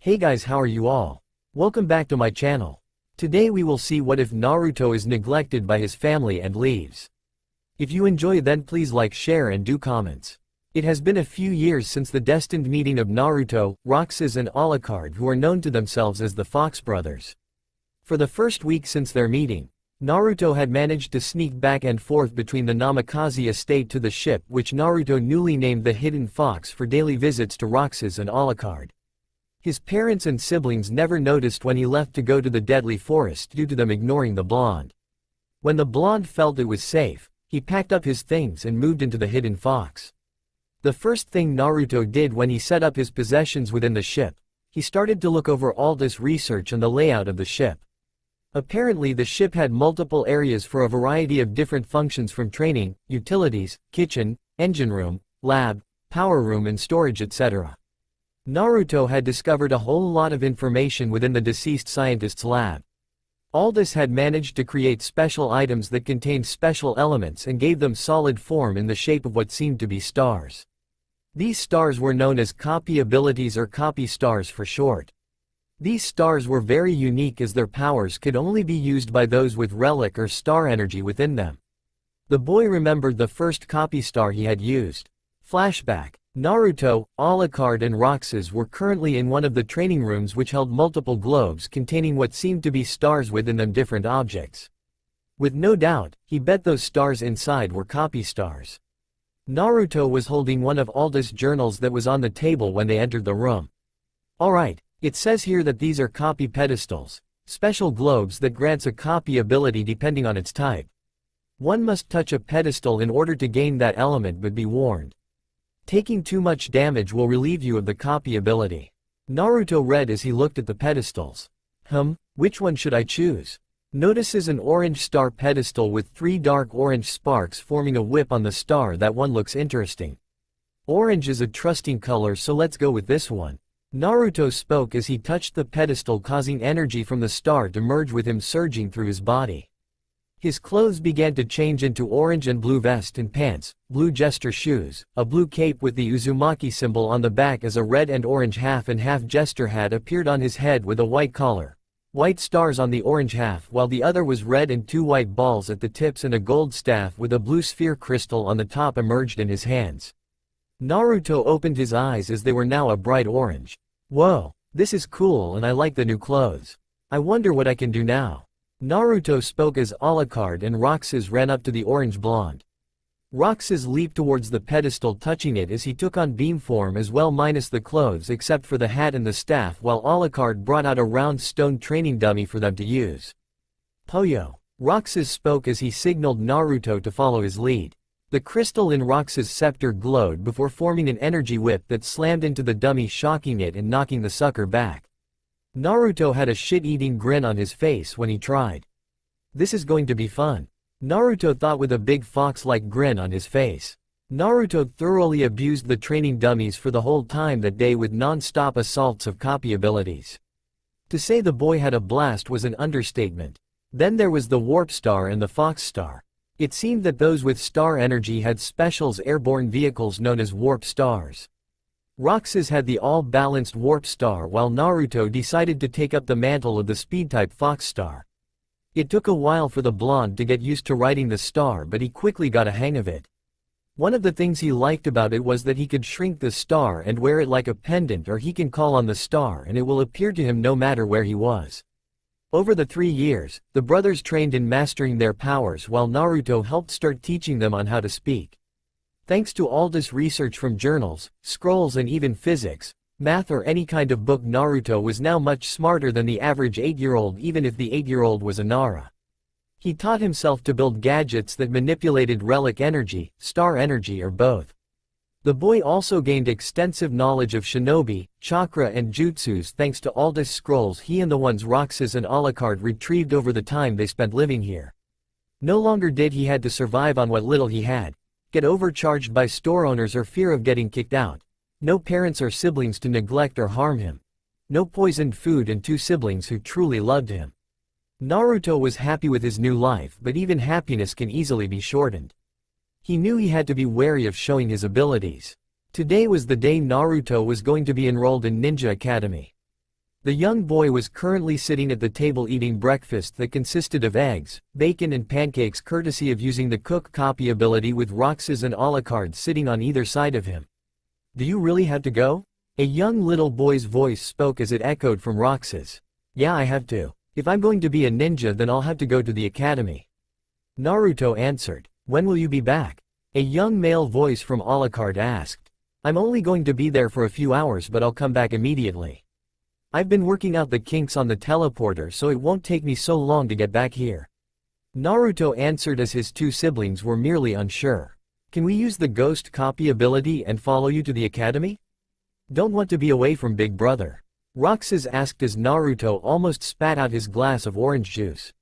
Hey guys, how are you all? Welcome back to my channel. Today we will see what if Naruto is neglected by his family and leaves. If you enjoy, then please like, share and do comments. It has been a few years since the destined meeting of Naruto, Roxas and Alucard, who are known to themselves as the Fox brothers. For the first week since their meeting, Naruto had managed to sneak back and forth between the Namikaze estate to the ship which Naruto newly named the Hidden Fox for daily visits to Roxas and Alucard. His parents and siblings never noticed when he left to go to the deadly forest due to them ignoring the blonde. When the blonde felt it was safe, he packed up his things and moved into the Hidden Fox. The first thing Naruto did when he set up his possessions within the ship, he started to look over all this research and the layout of the ship. Apparently the ship had multiple areas for a variety of different functions, from training, utilities, kitchen, engine room, lab, power room and storage, etc. Naruto had discovered a whole lot of information within the deceased scientist's lab. All this had managed to create special items that contained special elements and gave them solid form in the shape of what seemed to be stars. These stars were known as copy abilities, or copy stars for short. These stars were very unique as their powers could only be used by those with relic or star energy within them. The boy remembered the first copy star he had used. Flashback. Naruto, Alucard and Roxas were currently in one of the training rooms which held multiple globes containing what seemed to be stars within them, different objects. With no doubt, he bet those stars inside were copy stars. Naruto was holding one of Aldous' journals that was on the table when they entered the room. Alright, it says here that these are copy pedestals, special globes that grants a copy ability depending on its type. One must touch a pedestal in order to gain that element, but be warned. Taking too much damage will relieve you of the copy ability. Naruto read as he looked at the pedestals. Which one should I choose? Notices an orange star pedestal with 3 dark orange sparks forming a whip on the star. That one looks interesting. Orange is a trusting color, so let's go with this one. Naruto spoke as he touched the pedestal, causing energy from the star to merge with him, surging through his body. His clothes began to change into orange and blue vest and pants, blue jester shoes, a blue cape with the Uzumaki symbol on the back as a red and orange half and half jester hat appeared on his head with a white collar. White stars on the orange half, while the other was red, and 2 white balls at the tips and a gold staff with a blue sphere crystal on the top emerged in his hands. Naruto opened his eyes as they were now a bright orange. Whoa, this is cool and I like the new clothes. I wonder what I can do now. Naruto spoke as Alucard and Roxas ran up to the orange blonde. Roxas leaped towards the pedestal, touching it as he took on beam form as well, minus the clothes except for the hat and the staff, while Alucard brought out a round stone training dummy for them to use. Poyo. Roxas spoke as he signaled Naruto to follow his lead. The crystal in Roxas' scepter glowed before forming an energy whip that slammed into the dummy, shocking it and knocking the sucker back. Naruto had a shit-eating grin on his face when he tried. This is going to be fun, Naruto thought with a big fox-like grin on his face. Naruto thoroughly abused the training dummies for the whole time that day with non-stop assaults of copy abilities. To say the boy had a blast was an understatement. Then there was the Warp Star and the Fox Star. It seemed that those with star energy had specials, airborne vehicles known as Warp Stars. Roxas had the all-balanced Warp Star, while Naruto decided to take up the mantle of the speed-type Fox Star. It took a while for the blonde to get used to riding the star, but he quickly got a hang of it. One of the things he liked about it was that he could shrink the star and wear it like a pendant, or he can call on the star and it will appear to him no matter where he was. Over the 3 years, the brothers trained in mastering their powers, while Naruto helped start teaching them on how to speak. Thanks to all this research from journals, scrolls and even physics, math or any kind of book, Naruto was now much smarter than the average 8-year-old, even if the 8-year-old was a Nara. He taught himself to build gadgets that manipulated relic energy, star energy or both. The boy also gained extensive knowledge of shinobi, chakra and jutsus thanks to Aldous' scrolls he and the ones Roxas and Alucard retrieved over the time they spent living here. No longer did he had to survive on what little he had, get overcharged by store owners or fear of getting kicked out. No parents or siblings to neglect or harm him. No poisoned food and 2 siblings who truly loved him. Naruto was happy with his new life, but even happiness can easily be shortened. He knew he had to be wary of showing his abilities. Today was the day Naruto was going to be enrolled in Ninja Academy. The young boy was currently sitting at the table eating breakfast that consisted of eggs, bacon and pancakes courtesy of using the cook copy ability with Roxas and Alucard sitting on either side of him. Do you really have to go? A young little boy's voice spoke as it echoed from Roxas. Yeah, I have to. If I'm going to be a ninja, then I'll have to go to the academy. Naruto answered. When will you be back? A young male voice from Alucard asked. I'm only going to be there for a few hours, but I'll come back immediately. I've been working out the kinks on the teleporter, so it won't take me so long to get back here. Naruto answered as his two siblings were merely unsure. Can we use the ghost copy ability and follow you to the academy? Don't want to be away from Big Brother. Roxas asked as Naruto almost spat out his glass of orange juice.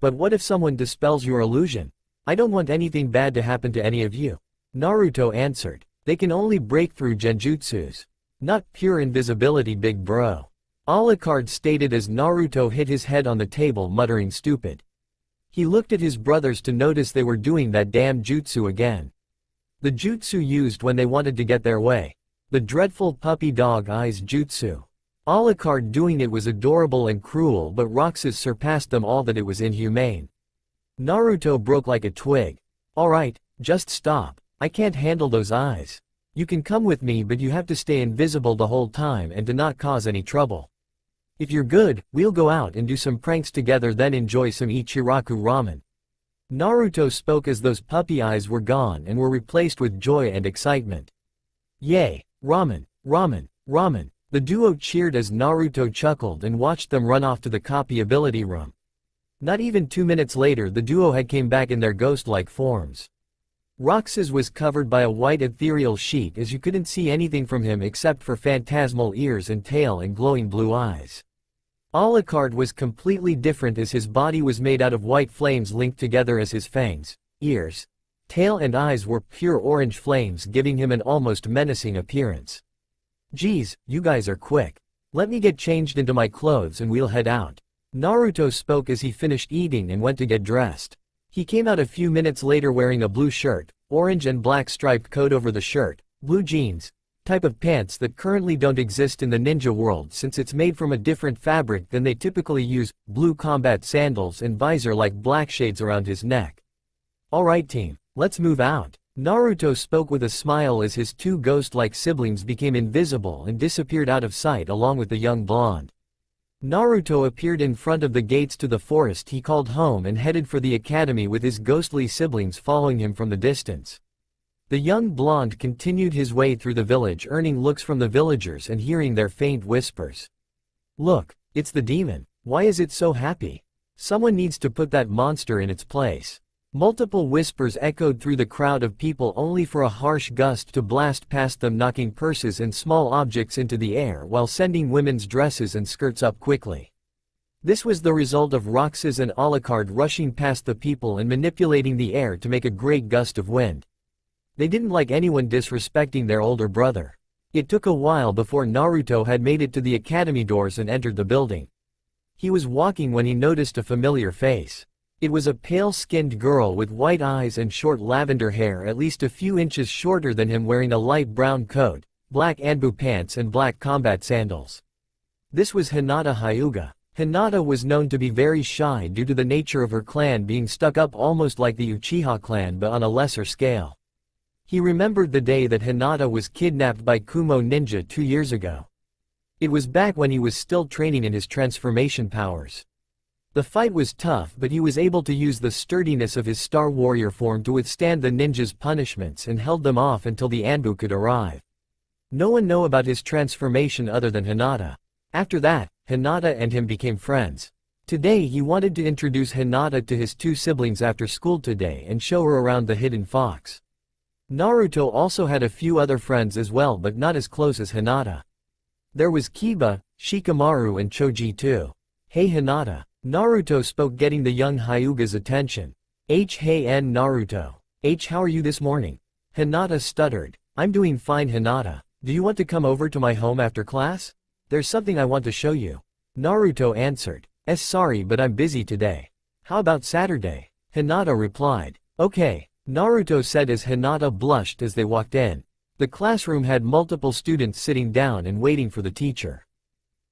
But what if someone dispels your illusion? I don't want anything bad to happen to any of you. Naruto answered. They can only break through genjutsus. Not pure invisibility, big bro. Alucard stated as Naruto hit his head on the table muttering stupid. He looked at his brothers to notice they were doing that damn jutsu again. The jutsu used when they wanted to get their way. The dreadful puppy dog eyes jutsu. Alucard doing it was adorable and cruel, but Roxas surpassed them all that it was inhumane. Naruto broke like a twig. Alright, just stop. I can't handle those eyes. You can come with me, but you have to stay invisible the whole time and to not cause any trouble. If you're good, we'll go out and do some pranks together, then enjoy some Ichiraku ramen. Naruto spoke as those puppy eyes were gone and were replaced with joy and excitement. Yay! Ramen! Ramen! Ramen! The duo cheered as Naruto chuckled and watched them run off to the copy ability room. Not even 2 minutes later, the duo had came back in their ghost-like forms. Roxas was covered by a white ethereal sheet as you couldn't see anything from him except for phantasmal ears and tail and glowing blue eyes. Alucard was completely different as his body was made out of white flames linked together as his fangs, ears, tail and eyes were pure orange flames, giving him an almost menacing appearance. Geez, you guys are quick. Let me get changed into my clothes and we'll head out. Naruto spoke as he finished eating and went to get dressed. He came out a few minutes later wearing a blue shirt, orange and black striped coat over the shirt, blue jeans, type of pants that currently don't exist in the ninja world since it's made from a different fabric than they typically use, blue combat sandals and visor like black shades around his neck. Alright team, let's move out. Naruto spoke with a smile as his two ghost-like siblings became invisible and disappeared out of sight along with the young blonde. Naruto appeared in front of the gates to the forest he called home and headed for the academy with his ghostly siblings following him from the distance. The young blonde continued his way through the village, earning looks from the villagers and hearing their faint whispers. Look, it's the demon. Why is it so happy? Someone needs to put that monster in its place. Multiple whispers echoed through the crowd of people only for a harsh gust to blast past them, knocking purses and small objects into the air while sending women's dresses and skirts up quickly. This was the result of Roxas and Alucard rushing past the people and manipulating the air to make a great gust of wind. They didn't like anyone disrespecting their older brother. It took a while before Naruto had made it to the academy doors and entered the building. He was walking when he noticed a familiar face. It was a pale-skinned girl with white eyes and short lavender hair, at least a few inches shorter than him, wearing a light brown coat, black anbu pants and black combat sandals. This was Hinata Hyuga. Hinata was known to be very shy due to the nature of her clan being stuck up almost like the Uchiha clan but on a lesser scale. He remembered the day that Hinata was kidnapped by Kumo ninja 2 years ago. It was back when he was still training in his transformation powers. The fight was tough, but he was able to use the sturdiness of his Star Warrior form to withstand the ninja's punishments and held them off until the Anbu could arrive. No one knew about his transformation other than Hinata. After that, Hinata and him became friends. Today he wanted to introduce Hinata to his two siblings after school today and show her around the hidden fox. Naruto also had a few other friends as well, but not as close as Hinata. There was Kiba, Shikamaru and Choji too. Hey Hinata. Naruto spoke, getting the young Hyuga's attention. Hey Naruto. How are you this morning? Hinata stuttered. I'm doing fine Hinata. Do you want to come over to my home after class? There's something I want to show you. Naruto answered. Sorry, but I'm busy today. How about Saturday? Hinata replied. Okay, Naruto said as Hinata blushed as they walked in. The classroom had multiple students sitting down and waiting for the teacher.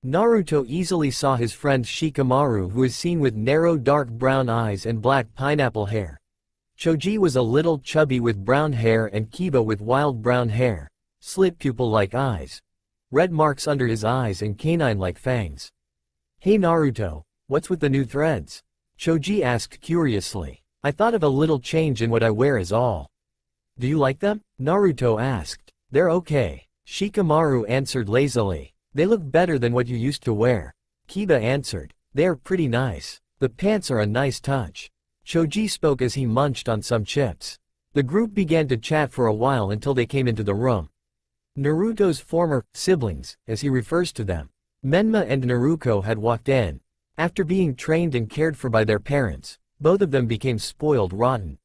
Naruto easily saw his friend Shikamaru, who is seen with narrow dark brown eyes and black pineapple hair. Choji was a little chubby with brown hair and Kiba with wild brown hair, slit pupil-like eyes, red marks under his eyes and canine-like fangs. "Hey Naruto, what's with the new threads?" Choji asked curiously. "I thought of a little change in what I wear is all." "Do you like them?" Naruto asked. "They're okay," Shikamaru answered lazily. "They look better than what you used to wear." Kiba answered. "They are pretty nice. The pants are a nice touch." Choji spoke as he munched on some chips. The group began to chat for a while until they came into the room. Naruto's former siblings, as he refers to them, Menma and Naruko, had walked in. After being trained and cared for by their parents, both of them became spoiled rotten.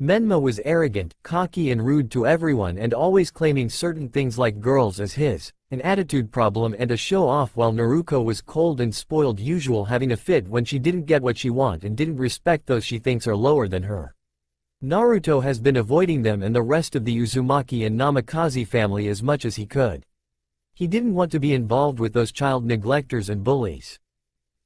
Menma was arrogant, cocky and rude to everyone and always claiming certain things like girls as his, an attitude problem and a show-off, while Naruko was cold and spoiled, usual having a fit when she didn't get what she want and didn't respect those she thinks are lower than her. Naruto has been avoiding them and the rest of the Uzumaki and Namikaze family as much as he could. He didn't want to be involved with those child neglectors and bullies.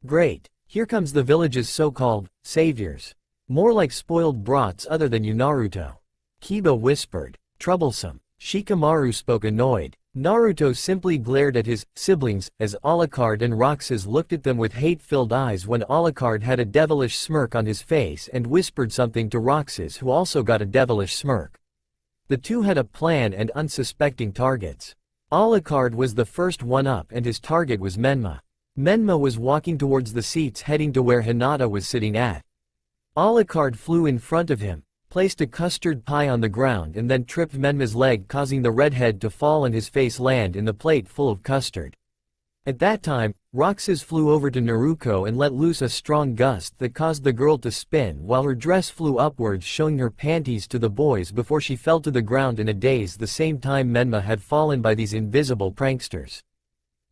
"Great, here comes the village's so-called saviors. More like spoiled brats other than you Naruto," Kiba whispered. "Troublesome." Shikamaru spoke annoyed. Naruto simply glared at his siblings, as Alucard and Roxas looked at them with hate-filled eyes when Alucard had a devilish smirk on his face and whispered something to Roxas, who also got a devilish smirk. The two had a plan and unsuspecting targets. Alucard was the first one up and his target was Menma. Menma was walking towards the seats heading to where Hinata was sitting at. Alucard flew in front of him, placed a custard pie on the ground and then tripped Menma's leg, causing the redhead to fall and his face land in the plate full of custard. At that time, Roxas flew over to Naruko and let loose a strong gust that caused the girl to spin while her dress flew upwards, showing her panties to the boys before she fell to the ground in a daze, the same time Menma had fallen by these invisible pranksters.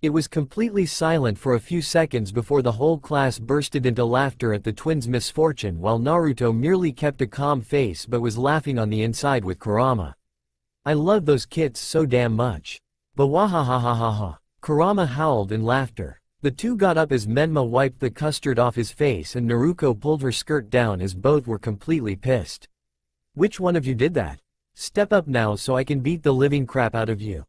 It was completely silent for a few seconds before the whole class bursted into laughter at the twins' misfortune, while Naruto merely kept a calm face but was laughing on the inside with Kurama. "I love those kids so damn much. Bawahahahaha." Kurama howled in laughter. The two got up as Menma wiped the custard off his face and Naruko pulled her skirt down as both were completely pissed. "Which one of you did that? Step up now so I can beat the living crap out of you."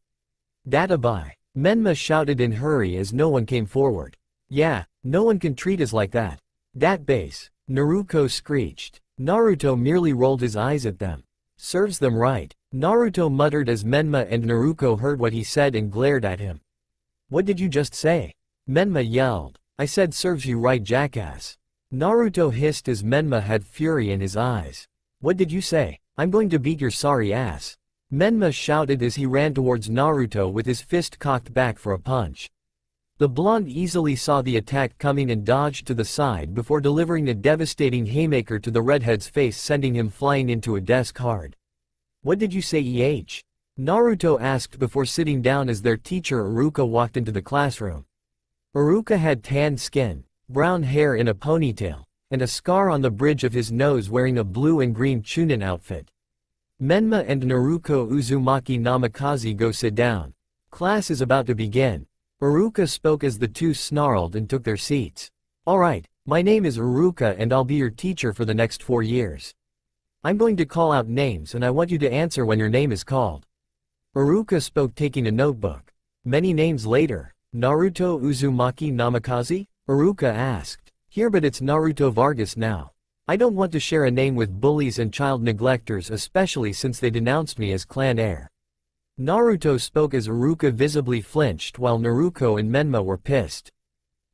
"Databai," Menma shouted in hurry as no one came forward. "Yeah, no one can treat us like that. Dat base," Naruko screeched. Naruto merely rolled his eyes at them. "Serves them right," Naruto muttered as Menma and Naruko heard what he said and glared at him. "What did you just say?" Menma yelled. "I said serves you right, jackass." Naruto hissed as Menma had fury in his eyes. "What did you say? I'm going to beat your sorry ass." Menma shouted as he ran towards Naruto with his fist cocked back for a punch. The blonde easily saw the attack coming and dodged to the side before delivering a devastating haymaker to the redhead's face, sending him flying into a desk hard. "What did you say, Naruto asked before sitting down as their teacher Iruka walked into the classroom. Iruka had tan skin, brown hair in a ponytail, and a scar on the bridge of his nose, wearing a blue and green Chunin outfit. "Menma and Naruko Uzumaki Namikaze, go sit down. Class is about to begin." Iruka spoke as the two snarled and took their seats. "Alright, my name is Iruka and I'll be your teacher for the next 4 years. I'm going to call out names and I want you to answer when your name is called." Iruka spoke, taking a notebook. "Many names later. Naruto Uzumaki Namikaze?" Iruka asked. "Here, but it's Naruto Vargas now. I don't want to share a name with bullies and child neglectors, especially since they denounced me as clan heir." Naruto spoke as Iruka visibly flinched while Naruko and Menma were pissed.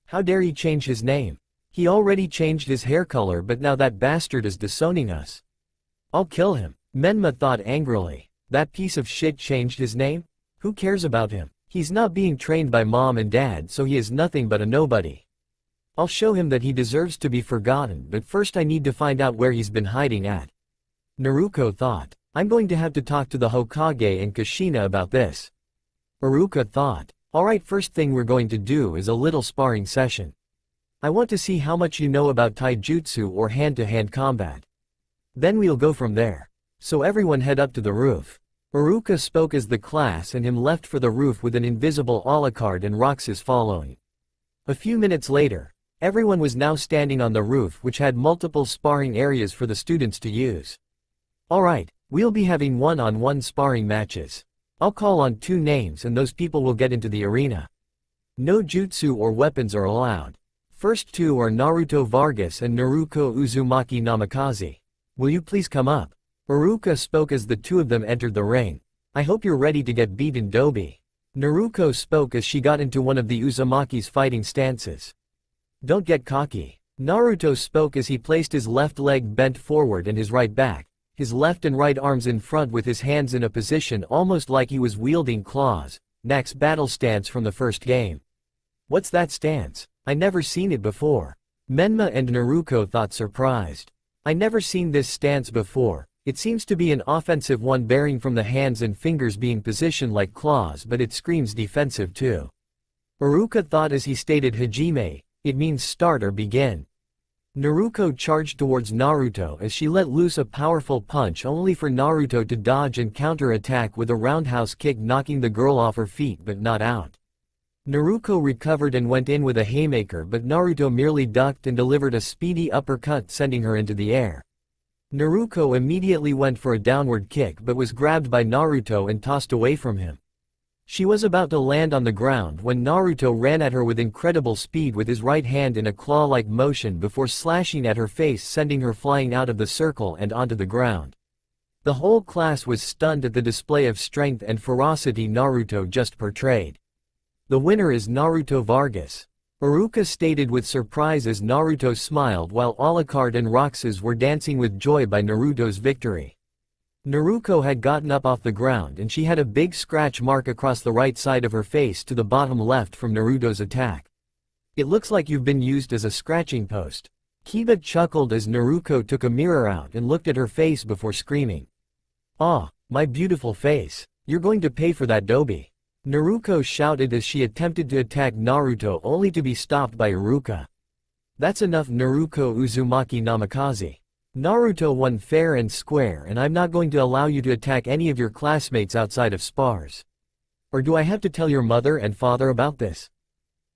How dare he change his name? He already changed his hair color, but now that bastard is disowning us. "I'll kill him," Menma thought angrily. That piece of shit changed his name? Who cares about him? He's not being trained by mom and dad, so he is nothing but a nobody. I'll show him that he deserves to be forgotten, but first I need to find out where he's been hiding at. Naruko thought. I'm going to have to talk to the Hokage and Kushina about this. Iruka thought. Alright, first thing we're going to do is a little sparring session. I want to see how much you know about taijutsu or hand-to-hand combat. Then we'll go from there. So everyone head up to the roof. Iruka spoke as the class and him left for the roof with an invisible Alucard and Roxas following. A few minutes later, everyone was now standing on the roof, which had multiple sparring areas for the students to use. Alright, we'll be having one-on-one sparring matches. I'll call on 2 names and those people will get into the arena. No jutsu or weapons are allowed. First 2 are Naruto Vargas and Naruto Uzumaki Namikaze. Will you please come up? Iruka spoke as the 2 of them entered the ring. I hope you're ready to get beaten, Dobi. Naruko spoke as she got into one of the Uzumaki's fighting stances. Don't get cocky. Naruto spoke as he placed his left leg bent forward and his right back, his left and right arms in front with his hands in a position almost like he was wielding claws. Next battle stance from the first game. What's that stance? I never seen it before. Menma and Naruko thought surprised. I never seen this stance before. It seems to be an offensive one bearing from the hands and fingers being positioned like claws, but it screams defensive too. Iruka thought as he stated Hajime, it means start or begin. Naruko charged towards Naruto as she let loose a powerful punch only for Naruto to dodge and counter-attack with a roundhouse kick, knocking the girl off her feet but not out. Naruko recovered and went in with a haymaker, but Naruto merely ducked and delivered a speedy uppercut, sending her into the air. Naruko immediately went for a downward kick but was grabbed by Naruto and tossed away from him. She was about to land on the ground when Naruto ran at her with incredible speed with his right hand in a claw-like motion before slashing at her face, sending her flying out of the circle and onto the ground. The whole class was stunned at the display of strength and ferocity Naruto just portrayed. The winner is Naruto Vargas. Iruka stated with surprise as Naruto smiled while Alucard and Roxas were dancing with joy by Naruto's victory. Naruko had gotten up off the ground and she had a big scratch mark across the right side of her face to the bottom left from Naruto's attack. It looks like you've been used as a scratching post. Kiba chuckled as Naruko took a mirror out and looked at her face before screaming. "Ah, my beautiful face. You're going to pay for that, Dobi." Naruko shouted as she attempted to attack Naruto only to be stopped by Iruka. "That's enough, Naruto Uzumaki Namikaze. Naruto won fair and square and I'm not going to allow you to attack any of your classmates outside of spars. Or do I have to tell your mother and father about this?"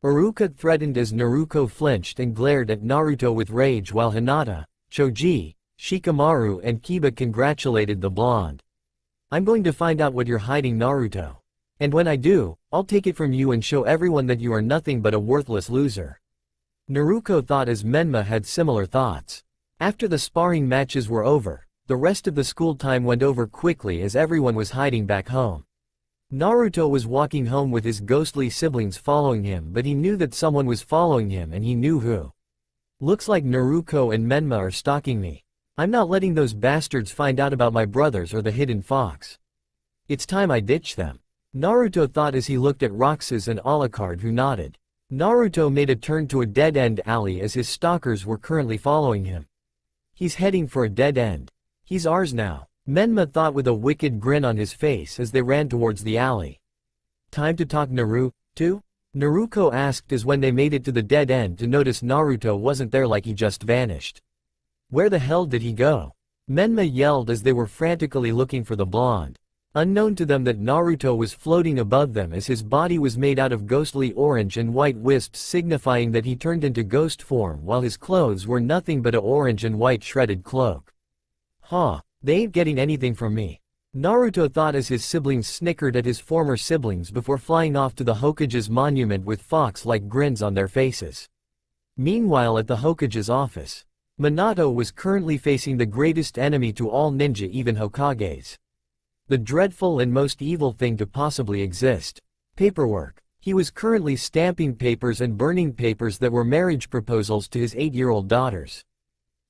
Iruka threatened as Naruko flinched and glared at Naruto with rage while Hinata, Choji, Shikamaru and Kiba congratulated the blonde. "I'm going to find out what you're hiding, Naruto. And when I do, I'll take it from you and show everyone that you are nothing but a worthless loser." Naruko thought as Menma had similar thoughts. After the sparring matches were over, the rest of the school time went over quickly as everyone was hiding back home. Naruto was walking home with his ghostly siblings following him, but he knew that someone was following him and he knew who. "Looks like Naruko and Menma are stalking me. I'm not letting those bastards find out about my brothers or the hidden fox. It's time I ditch them." Naruto thought as he looked at Roxas and Alucard, who nodded. Naruto made a turn to a dead-end alley as his stalkers were currently following him. "He's heading for a dead end. He's ours now," Menma thought with a wicked grin on his face as they ran towards the alley. "Time to talk, Naruto?" Naruko asked as when they made it to the dead end to notice Naruto wasn't there, like he just vanished. "Where the hell did he go?" Menma yelled as they were frantically looking for the blonde. Unknown to them that Naruto was floating above them as his body was made out of ghostly orange and white wisps, signifying that he turned into ghost form, while his clothes were nothing but a orange and white shredded cloak. "Huh, they ain't getting anything from me," Naruto thought as his siblings snickered at his former siblings before flying off to the Hokage's monument with fox-like grins on their faces. Meanwhile at the Hokage's office, Minato was currently facing the greatest enemy to all ninja, even Hokages. The dreadful and most evil thing to possibly exist. Paperwork. He was currently stamping papers and burning papers that were marriage proposals to his 8-year-old daughters.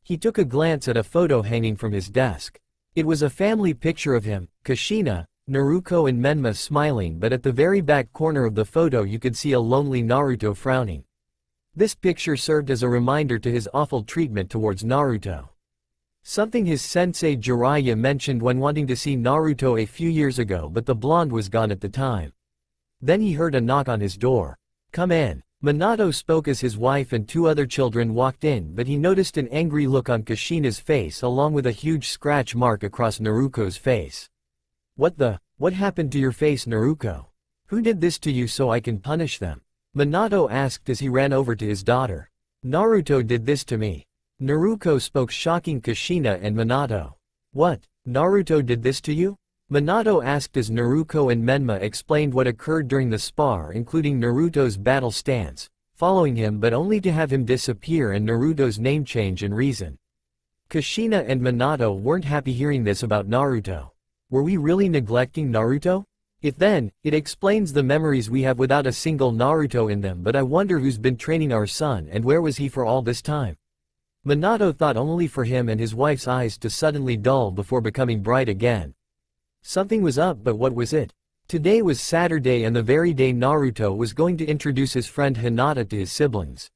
He took a glance at a photo hanging from his desk. It was a family picture of him, Kushina, Naruko and Menma smiling, but at the very back corner of the photo you could see a lonely Naruto frowning. This picture served as a reminder to his awful treatment towards Naruto. Something his sensei Jiraiya mentioned when wanting to see Naruto a few years ago, but the blonde was gone at the time. Then he heard a knock on his door. "Come in." Minato spoke as his wife and 2 other children walked in, but he noticed an angry look on Kushina's face along with a huge scratch mark across Naruko's face. What happened to your face, Naruko? Who did this to you so I can punish them?" Minato asked as he ran over to his daughter. Naruto did this to me. Naruto spoke, shocking Kushina and Minato. What? Naruto did this to you? Minato asked as Naruto and Menma explained what occurred during the spar, including Naruto's battle stance, following him but only to have him disappear, and Naruto's name change and reason. Kushina and Minato weren't happy hearing this about Naruto. Were we really neglecting Naruto? If then, it explains the memories we have without a single Naruto in them, but I wonder who's been training our son and where was he for all this time? Minato thought, only for him and his wife's eyes to suddenly dull before becoming bright again. Something was up, but what was it? Today was Saturday and the very day Naruto was going to introduce his friend Hinata to his siblings.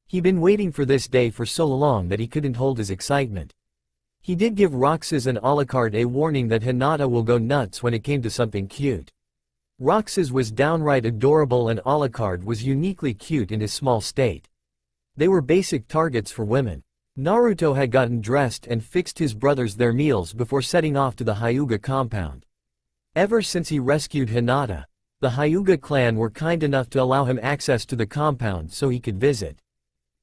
He'd been waiting for this day for so long that he couldn't hold his excitement. He did give Roxas and Alucard a warning that Hinata will go nuts when it came to something cute. Roxas was downright adorable and Alucard was uniquely cute in his small state. They were basic targets for women. Naruto had gotten dressed and fixed his brothers their meals before setting off to the Hyuga compound. Ever since he rescued Hinata, the Hyuga clan were kind enough to allow him access to the compound so he could visit.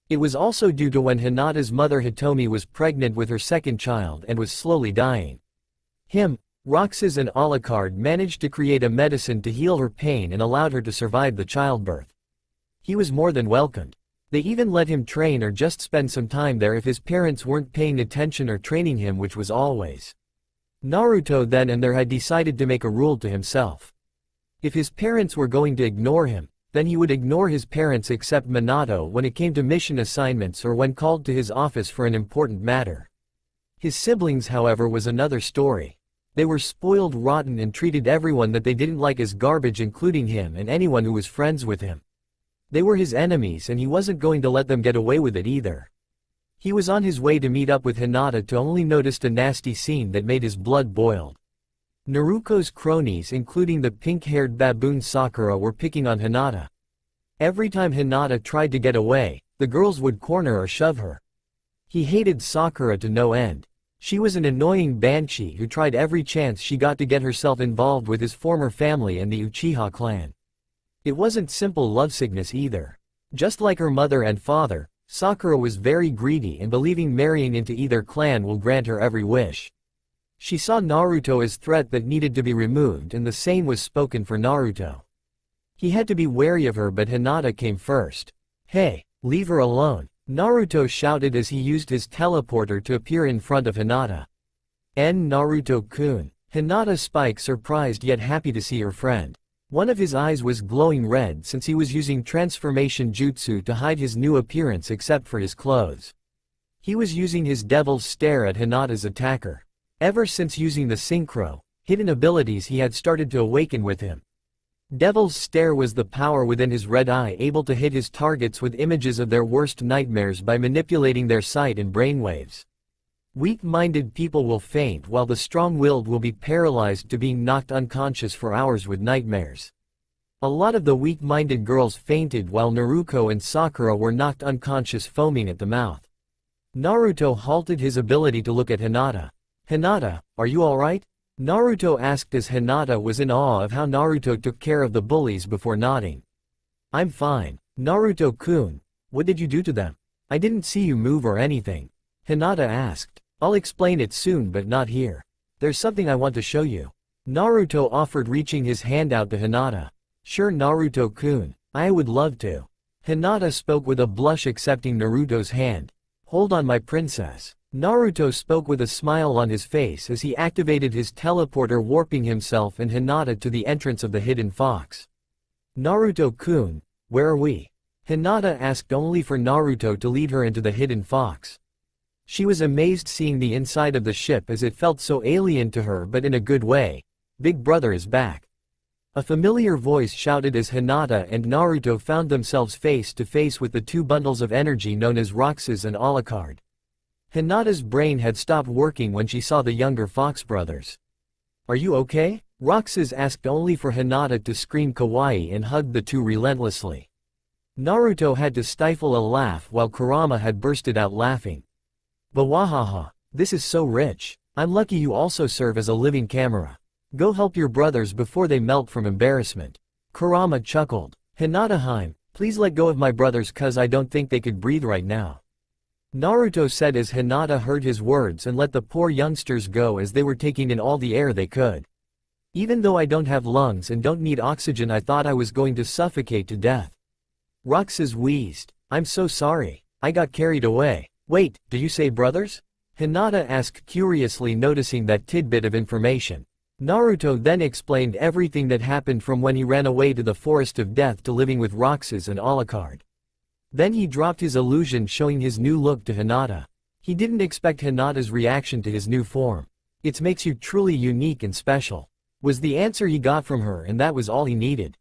It was also due to when Hinata's mother Hitomi was pregnant with her second child and was slowly dying. Roxas and Alucard managed to create a medicine to heal her pain and allowed her to survive the childbirth. He was more than welcomed. They even let him train or just spend some time there if his parents weren't paying attention or training him, which was always. Naruto then and there had decided to make a rule to himself. If his parents were going to ignore him, then he would ignore his parents except Minato when it came to mission assignments or when called to his office for an important matter. His siblings, however, was another story. They were spoiled rotten and treated everyone that they didn't like as garbage, including him and anyone who was friends with him. They were his enemies and he wasn't going to let them get away with it either. He was on his way to meet up with Hinata to only noticed a nasty scene that made his blood boil. Naruto's cronies, including the pink-haired baboon Sakura, were picking on Hinata. Every time Hinata tried to get away, the girls would corner or shove her. He hated Sakura to no end. She was an annoying banshee who tried every chance she got to get herself involved with his former family and the Uchiha clan. It wasn't simple lovesickness either. Just like her mother and father, Sakura was very greedy and believing marrying into either clan will grant her every wish. She saw Naruto as threat that needed to be removed, and the same was spoken for Naruto. He had to be wary of her, but Hinata came first. "Hey, leave her alone," Naruto shouted as he used his teleporter to appear in front of Hinata. Naruto-kun. Hinata spiked, surprised yet happy to see her friend. One of his eyes was glowing red since he was using transformation jutsu to hide his new appearance except for his clothes. He was using his devil's stare at Hinata's attacker. Ever since using the synchro, hidden abilities he had started to awaken with him. Devil's stare was the power within his red eye, able to hit his targets with images of their worst nightmares by manipulating their sight and brainwaves. Weak-minded people will faint while the strong-willed will be paralyzed to being knocked unconscious for hours with nightmares. A lot of the weak-minded girls fainted while Naruto and Sakura were knocked unconscious, foaming at the mouth. Naruto halted his ability to look at Hinata. "Hinata, are you alright?" Naruto asked as Hinata was in awe of how Naruto took care of the bullies before nodding. "I'm fine. Naruto-kun, what did you do to them? I didn't see you move or anything," Hinata asked. "I'll explain it soon, but not here. There's something I want to show you," Naruto offered, reaching his hand out to Hinata. "Sure, Naruto-kun, I would love to." Hinata spoke with a blush, accepting Naruto's hand. "Hold on, my princess." Naruto spoke with a smile on his face as he activated his teleporter, warping himself and Hinata to the entrance of the hidden fox. "Naruto-kun, where are we?" Hinata asked, only for Naruto to lead her into the hidden fox. She was amazed seeing the inside of the ship as it felt so alien to her, but in a good way. "Big brother is back." A familiar voice shouted as Hinata and Naruto found themselves face to face with the two bundles of energy known as Roxas and Alucard. Hinata's brain had stopped working when she saw the younger Fox brothers. "Are you okay?" Roxas asked, only for Hinata to scream kawaii and hug the two relentlessly. Naruto had to stifle a laugh while Kurama had bursted out laughing. "Bawahaha, this is so rich. I'm lucky you also serve as a living camera. Go help your brothers before they melt from embarrassment." Kurama chuckled. "Hinata-heim, please Please let go of my brothers cause I don't think they could breathe right now. Naruto said as Hinata heard his words and let the poor youngsters go as they were taking in all the air they could. Even though I don't have lungs and don't need oxygen, I thought I was going to suffocate to death. Roxas wheezed. I'm so sorry. I got carried away. Wait, do you say brothers? Hinata asked curiously, noticing that tidbit of information. Naruto then explained everything that happened from when he ran away to the Forest of Death to living with Roxas and Alucard. Then he dropped his illusion, showing his new look to Hinata. He didn't expect Hinata's reaction to his new form. It makes you truly unique and special, was the answer he got from her, and that was all he needed.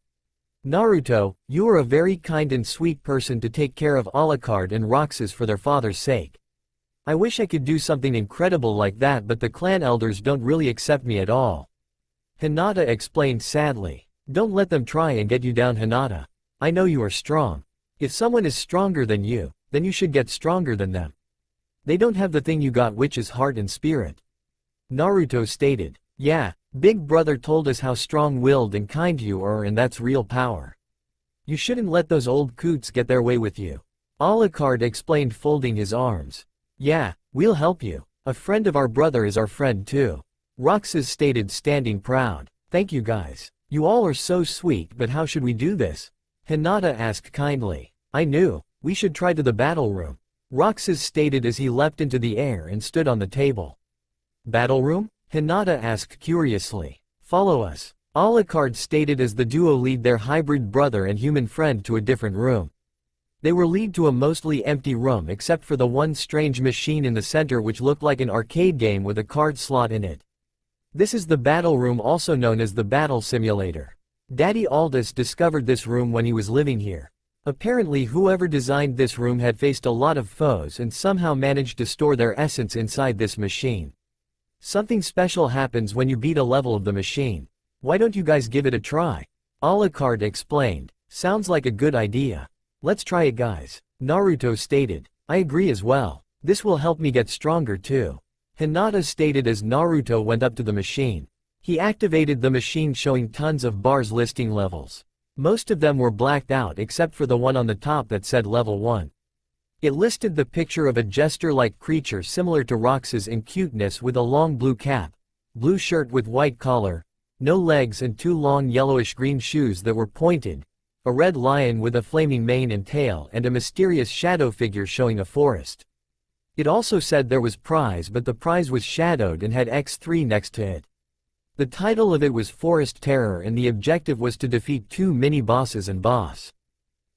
Naruto, you are a very kind and sweet person to take care of Alucard and Roxas for their father's sake. I wish I could do something incredible like that, but the clan elders don't really accept me at all. Hinata explained sadly. Don't let them try and get you down, Hinata. I know you are strong. If someone is stronger than you, then you should get stronger than them. They don't have the thing you got, which is heart and spirit. Naruto stated. Yeah, Big Brother told us how strong-willed and kind you are, and that's real power. You shouldn't let those old coots get their way with you. Alucard explained, folding his arms. Yeah, we'll help you. A friend of our brother is our friend too. Roxas stated, standing proud. Thank you guys. You all are so sweet, but how should we do this? Hinata asked kindly. I knew. We should try to the battle room. Roxas stated as he leapt into the air and stood on the table. Battle room? Hinata asked curiously. Follow us. Alucard stated as the duo lead their hybrid brother and human friend to a different room. They were led to a mostly empty room except for the one strange machine in the center, which looked like an arcade game with a card slot in it. This is the battle room, also known as the battle simulator. Daddy Aldous discovered this room when he was living here. Apparently whoever designed this room had faced a lot of foes and somehow managed to store their essence inside this machine. Something special happens when you beat a level of the machine. Why don't you guys give it a try? Alucard explained. Sounds like a good idea. Let's try it, guys. Naruto stated. I agree as well. This will help me get stronger too. Hinata stated as Naruto went up to the machine. He activated the machine, showing tons of bars listing levels. Most of them were blacked out except for the one on the top that said level 1. It listed the picture of a jester-like creature similar to Roxas in cuteness, with a long blue cap, blue shirt with white collar, no legs and 2 long yellowish-green shoes that were pointed, a red lion with a flaming mane and tail, and a mysterious shadow figure showing a forest. It also said there was prize, but the prize was shadowed and had X3 next to it. The title of it was Forest Terror, and the objective was to defeat 2 mini-bosses and boss.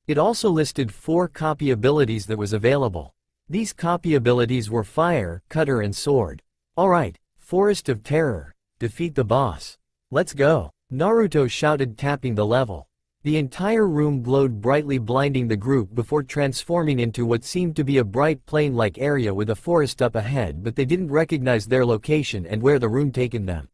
It also listed 4 copy abilities that was available. These copy abilities were Fire, Cutter and Sword. Alright, Forest of Terror. Defeat the boss. Let's go. Naruto shouted, tapping the level. The entire room glowed brightly, blinding the group before transforming into what seemed to be a bright plain-like area with a forest up ahead, but they didn't recognize their location and where the room taken them.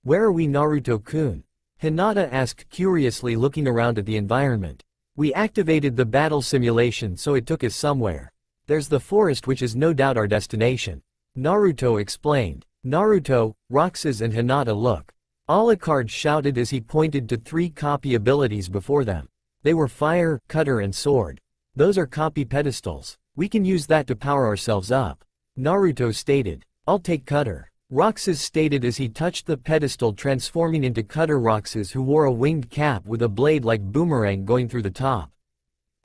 Where are we, Naruto-kun? Hinata asked curiously, looking around at the environment. We activated the battle simulation, so it took us somewhere. There's the forest, which is no doubt our destination. Naruto explained. Naruto, Roxas and Hinata look. Alucard shouted as he pointed to 3 copy abilities before them. They were Fire, Cutter and Sword. Those are copy pedestals. We can use that to power ourselves up. Naruto stated. I'll take Cutter. Roxas stated as he touched the pedestal, transforming into Cutter. Roxas, who wore a winged cap with a blade like boomerang going through the top.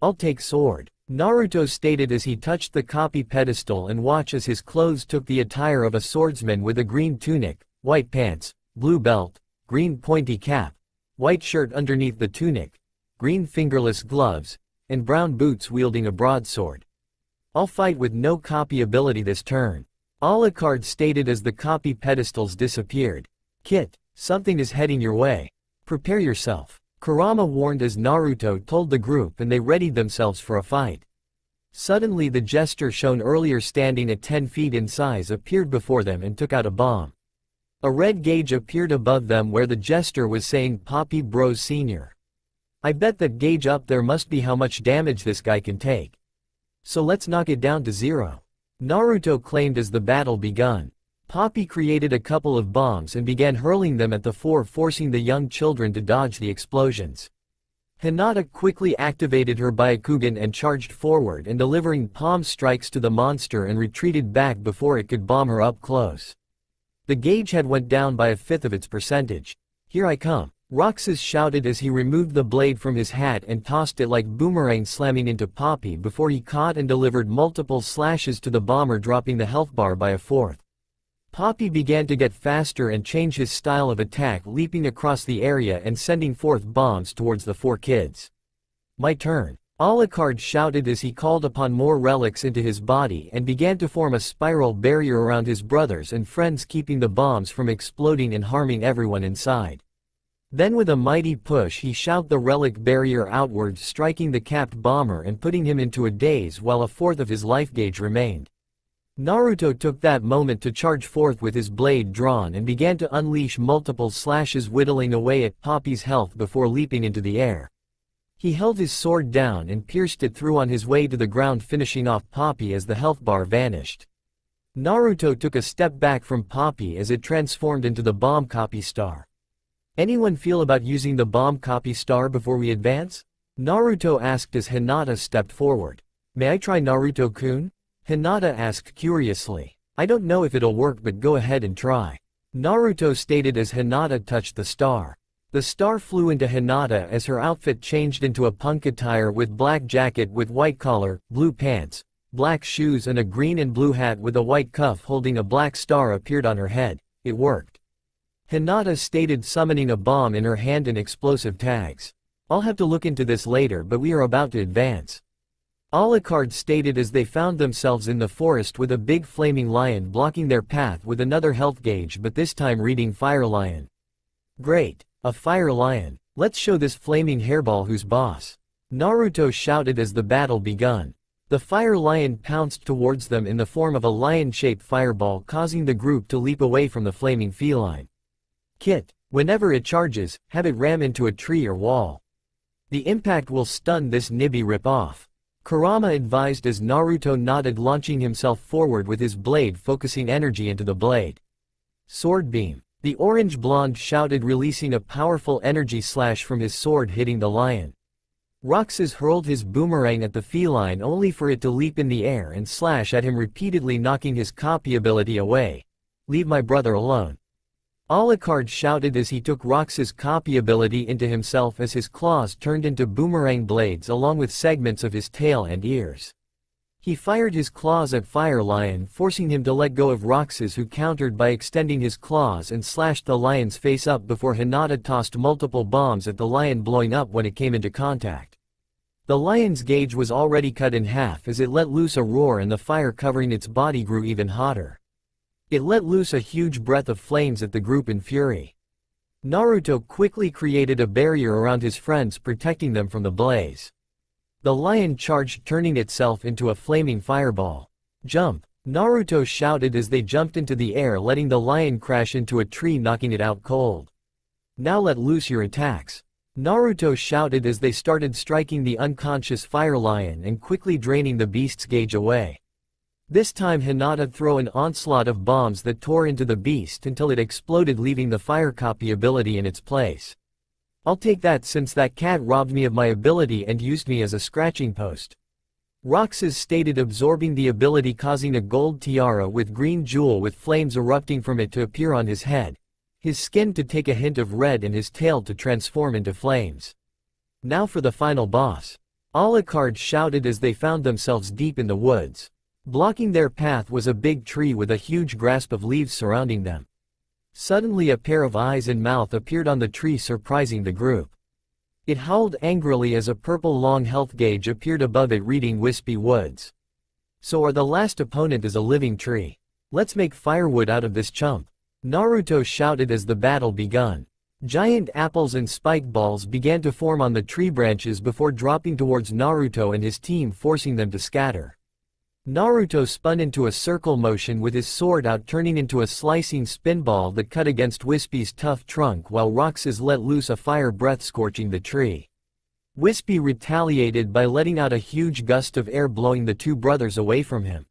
I'll take Sword. Naruto stated as he touched the copy pedestal, and watch as his clothes took the attire of a swordsman with a green tunic, white pants, blue belt, green pointy cap, white shirt underneath the tunic, green fingerless gloves, and brown boots wielding a broadsword. I'll fight with no copy ability this turn. Alucard stated as the copy pedestals disappeared. Kit, something is heading your way. Prepare yourself. Kurama warned as Naruto told the group, and they readied themselves for a fight. Suddenly the jester shown earlier, standing at 10 feet in size, appeared before them and took out a bomb. A red gauge appeared above them where the jester was saying Poppy Bros Sr. I bet that gauge up there must be how much damage this guy can take. So let's knock it down to 0. Naruto claimed as the battle begun. Poppy created a couple of bombs and began hurling them at the 4, forcing the young children to dodge the explosions. Hinata quickly activated her Byakugan and charged forward and delivering palm strikes to the monster and retreated back before it could bomb her up close. The gauge had went down by a fifth of its percentage. "Here I come," Roxas shouted as he removed the blade from his hat and tossed it like boomerang slamming into Poppy before he caught and delivered multiple slashes to the bomber, dropping the health bar by a fourth. Poppy began to get faster and change his style of attack, leaping across the area and sending forth bombs towards the four kids. "My turn," Alucard shouted as he called upon more relics into his body and began to form a spiral barrier around his brothers and friends, keeping the bombs from exploding and harming everyone inside. Then with a mighty push he shoved the relic barrier outwards, striking the capped bomber and putting him into a daze while a fourth of his life gauge remained. Naruto took that moment to charge forth with his blade drawn and began to unleash multiple slashes, whittling away at Poppy's health before leaping into the air. He held his sword down and pierced it through on his way to the ground, finishing off Poppy as the health bar vanished. Naruto took a step back from Poppy as it transformed into the bomb copy star. "Anyone feel about using the bomb copy star before we advance?" Naruto asked as Hinata stepped forward. "May I try, Naruto-kun?" Hinata asked curiously. "I don't know if it'll work, but go ahead and try," Naruto stated as Hinata touched the star. The star flew into Hinata as her outfit changed into a punk attire with black jacket with white collar, blue pants, black shoes and a green and blue hat with a white cuff holding a black star appeared on her head. "It worked," Hinata stated, summoning a bomb in her hand and explosive tags. "I'll have to look into this later, but we are about to advance," Alucard stated as they found themselves in the forest with a big flaming lion blocking their path with another health gauge, but this time reading Fire Lion. "Great, a fire lion. Let's show this flaming hairball who's boss," Naruto shouted as the battle begun. The fire lion pounced towards them in the form of a lion-shaped fireball, causing the group to leap away from the flaming feline. "Kit, whenever it charges, have it ram into a tree or wall. The impact will stun this nibby rip-off," Kurama advised as Naruto nodded, launching himself forward with his blade, focusing energy into the blade. "Sword beam," the orange blonde shouted, releasing a powerful energy slash from his sword, hitting the lion. Roxas hurled his boomerang at the feline only for it to leap in the air and slash at him repeatedly, knocking his copy ability away. "Leave my brother alone," Alucard shouted as he took Roxas' copy ability into himself as his claws turned into boomerang blades along with segments of his tail and ears. He fired his claws at Fire Lion, forcing him to let go of Roxas, who countered by extending his claws and slashed the lion's face up before Hinata tossed multiple bombs at the lion, blowing up when it came into contact. The lion's gauge was already cut in half as it let loose a roar and the fire covering its body grew even hotter. It let loose a huge breath of flames at the group in fury. Naruto quickly created a barrier around his friends, protecting them from the blaze. The lion charged, turning itself into a flaming fireball. "Jump!" Naruto shouted as they jumped into the air, letting the lion crash into a tree, knocking it out cold. "Now let loose your attacks," Naruto shouted as they started striking the unconscious Fire Lion and quickly draining the beast's gauge away. This time Hinata threw an onslaught of bombs that tore into the beast until it exploded, leaving the fire copy ability in its place. "I'll take that, since that cat robbed me of my ability and used me as a scratching post," Roxas stated, absorbing the ability, causing a gold tiara with green jewel with flames erupting from it to appear on his head, his skin to take a hint of red and his tail to transform into flames. "Now for the final boss," Alucard shouted as they found themselves deep in the woods. Blocking their path was a big tree with a huge grasp of leaves surrounding them. Suddenly a pair of eyes and mouth appeared on the tree, surprising the group. It howled angrily as a purple long health gauge appeared above it, reading Wispy Woods. "So our last opponent is a living tree. Let's make firewood out of this chump," Naruto shouted as the battle begun. Giant apples and spike balls began to form on the tree branches before dropping towards Naruto and his team, forcing them to scatter. Naruto spun into a circle motion with his sword out, turning into a slicing spinball that cut against Wispy's tough trunk, while Roxas let loose a fire breath, scorching the tree. Wispy retaliated by letting out a huge gust of air, blowing the two brothers away from him.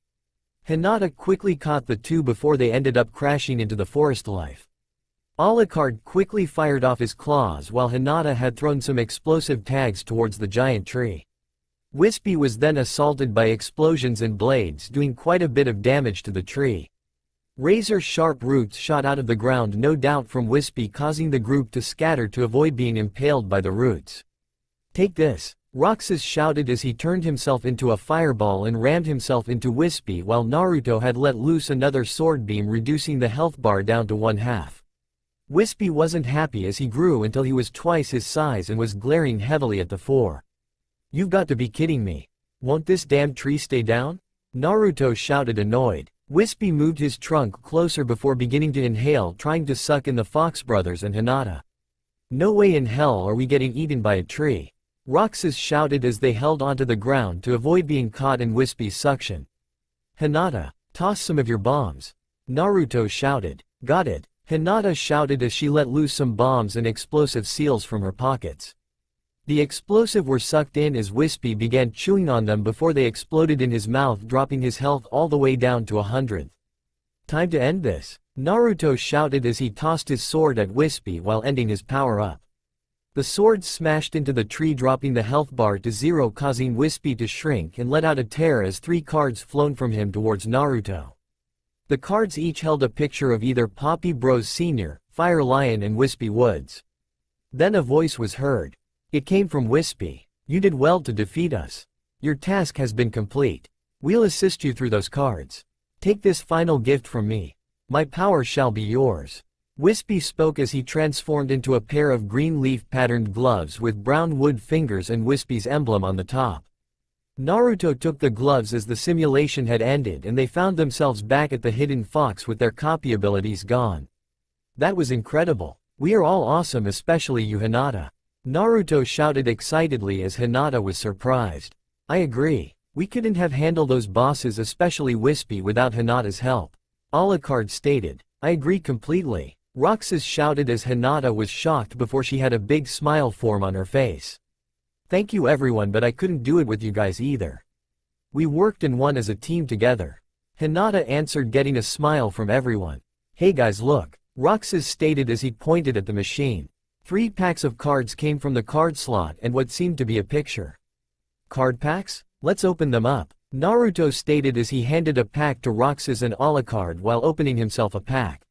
Hinata quickly caught the two before they ended up crashing into the forest life. Alucard quickly fired off his claws while Hinata had thrown some explosive tags towards the giant tree. Wispy was then assaulted by explosions and blades, doing quite a bit of damage to the tree. Razor-sharp roots shot out of the ground, no doubt from Wispy, causing the group to scatter to avoid being impaled by the roots. "Take this," Roxas shouted as he turned himself into a fireball and rammed himself into Wispy, while Naruto had let loose another sword beam, reducing the health bar down to 1/2. Wispy wasn't happy as he grew until he was twice his size and was glaring heavily at the four. "You've got to be kidding me. Won't this damn tree stay down?" Naruto shouted, annoyed. Wispy moved his trunk closer before beginning to inhale, trying to suck in the Fox brothers and Hinata. "No way in hell are we getting eaten by a tree," Roxas shouted as they held onto the ground to avoid being caught in Wispy's suction. "Hinata, toss some of your bombs," Naruto shouted. "Got it," Hinata shouted as she let loose some bombs and explosive seals from her pockets. The explosive were sucked in as Wispy began chewing on them before they exploded in his mouth, dropping his health all the way down to 100. "Time to end this," Naruto shouted as he tossed his sword at Wispy while ending his power-up. The sword smashed into the tree, dropping the health bar to 0, causing Wispy to shrink and let out a tear as 3 cards flown from him towards Naruto. The cards each held a picture of either Poppy Bros Sr., Fire Lion, and Wispy Woods. Then a voice was heard. It came from Wispy. "You did well to defeat us. Your task has been complete. We'll assist you through those cards. Take this final gift from me. My power shall be yours." Wispy spoke as he transformed into a pair of green leaf-patterned gloves with brown wood fingers and Wispy's emblem on the top. Naruto took the gloves as the simulation had ended and they found themselves back at the Hidden Fox with their copy abilities gone. "That was incredible. We are all awesome, especially you, Hinata," Naruto shouted excitedly as Hinata was surprised. "I agree. We couldn't have handled those bosses, especially Wispy, without Hinata's help," Alucard stated. "I agree completely," Roxas shouted as Hinata was shocked before she had a big smile form on her face. "Thank you everyone, but I couldn't do it with you guys either. We worked and won as a team together," Hinata answered, getting a smile from everyone. "Hey guys, look," Roxas stated as he pointed at the machine. 3 packs of cards came from the card slot and what seemed to be a picture. "Card packs? Let's open them up," Naruto stated as he handed a pack to Roxas and Alucard while opening himself a pack.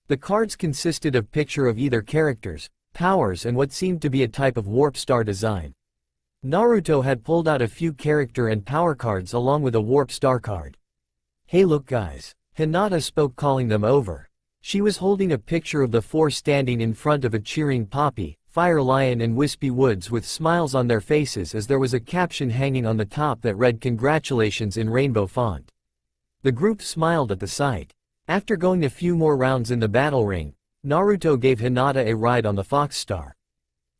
The cards consisted of picture of either characters, powers, and what seemed to be a type of warp star design. Naruto had pulled out a few character and power cards along with a warp star card. "Hey look guys," Hinata spoke, calling them over. She was holding a picture of the 4 standing in front of a cheering Poppy, Fire Lion, and Wispy Woods with smiles on their faces, as there was a caption hanging on the top that read "Congratulations" in rainbow font. The group smiled at the sight. After going a few more rounds in the battle ring, Naruto gave Hinata a ride on the Fox Star.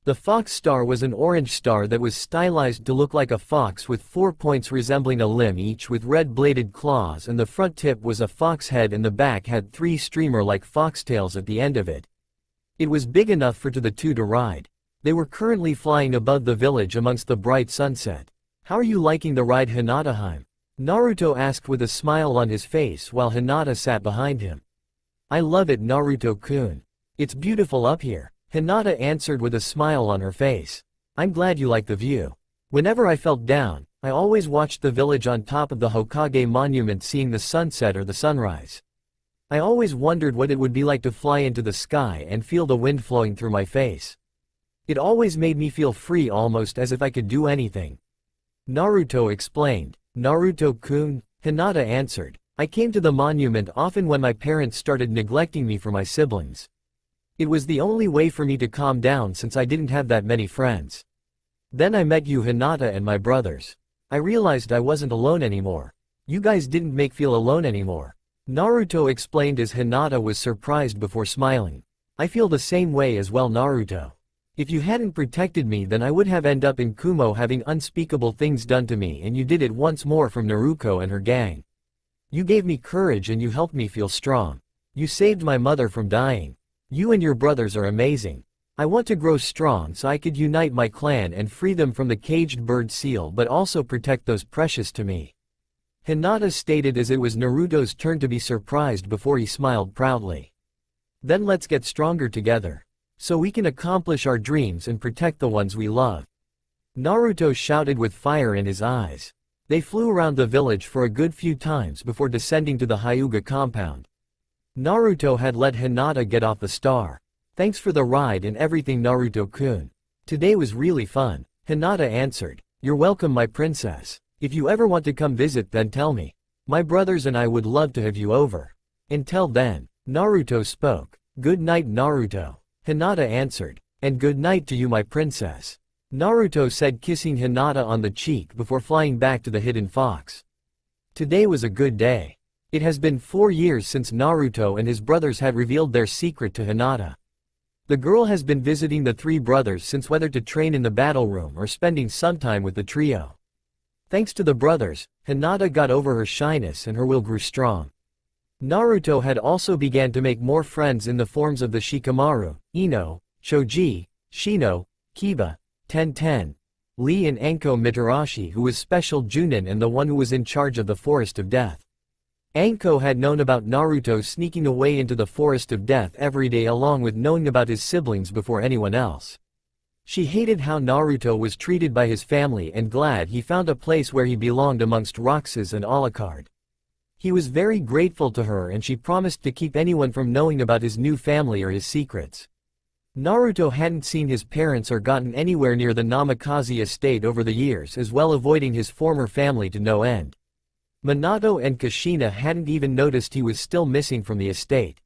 The Fox Star was an orange star that was stylized to look like a fox with 4 points resembling a limb each with red-bladed claws, and the front tip was a fox head and the back had 3 streamer-like foxtails at the end of it. It was big enough for the two to ride. They were currently flying above the village amongst the bright sunset. "How are you liking the ride, Hinata-heim?" Naruto asked with a smile on his face while Hinata sat behind him. "I love it, Naruto-kun. It's beautiful up here," Hinata answered with a smile on her face. "I'm glad you like the view. Whenever I felt down, I always watched the village on top of the Hokage monument, seeing the sunset or the sunrise. I always wondered what it would be like to fly into the sky and feel the wind flowing through my face. It always made me feel free, almost as if I could do anything," Naruto explained. "Naruto-kun," Hinata answered. "I came to the monument often when my parents started neglecting me for my siblings. It was the only way for me to calm down since I didn't have that many friends. Then I met you, Hinata, and my brothers. I realized I wasn't alone anymore. You guys didn't make feel alone anymore," Naruto explained as Hinata was surprised before smiling. "I feel the same way as well, Naruto. If you hadn't protected me, then I would have ended up in Kumo having unspeakable things done to me, and you did it once more from Naruko and her gang. You gave me courage and you helped me feel strong. You saved my mother from dying. You and your brothers are amazing. I want to grow strong so I could unite my clan and free them from the caged bird seal, but also protect those precious to me," Hinata stated as it was Naruto's turn to be surprised before he smiled proudly. Then let's get stronger together. So we can accomplish our dreams and protect the ones we love. Naruto shouted with fire in his eyes. They flew around the village for a good few times before descending to the Hyuga compound. Naruto had let Hinata get off the star. Thanks for the ride and everything, Naruto-kun. Today was really fun, Hinata answered. You're welcome, my princess. If you ever want to come visit, then tell me. My brothers and I would love to have you over. Until then, Naruto spoke. Good night, Naruto. Hinata answered. And good night to you, my princess. Naruto said, kissing Hinata on the cheek before flying back to the hidden fox. Today was a good day. It has been 4 years since Naruto and his brothers had revealed their secret to Hinata. The girl has been visiting the three brothers since, whether to train in the battle room or spending some time with the trio. Thanks to the brothers, Hinata got over her shyness and her will grew strong. Naruto had also began to make more friends in the forms of the Shikamaru, Ino, Choji, Shino, Kiba, Ten, Lee and Anko Mitarashi, who was special Jounin and the one who was in charge of the Forest of Death. Anko had known about Naruto sneaking away into the Forest of Death every day, along with knowing about his siblings before anyone else. She hated how Naruto was treated by his family and glad he found a place where he belonged amongst Roxas and Alucard. He was very grateful to her and she promised to keep anyone from knowing about his new family or his secrets. Naruto hadn't seen his parents or gotten anywhere near the Namikaze estate over the years, as well avoiding his former family to no end. Minato and Kushina hadn't even noticed he was still missing from the estate.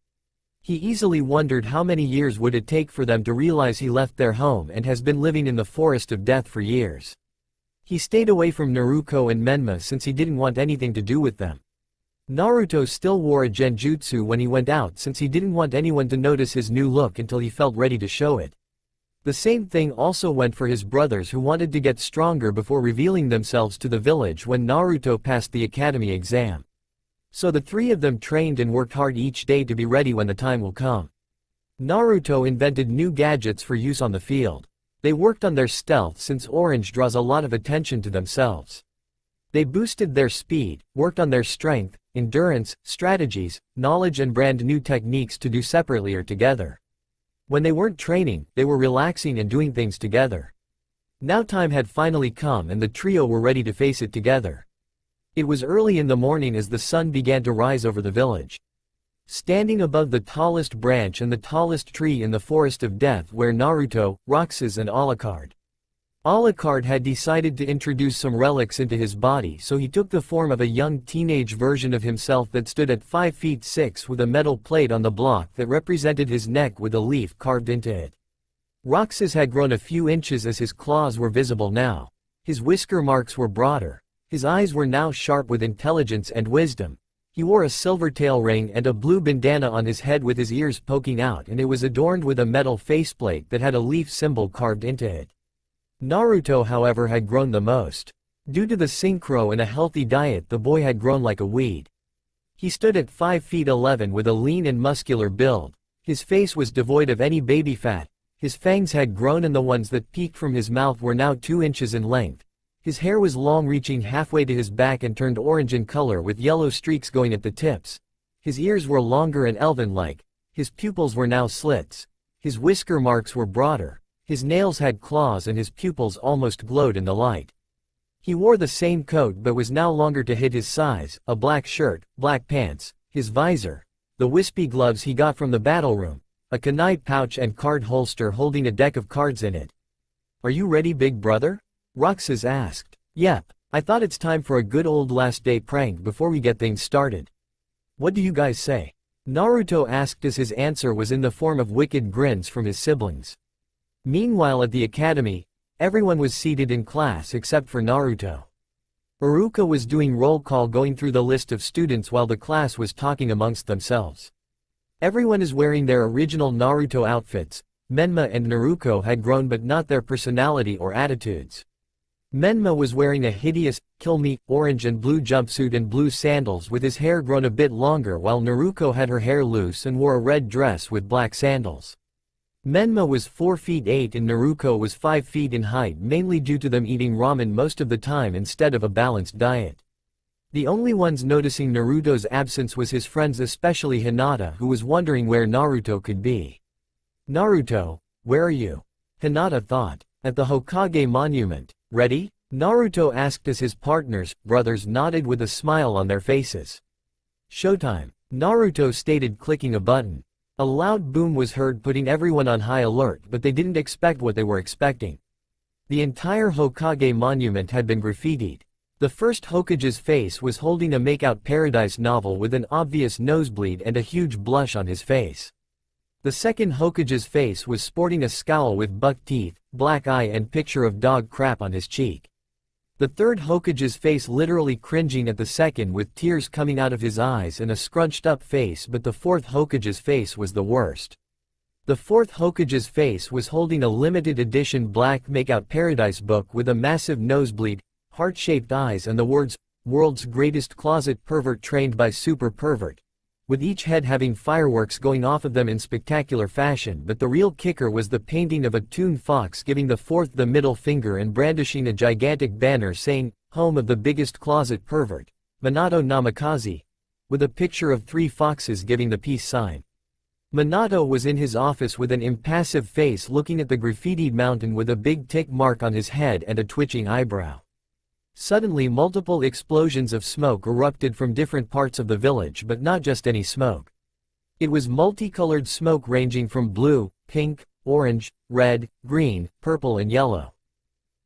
He easily wondered how many years would it take for them to realize he left their home and has been living in the Forest of Death for years. He stayed away from Naruto and Menma since he didn't want anything to do with them. Naruto still wore a genjutsu when he went out since he didn't want anyone to notice his new look until he felt ready to show it. The same thing also went for his brothers, who wanted to get stronger before revealing themselves to the village when Naruto passed the academy exam. So the three of them trained and worked hard each day to be ready when the time will come. Naruto invented new gadgets for use on the field. They worked on their stealth since Orange draws a lot of attention to themselves. They boosted their speed, worked on their strength, endurance, strategies, knowledge and brand new techniques to do separately or together. When they weren't training, they were relaxing and doing things together. Now time had finally come and the trio were ready to face it together. It was early in the morning as the sun began to rise over the village. Standing above the tallest branch and the tallest tree in the Forest of Death were Naruto, Roxas and Alucard. Alucard had decided to introduce some relics into his body, so he took the form of a young teenage version of himself that stood at 5 feet 6 with a metal plate on the block that represented his neck with a leaf carved into it. Roxas had grown a few inches as his claws were visible now. His whisker marks were broader. His eyes were now sharp with intelligence and wisdom. He wore a silver tail ring and a blue bandana on his head with his ears poking out, and it was adorned with a metal faceplate that had a leaf symbol carved into it. Naruto, however, had grown the most. Due to the synchro and a healthy diet, the boy had grown like a weed. He stood at 5 feet 11 with a lean and muscular build. His face was devoid of any baby fat. His fangs had grown and the ones that peeked from his mouth were now 2 inches in length. His hair was long, reaching halfway to his back and turned orange in color with yellow streaks going at the tips. His ears were longer and elven-like. His pupils were now slits. His whisker marks were broader. His nails had claws and his pupils almost glowed in the light. He wore the same coat but was now longer to hide his size, a black shirt, black pants, his visor, the wispy gloves he got from the battle room, a kunai pouch and card holster holding a deck of cards in it. "Are you ready, big brother?" Roxas asked. "Yep, I thought it's time for a good old last day prank before we get things started. What do you guys say?" Naruto asked as his answer was in the form of wicked grins from his siblings. Meanwhile at the academy, everyone was seated in class except for Naruto. Iruka was doing roll call, going through the list of students while the class was talking amongst themselves. Everyone is wearing their original Naruto outfits. Menma and Naruto had grown but not their personality or attitudes. Menma was wearing a hideous, kill me, orange and blue jumpsuit and blue sandals with his hair grown a bit longer, while Naruto had her hair loose and wore a red dress with black sandals. Menma was 4 feet 8 and Naruto was 5 feet in height, mainly due to them eating ramen most of the time instead of a balanced diet. The only ones noticing Naruto's absence was his friends, especially Hinata, who was wondering where Naruto could be. "Naruto, where are you?" Hinata thought. "At the Hokage monument. Ready?" Naruto asked as his brothers nodded with a smile on their faces. "Showtime," Naruto stated, clicking a button. A loud boom was heard, putting everyone on high alert, but they didn't expect what they were expecting. The entire Hokage monument had been graffitied. The first Hokage's face was holding a Make-Out Paradise novel with an obvious nosebleed and a huge blush on his face. The second Hokage's face was sporting a scowl with buck teeth, black eye and picture of dog crap on his cheek. The third Hokage's face literally cringing at the second with tears coming out of his eyes and a scrunched up face, but the fourth Hokage's face was the worst. The fourth Hokage's face was holding a limited edition black Make-Out Paradise book with a massive nosebleed, heart-shaped eyes and the words, "World's Greatest Closet Pervert Trained by Super Pervert," with each head having fireworks going off of them in spectacular fashion. But the real kicker was the painting of a toon fox giving the fourth the middle finger and brandishing a gigantic banner saying, "Home of the Biggest Closet Pervert, Minato Namikaze," with a picture of 3 foxes giving the peace sign. Minato was in his office with an impassive face looking at the graffitied mountain with a big tick mark on his head and a twitching eyebrow. Suddenly multiple explosions of smoke erupted from different parts of the village, but not just any smoke. It was multicolored smoke ranging from blue, pink, orange, red, green, purple and yellow.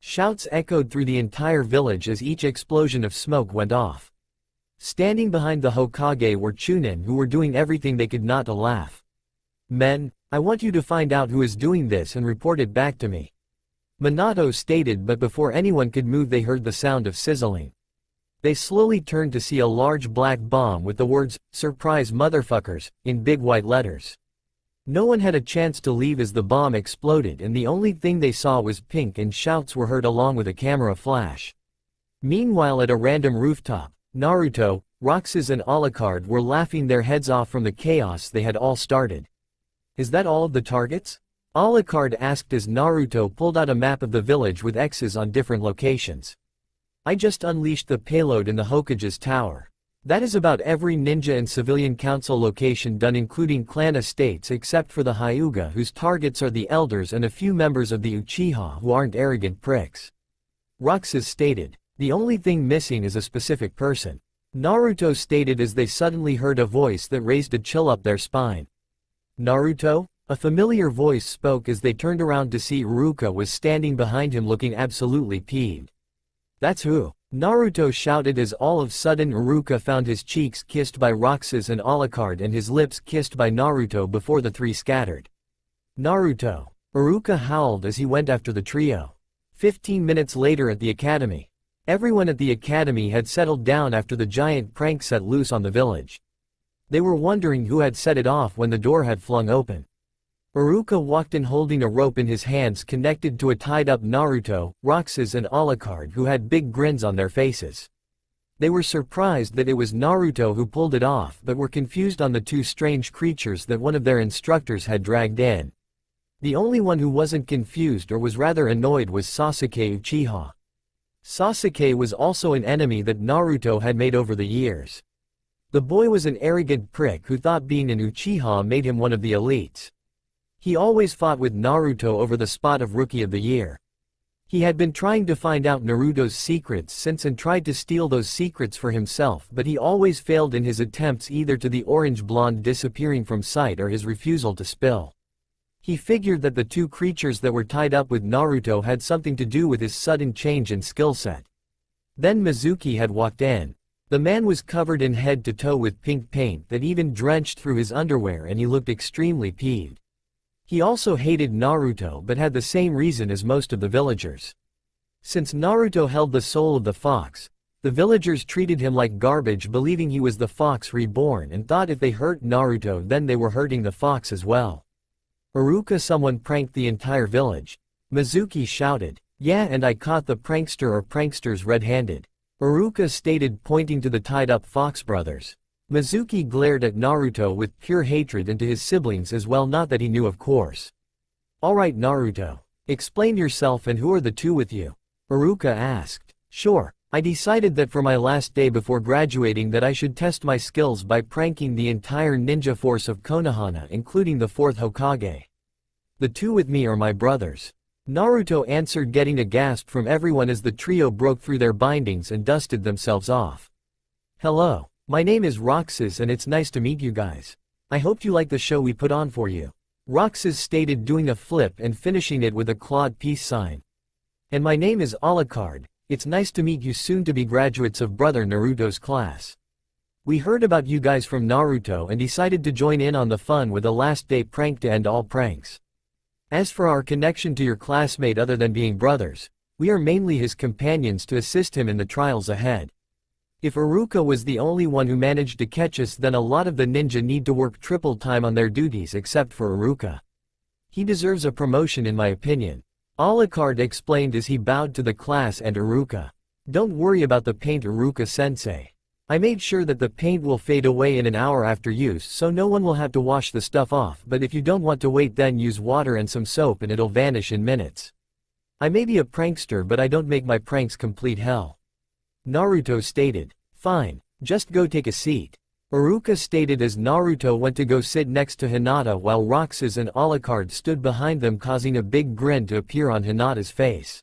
Shouts echoed through the entire village as each explosion of smoke went off. Standing behind the Hokage were Jounin, who were doing everything they could not to laugh. "Men, I want you to find out who is doing this and report it back to me," Minato stated, but before anyone could move they heard the sound of sizzling. They slowly turned to see a large black bomb with the words, "Surprise motherfuckers," in big white letters. No one had a chance to leave as the bomb exploded, and the only thing they saw was pink, and shouts were heard along with a camera flash. Meanwhile, at a random rooftop, Naruto, Roxas and Alucard were laughing their heads off from the chaos they had all started. "Is that all of the targets?" Alucard asked as Naruto pulled out a map of the village with X's on different locations. "I just unleashed the payload in the Hokage's tower. That is about every ninja and civilian council location done, including clan estates except for the Hyuga, whose targets are the elders and a few members of the Uchiha who aren't arrogant pricks," Roxas stated. "The only thing missing is a specific person," Naruto stated as they suddenly heard a voice that raised a chill up their spine. "Naruto?" A familiar voice spoke as they turned around to see Iruka was standing behind him looking absolutely peeved. "That's who?" Naruto shouted as all of a sudden Iruka found his cheeks kissed by Roxas and Alucard and his lips kissed by Naruto before the three scattered. "Naruto!" Iruka howled as he went after the trio. 15 minutes later at the academy. Everyone at the academy had settled down after the giant prank set loose on the village. They were wondering who had set it off when the door had flung open. Iruka walked in holding a rope in his hands connected to a tied-up Naruto, Roxas and Alucard, who had big grins on their faces. They were surprised that it was Naruto who pulled it off, but were confused on the two strange creatures that one of their instructors had dragged in. The only one who wasn't confused or was rather annoyed was Sasuke Uchiha. Sasuke was also an enemy that Naruto had made over the years. The boy was an arrogant prick who thought being an Uchiha made him one of the elites. He always fought with Naruto over the spot of Rookie of the Year. He had been trying to find out Naruto's secrets since and tried to steal those secrets for himself, but he always failed in his attempts, either to the orange blonde disappearing from sight or his refusal to spill. He figured that the two creatures that were tied up with Naruto had something to do with his sudden change in skill set. Then Mizuki had walked in. The man was covered in head to toe with pink paint that even drenched through his underwear, and he looked extremely peeved. He also hated Naruto, but had the same reason as most of the villagers. Since Naruto held the soul of the fox, the villagers treated him like garbage, believing he was the fox reborn, and thought if they hurt Naruto then they were hurting the fox as well. "Iruka, someone pranked the entire village," Mizuki shouted. "Yeah, and I caught the prankster or pranksters red-handed," Iruka stated, pointing to the tied-up Fox brothers. Mizuki glared at Naruto with pure hatred and to his siblings as well, not that he knew, of course. "Alright Naruto, explain yourself, and who are the two with you?" Iruka asked. "Sure, I decided that for my last day before graduating that I should test my skills by pranking the entire ninja force of Konoha, including the 4th Hokage. The two with me are my brothers. Naruto answered, getting a gasp from everyone as the trio broke through their bindings and dusted themselves off. Hello, my name is Roxas and it's nice to meet you guys. I hoped you like the show we put on for you. Roxas stated, doing a flip and finishing it with a clawed peace sign. And my name is Alucard. It's nice to meet you soon-to-be graduates of Brother Naruto's class. We heard about you guys from Naruto and decided to join in on the fun with a last-day prank to end all pranks. As for our connection to your classmate, other than being brothers, we are mainly his companions to assist him in the trials ahead. If Iruka was the only one who managed to catch us, then a lot of the ninja need to work triple time on their duties except for Iruka. He deserves a promotion in my opinion. Alucard explained as he bowed to the class and Iruka. Don't worry about the paint, Iruka-sensei. I made sure that the paint will fade away in an hour after use, so no one will have to wash the stuff off, but if you don't want to wait, then use water and some soap and it'll vanish in minutes. I may be a prankster, but I don't make my pranks complete hell. Naruto stated. Fine, just go take a seat. Iruka stated as Naruto went to go sit next to Hinata while Roxas and Alucard stood behind them, causing a big grin to appear on Hinata's face.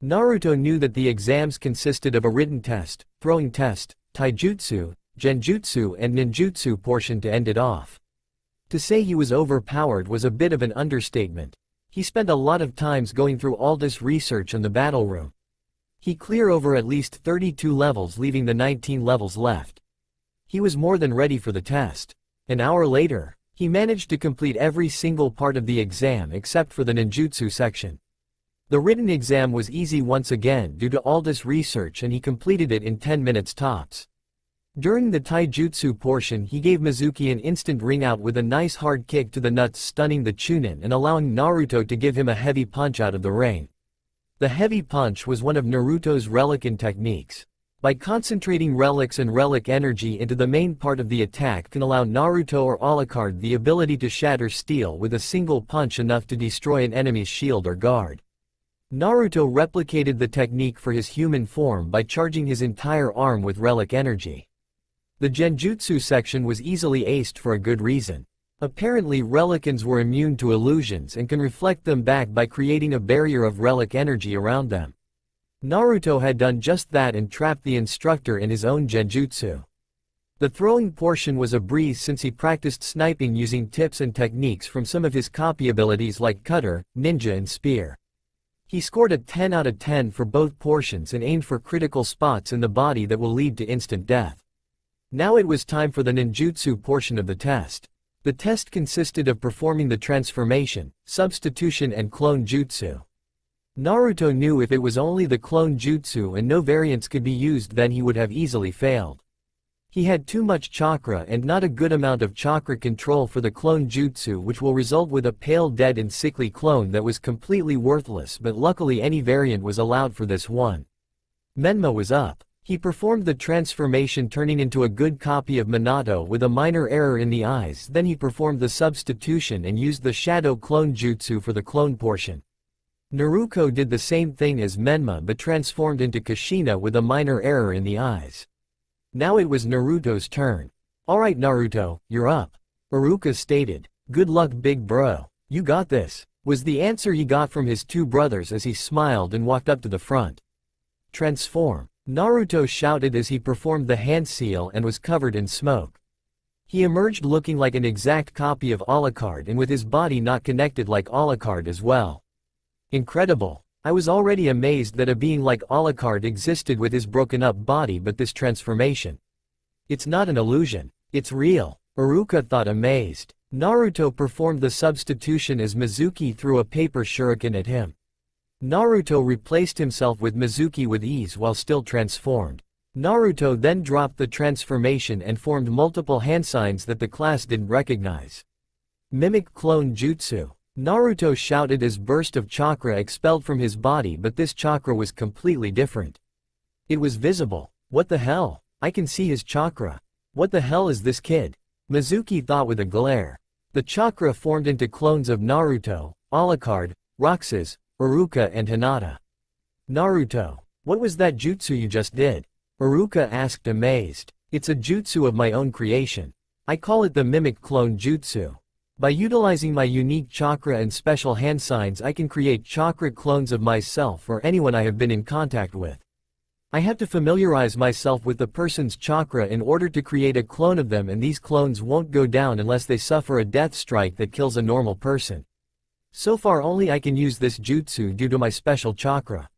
Naruto knew that the exams consisted of a written test, throwing test, taijutsu, genjutsu and ninjutsu portion to end it off. To say he was overpowered was a bit of an understatement. He spent a lot of times going through all this research in the battle room. He cleared over at least 32 levels, leaving the 19 levels left. He was more than ready for the test. An hour later, he managed to complete every single part of the exam except for the ninjutsu section. The written exam was easy once again due to all this research, and he completed it in 10 minutes tops. During the taijutsu portion, he gave Mizuki an instant ring out with a nice hard kick to the nuts, stunning the Chunin and allowing Naruto to give him a heavy punch out of the ring. The heavy punch was one of Naruto's relican techniques. By concentrating relics and relic energy into the main part of the attack can allow Naruto or Alucard the ability to shatter steel with a single punch, enough to destroy an enemy's shield or guard. Naruto replicated the technique for his human form by charging his entire arm with relic energy. The genjutsu section was easily aced for a good reason. Apparently relicans were immune to illusions and can reflect them back by creating a barrier of relic energy around them. Naruto had done just that and trapped the instructor in his own genjutsu. The throwing portion was a breeze since he practiced sniping using tips and techniques from some of his copy abilities like cutter, ninja and spear. He scored a 10 out of 10 for both portions and aimed for critical spots in the body that will lead to instant death. Now it was time for the ninjutsu portion of the test. The test consisted of performing the transformation, substitution and clone jutsu. Naruto knew if it was only the clone jutsu and no variants could be used, then he would have easily failed. He had too much chakra and not a good amount of chakra control for the clone jutsu, which will result with a pale, dead and sickly clone that was completely worthless, but luckily any variant was allowed for this one. Menma was up. He performed the transformation, turning into a good copy of Minato with a minor error in the eyes. Then he performed the substitution and used the shadow clone jutsu for the clone portion. Naruto did the same thing as Menma but transformed into Kushina with a minor error in the eyes. Now it was Naruto's turn. Alright Naruto, you're up. Iruka stated. Good luck big bro. You got this, was the answer he got from his two brothers as he smiled and walked up to the front. Transform. Naruto shouted as he performed the hand seal and was covered in smoke. He emerged looking like an exact copy of Alucard and with his body not connected like Alucard as well. Incredible. I was already amazed that a being like Alucard existed with his broken up body, but this transformation. It's not an illusion. It's real. Iruka thought, amazed. Naruto performed the substitution as Mizuki threw a paper shuriken at him. Naruto replaced himself with Mizuki with ease while still transformed. Naruto then dropped the transformation and formed multiple hand signs that the class didn't recognize. Mimic clone jutsu. Naruto shouted as burst of chakra expelled from his body, but this chakra was completely different. It was visible. What the hell? I can see his chakra. What the hell is this kid? Mizuki thought with a glare. The chakra formed into clones of Naruto, Alucard, Roxas, Iruka and Hinata. Naruto. What was that jutsu you just did? Iruka asked amazed. It's a jutsu of my own creation. I call it the mimic clone jutsu. By utilizing my unique chakra and special hand signs, I can create chakra clones of myself or anyone I have been in contact with. I have to familiarize myself with the person's chakra in order to create a clone of them, and these clones won't go down unless they suffer a death strike that kills a normal person. So far only I can use this jutsu due to my special chakra.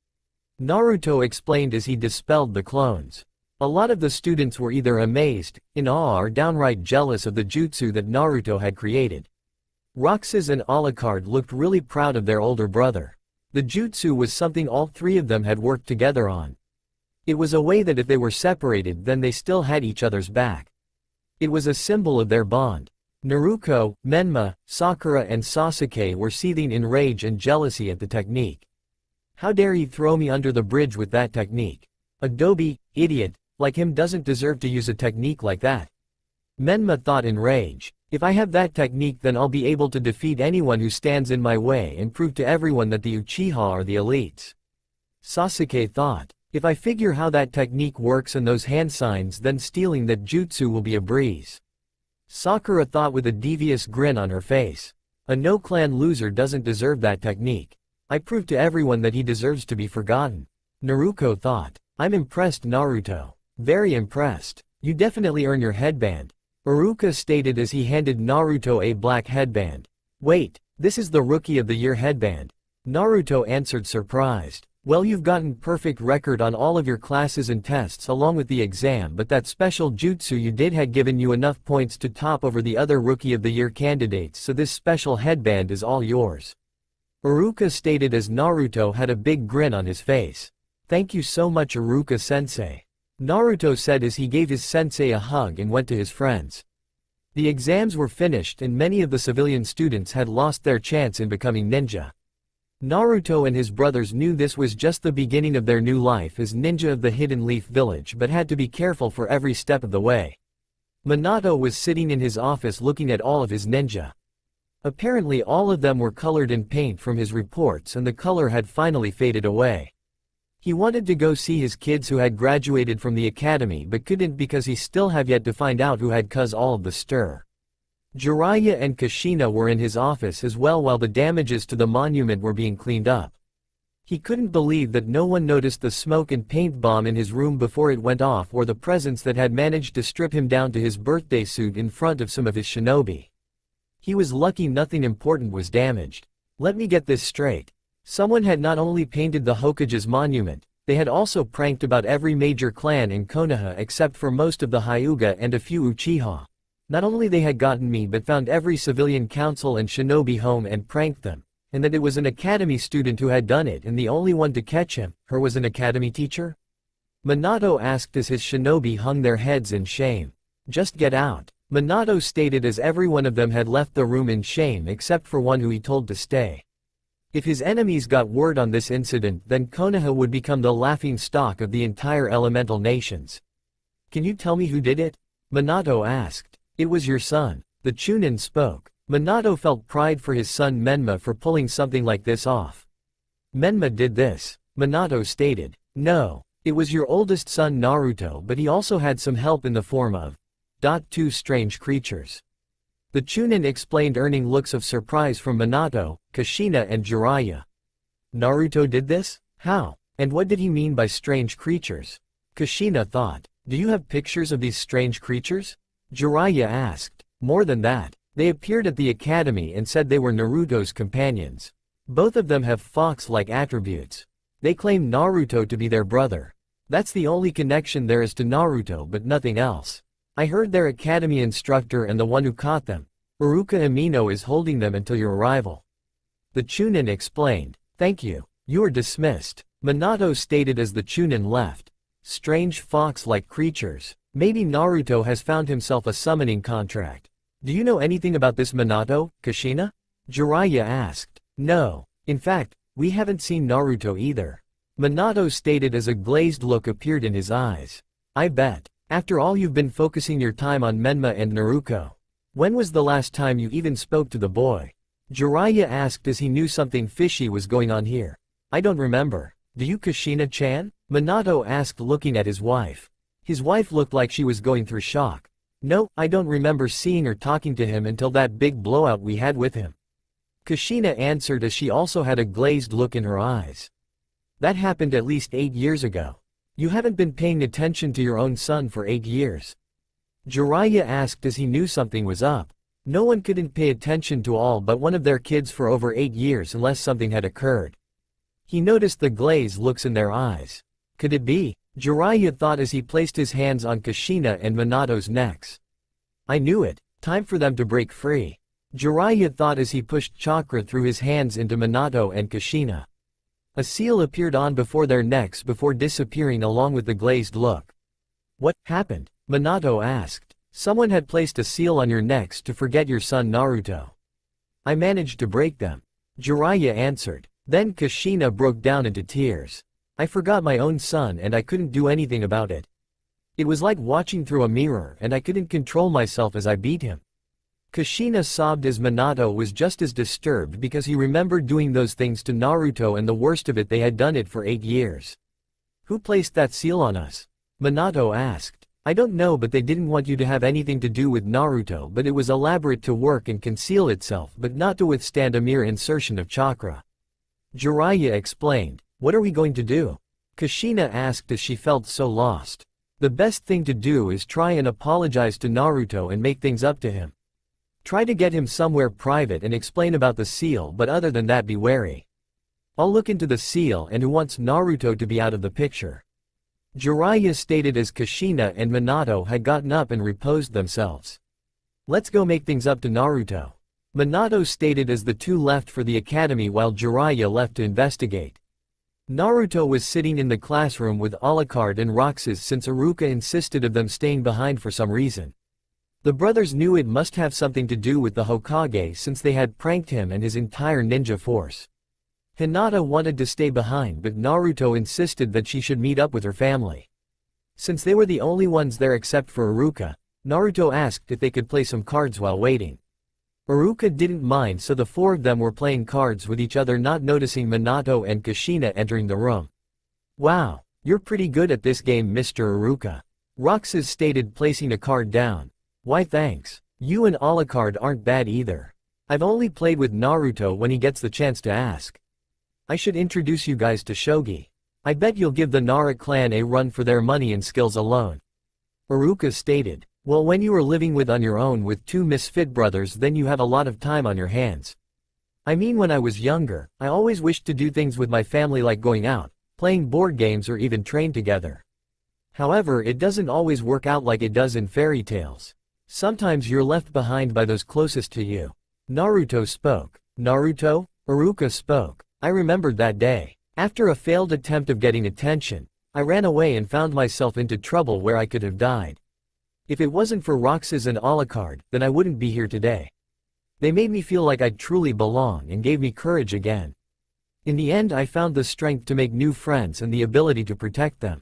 Naruto explained as he dispelled the clones. A lot of the students were either amazed, in awe, or downright jealous of the jutsu that Naruto had created. Roxas and Alucard looked really proud of their older brother. The jutsu was something all three of them had worked together on. It was a way that if they were separated, then they still had each other's back. It was a symbol of their bond. Naruto, Menma, Sakura and Sasuke were seething in rage and jealousy at the technique. How dare he throw me under the bridge with that technique? Adobe, idiot, like him doesn't deserve to use a technique like that. Menma thought in rage. If I have that technique, then I'll be able to defeat anyone who stands in my way and prove to everyone that the Uchiha are the elites. Sasuke thought. If I figure how that technique works and those hand signs, then stealing that jutsu will be a breeze. Sakura thought with a devious grin on her face. A no-clan loser doesn't deserve that technique. I proved to everyone that he deserves to be forgotten. Naruto thought. I'm impressed, Naruto. Very impressed. You definitely earn your headband. Iruka stated as he handed Naruto a black headband. Wait, this is the Rookie of the Year headband. Naruto answered surprised. Well, you've gotten perfect record on all of your classes and tests along with the exam, but that special jutsu you did had given you enough points to top over the other Rookie of the Year candidates, so this special headband is all yours. Iruka stated as Naruto had a big grin on his face. Thank you so much, Iruka-sensei. Naruto said as he gave his sensei a hug and went to his friends. The exams were finished and many of the civilian students had lost their chance in becoming ninja. Naruto and his brothers knew this was just the beginning of their new life as ninja of the Hidden Leaf Village, but had to be careful for every step of the way. Minato was sitting in his office looking at all of his ninja. Apparently all of them were colored in paint from his reports, and the color had finally faded away. He wanted to go see his kids who had graduated from the academy but couldn't because he still have yet to find out who had caused all of the stir. Jiraiya and Kushina were in his office as well while the damages to the monument were being cleaned up. He couldn't believe that no one noticed the smoke and paint bomb in his room before it went off, or the presents that had managed to strip him down to his birthday suit in front of some of his shinobi. He was lucky nothing important was damaged. Let me get this straight. Someone had not only painted the Hokage's monument, they had also pranked about every major clan in Konoha except for most of the Hyuga and a few Uchiha. Not only they had gotten me but found every civilian council and shinobi home and pranked them, and that it was an academy student who had done it, and the only one to catch him, her, was an academy teacher? Minato asked as his shinobi hung their heads in shame. Just get out. Minato stated as every one of them had left the room in shame except for one who he told to stay. If his enemies got word on this incident, then Konoha would become the laughing stock of the entire elemental nations. Can you tell me who did it? Minato asked. It was your son. The Chunin spoke. Minato felt pride for his son Menma for pulling something like this off. Menma did this. Minato stated. No. It was your oldest son Naruto, but he also had some help in the form of two strange creatures. The Chunin explained, earning looks of surprise from Minato, Kushina and Jiraiya. Naruto did this? How? And what did he mean by strange creatures? Kushina thought. Do you have pictures of these strange creatures? Jiraiya asked. More than that. They appeared at the academy and said they were Naruto's companions. Both of them have fox-like attributes. They claim Naruto to be their brother. That's the only connection there is to Naruto, but nothing else. I heard their academy instructor and the one who caught them, Iruka Amino, is holding them until your arrival. The Chunin explained. Thank you. You are dismissed. Minato stated as the Chunin left. Strange fox-like creatures. Maybe Naruto has found himself a summoning contract. Do you know anything about this, Minato, Kushina? Jiraiya asked. No. In fact, we haven't seen Naruto either. Minato stated as a glazed look appeared in his eyes. I bet. After all, you've been focusing your time on Menma and Naruto. When was the last time you even spoke to the boy? Jiraiya asked as he knew something fishy was going on here. I don't remember. Do you Kushina-chan? Minato asked looking at his wife. His wife looked like she was going through shock. No, I don't remember seeing or talking to him until that big blowout we had with him. Kushina answered as she also had a glazed look in her eyes. That happened at least 8 years ago. You haven't been paying attention to your own son for 8 years. Jiraiya asked as he knew something was up. No one couldn't pay attention to all but one of their kids for over 8 years unless something had occurred. He noticed the glazed looks in their eyes. Could it be? Jiraiya thought as he placed his hands on Kushina and Minato's necks. I knew it. Time for them to break free. Jiraiya thought as he pushed chakra through his hands into Minato and Kushina. A seal appeared on before their necks before disappearing along with the glazed look. What happened? Minato asked. Someone had placed a seal on your necks to forget your son Naruto. I managed to break them. Jiraiya answered. Then Kushina broke down into tears. I forgot my own son and I couldn't do anything about it. It was like watching through a mirror and I couldn't control myself as I beat him. Kushina sobbed as Minato was just as disturbed because he remembered doing those things to Naruto and the worst of it they had done it for 8 years. Who placed that seal on us? Minato asked. I don't know but they didn't want you to have anything to do with Naruto but it was elaborate to work and conceal itself but not to withstand a mere insertion of chakra. Jiraiya explained. What are we going to do? Kushina asked as she felt so lost. The best thing to do is try and apologize to Naruto and make things up to him. Try to get him somewhere private and explain about the seal but other than that be wary. I'll look into the seal and who wants Naruto to be out of the picture. Jiraiya stated as Kushina and Minato had gotten up and reposed themselves. Let's go make things up to Naruto. Minato stated as the two left for the academy while Jiraiya left to investigate. Naruto was sitting in the classroom with Alucard and Roxas since Iruka insisted of them staying behind for some reason. The brothers knew it must have something to do with the Hokage since they had pranked him and his entire ninja force. Hinata wanted to stay behind but Naruto insisted that she should meet up with her family. Since they were the only ones there except for Iruka, Naruto asked if they could play some cards while waiting. Iruka didn't mind so the four of them were playing cards with each other not noticing Minato and Kushina entering the room. Wow, you're pretty good at this game Mr. Iruka. Roxas stated placing a card down. Why thanks. You and Alucard aren't bad either. I've only played with Naruto when he gets the chance to ask. I should introduce you guys to Shogi. I bet you'll give the Nara clan a run for their money and skills alone. Iruka stated. Well when you are living on your own with two misfit brothers then you have a lot of time on your hands. I mean when I was younger, I always wished to do things with my family like going out, playing board games or even train together. However it doesn't always work out like it does in fairy tales. Sometimes you're left behind by those closest to you. Naruto spoke. Naruto? Iruka spoke. I remembered that day. After a failed attempt of getting attention, I ran away and found myself into trouble where I could have died. If it wasn't for Roxas and Alucard, then I wouldn't be here today. They made me feel like I truly belong and gave me courage again. In the end I found the strength to make new friends and the ability to protect them.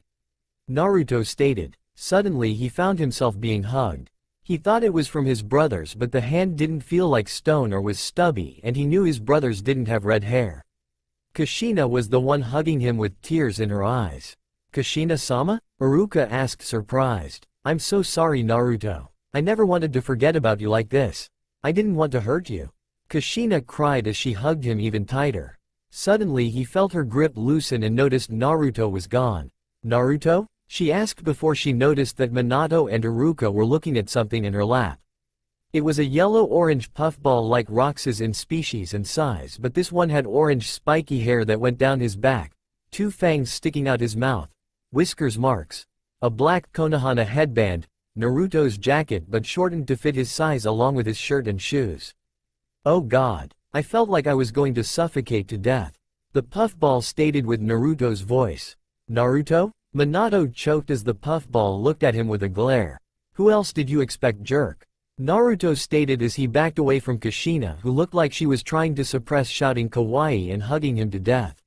Naruto stated. Suddenly he found himself being hugged. He thought it was from his brothers but the hand didn't feel like stone or was stubby and he knew his brothers didn't have red hair. Kushina was the one hugging him with tears in her eyes. Kushina-sama? Iruka asked surprised. I'm so sorry Naruto. I never wanted to forget about you like this. I didn't want to hurt you. Kushina cried as she hugged him even tighter. Suddenly he felt her grip loosen and noticed Naruto was gone. Naruto? She asked before she noticed that Minato and Iruka were looking at something in her lap. It was a yellow-orange puffball like Roxas in species and size but this one had orange spiky hair that went down his back, two fangs sticking out his mouth, whiskers marks, a black Konoha headband, Naruto's jacket but shortened to fit his size along with his shirt and shoes. Oh god, I felt like I was going to suffocate to death. The puffball stated with Naruto's voice. Naruto? Minato choked as the puffball looked at him with a glare. Who else did you expect jerk? Naruto stated as he backed away from Kushina who looked like she was trying to suppress shouting kawaii and hugging him to death.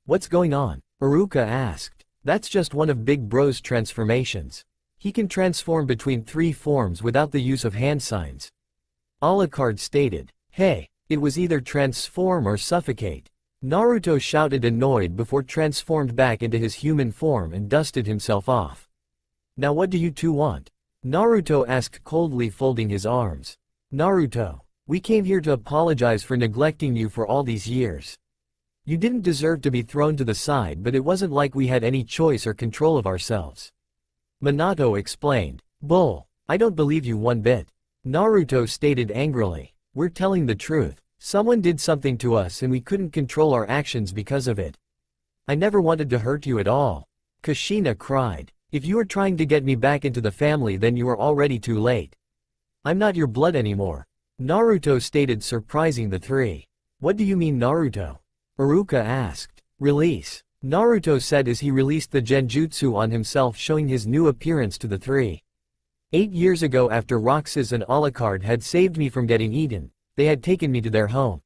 What's going on? Iruka asked. That's just one of Big Bro's transformations. He can transform between 3 forms without the use of hand signs. Alucard stated. Hey, it was either transform or suffocate. Naruto shouted annoyed before transformed back into his human form and dusted himself off. Now what do you two want? Naruto asked coldly, folding his arms. Naruto, we came here to apologize for neglecting you for all these years. You didn't deserve to be thrown to the side, but it wasn't like we had any choice or control of ourselves. Minato explained. Bull, I don't believe you one bit. Naruto stated angrily. We're telling the truth. Someone did something to us and we couldn't control our actions because of it. I never wanted to hurt you at all. Kushina cried. If you are trying to get me back into the family, then you are already too late. I'm not your blood anymore. Naruto stated, surprising the three. What do you mean, Naruto? Iruka asked. Release. Naruto said as he released the genjutsu on himself, showing his new appearance to the three. 8 years ago, after Roxas and Alucard had saved me from getting eaten, they had taken me to their home.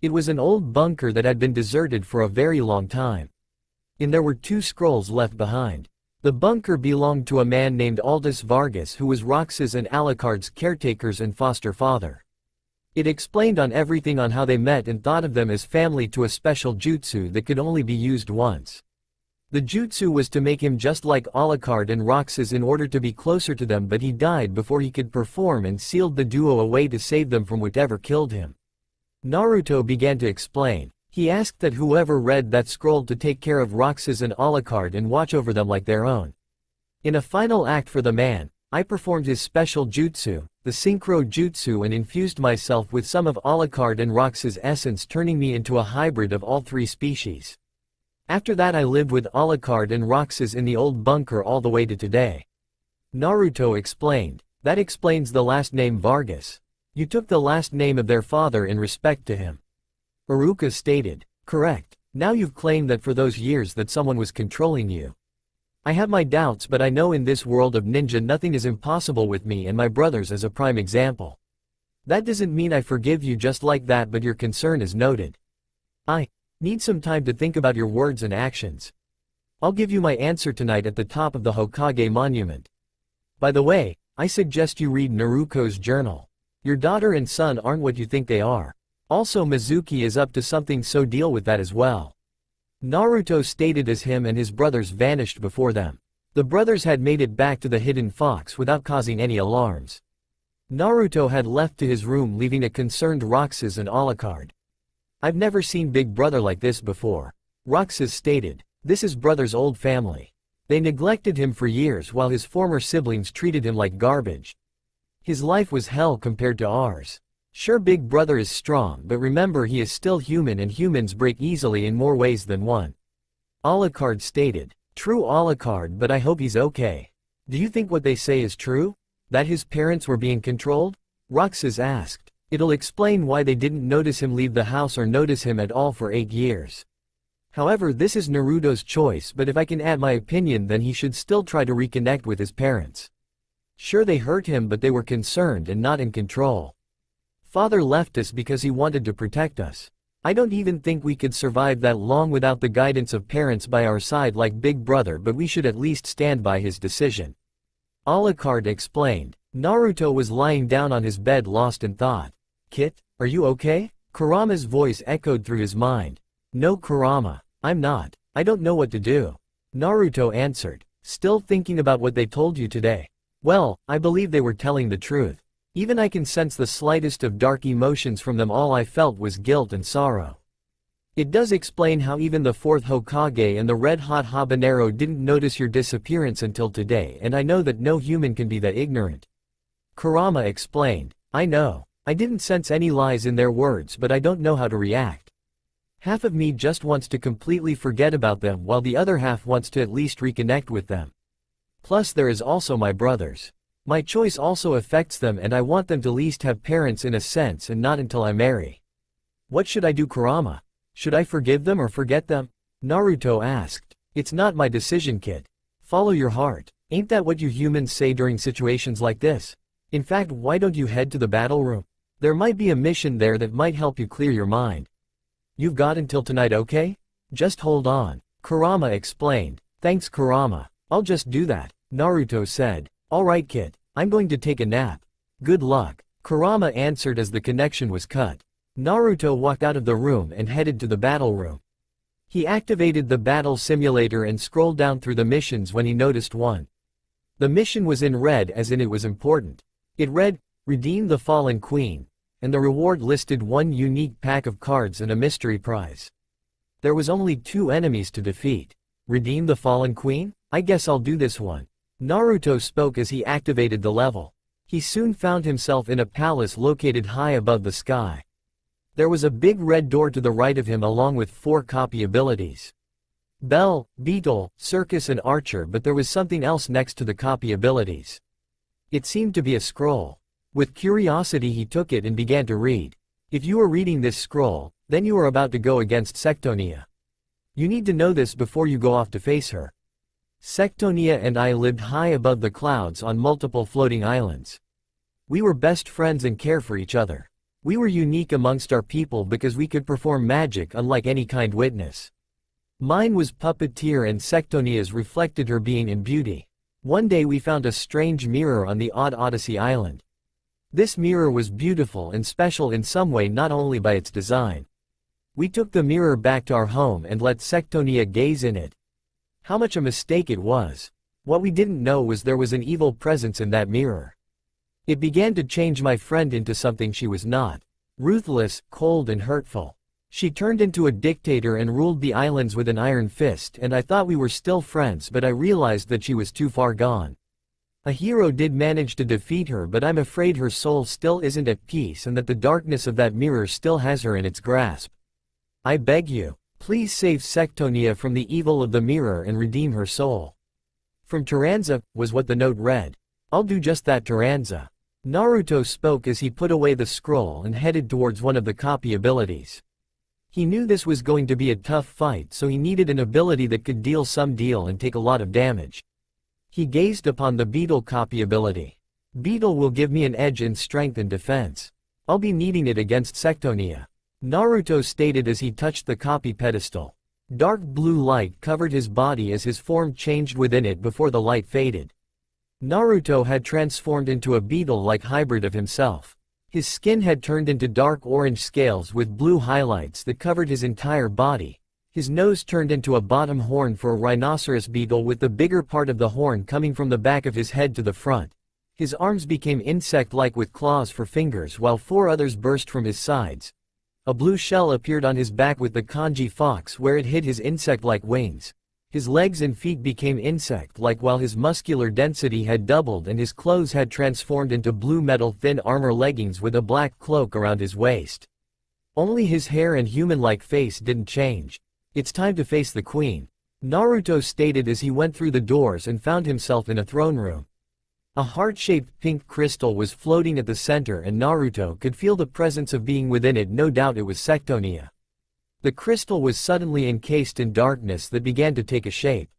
It was an old bunker that had been deserted for a very long time. And there were 2 scrolls left behind. The bunker belonged to a man named Aldous Vargas, who was Roxas and Alucard's caretakers and foster father. It explained on everything on how they met and thought of them as family to a special jutsu that could only be used once. The jutsu was to make him just like Alucard and Roxas in order to be closer to them, but he died before he could perform and sealed the duo away to save them from whatever killed him. Naruto began to explain. He asked that whoever read that scroll to take care of Roxas and Alucard and watch over them like their own. In a final act for the man, I performed his special jutsu, the Synchro Jutsu, and infused myself with some of Alucard and Roxas' essence, turning me into a hybrid of all 3 species. After that I lived with Alucard and Roxas in the old bunker all the way to today. Naruto explained. That explains the last name Vargas. You took the last name of their father in respect to him. Iruka stated. Correct. Now you've claimed that for those years that someone was controlling you. I have my doubts, but I know in this world of ninja nothing is impossible with me and my brothers as a prime example. That doesn't mean I forgive you just like that, but your concern is noted. I need some time to think about your words and actions. I'll give you my answer tonight at the top of the Hokage monument. By the way, I suggest you read Naruto's journal. Your daughter and son aren't what you think they are. Also, Mizuki is up to something, so deal with that as well. Naruto stated as him and his brothers vanished before them. The brothers had made it back to the hidden fox without causing any alarms. Naruto had left to his room, leaving a concerned Roxas and Alucard. I've never seen Big Brother like this before. Roxas stated. This is Brother's old family. They neglected him for years while his former siblings treated him like garbage. His life was hell compared to ours. Sure, Big Brother is strong, but remember he is still human and humans break easily in more ways than one. Alucard stated. True, Alucard, but I hope he's okay. Do you think what they say is true? That his parents were being controlled? Roxas asked. It'll explain why they didn't notice him leave the house or notice him at all for 8 years. However, this is Naruto's choice, but if I can add my opinion, then he should still try to reconnect with his parents. Sure, they hurt him, but they were concerned and not in control. Father left us because he wanted to protect us. I don't even think we could survive that long without the guidance of parents by our side like Big Brother, but we should at least stand by his decision. Alucard explained. Naruto was lying down on his bed, lost in thought. Kit, are you okay? Kurama's voice echoed through his mind. No, Kurama, I'm not. I don't know what to do. Naruto answered. Still thinking about what they told you today? Well, I believe they were telling the truth. Even I can sense the slightest of dark emotions from them. All I felt was guilt and sorrow. It does explain how even the 4th Hokage and the red-hot habanero didn't notice your disappearance until today, and I know that no human can be that ignorant. Kurama explained. I know. I didn't sense any lies in their words, but I don't know how to react. Half of me just wants to completely forget about them, while the other half wants to at least reconnect with them. Plus there is also my brothers. My choice also affects them, and I want them to at least have parents in a sense, and not until I marry. What should I do, Kurama? Should I forgive them or forget them? Naruto asked. It's not my decision, kid. Follow your heart. Ain't that what you humans say during situations like this? In fact, why don't you head to the battle room? There might be a mission there that might help you clear your mind. You've got until tonight, okay? Just hold on. Kurama explained. Thanks, Kurama. I'll just do that, Naruto said. Alright, kid. I'm going to take a nap. Good luck. Kurama answered as the connection was cut. Naruto walked out of the room and headed to the battle room. He activated the battle simulator and scrolled down through the missions when he noticed one. The mission was in red, as in it was important. It read, "Redeem the Fallen Queen," and the reward listed one unique pack of cards and a mystery prize. There was only 2 enemies to defeat. Redeem the Fallen Queen? I guess I'll do this one. Naruto spoke as he activated the level. He soon found himself in a palace located high above the sky. There was a big red door to the right of him along with 4 copy abilities. Bell, Beetle, Circus and Archer, but there was something else next to the copy abilities. It seemed to be a scroll. With curiosity he took it and began to read. If you are reading this scroll, then you are about to go against Sectonia. You need to know this before you go off to face her. Sectonia and I lived high above the clouds on multiple floating islands. We were best friends and cared for each other. We were unique amongst our people because we could perform magic unlike any kind witness. Mine was puppeteer and Sectonia's reflected her being in beauty. One day we found a strange mirror on the Odd Odyssey Island. This mirror was beautiful and special in some way, not only by its design. We took the mirror back to our home and let Sectonia gaze in it. How much a mistake it was. What we didn't know was there was an evil presence in that mirror. It began to change my friend into something she was not. Ruthless, cold and hurtful. She turned into a dictator and ruled the islands with an iron fist, and I thought we were still friends, but I realized that she was too far gone. A hero did manage to defeat her, but I'm afraid her soul still isn't at peace and that the darkness of that mirror still has her in its grasp. I beg you, please save Sectonia from the evil of the mirror and redeem her soul. From Taranza, was what the note read. I'll do just that, Taranza. Naruto spoke as he put away the scroll and headed towards one of the copy abilities. He knew this was going to be a tough fight, so he needed an ability that could deal some deal and take a lot of damage. He gazed upon the Beetle copy ability. Beetle will give me an edge in strength and defense. I'll be needing it against Sectonia. Naruto stated as he touched the copy pedestal. Dark blue light covered his body as his form changed within it before the light faded. Naruto had transformed into a beetle-like hybrid of himself. His skin had turned into dark orange scales with blue highlights that covered his entire body. His nose turned into a bottom horn for a rhinoceros beetle, with the bigger part of the horn coming from the back of his head to the front. His arms became insect-like with claws for fingers, while 4 others burst from his sides. A blue shell appeared on his back with the kanji fox where it hid his insect-like wings. His legs and feet became insect-like while his muscular density had doubled and his clothes had transformed into blue metal thin armor leggings with a black cloak around his waist. Only his hair and human-like face didn't change. It's time to face the queen, Naruto stated as he went through the doors and found himself in a throne room. A heart-shaped pink crystal was floating at the center and Naruto could feel the presence of being within it. No doubt it was Sectonia. The crystal was suddenly encased in darkness that began to take a shape.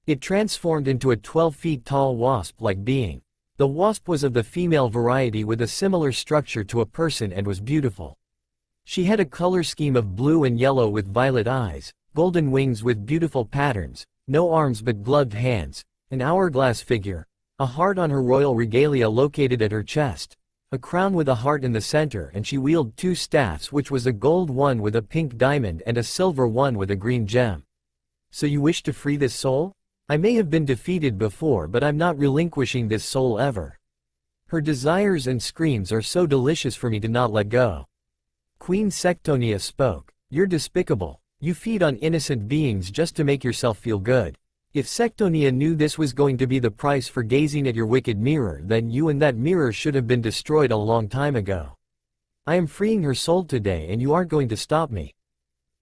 It transformed into a 12 feet tall wasp-like being. The wasp was of the female variety with a similar structure to a person and was beautiful. She had a color scheme of blue and yellow with violet eyes, golden wings with beautiful patterns, no arms but gloved hands, an hourglass figure, a heart on her royal regalia located at her chest, a crown with a heart in the center, and she wielded 2 staffs, which was a gold one with a pink diamond and a silver one with a green gem. So you wish to free this soul? I may have been defeated before, but I'm not relinquishing this soul ever. Her desires and screams are so delicious for me to not let go. Queen Sectonia spoke. You're despicable. You feed on innocent beings just to make yourself feel good. If Sectonia knew this was going to be the price for gazing at your wicked mirror, then you and that mirror should have been destroyed a long time ago. I am freeing her soul today and you aren't going to stop me.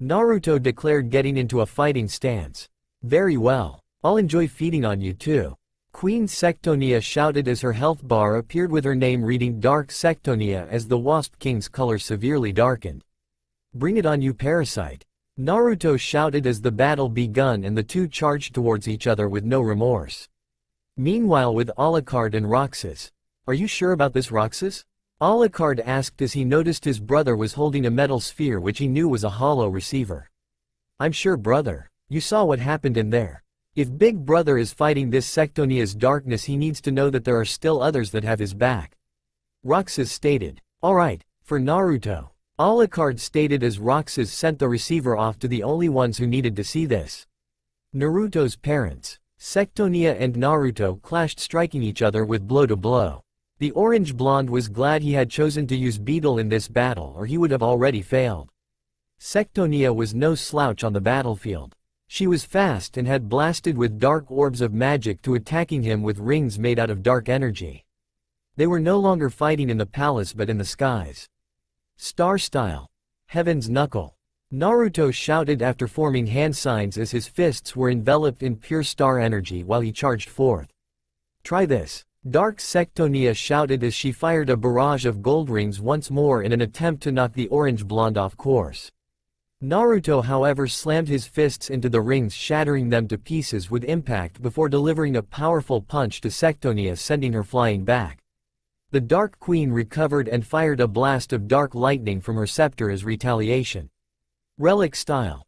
Naruto declared, getting into a fighting stance. Very well. I'll enjoy feeding on you too. Queen Sectonia shouted as her health bar appeared with her name reading Dark Sectonia as the Wasp King's color severely darkened. Bring it on, you parasite. Naruto shouted as the battle begun and the 2 charged towards each other with no remorse. Meanwhile, with Alucard and Roxas. Are you sure about this, Roxas? Alucard asked as he noticed his brother was holding a metal sphere which he knew was a hollow receiver. I'm sure, brother. You saw what happened in there. If Big Brother is fighting this Sectonia's darkness, he needs to know that there are still others that have his back. Roxas stated. Alright, for Naruto. Alucard stated as Roxas sent the receiver off to the only ones who needed to see this. Naruto's parents. Sectonia and Naruto clashed, striking each other with blow to blow. The orange blonde was glad he had chosen to use Beetle in this battle, or he would have already failed. Sectonia was no slouch on the battlefield. She was fast and had blasted with dark orbs of magic to attacking him with rings made out of dark energy. They were no longer fighting in the palace but in the skies. Star style. Heaven's knuckle. Naruto shouted after forming hand signs as his fists were enveloped in pure star energy while he charged forth. Try this. Dark Sectonia shouted as she fired a barrage of gold rings once more in an attempt to knock the orange blonde off course. Naruto however slammed his fists into the rings, shattering them to pieces with impact before delivering a powerful punch to Sectonia, sending her flying back. The Dark Queen recovered and fired a blast of dark lightning from her scepter as retaliation. Relic style.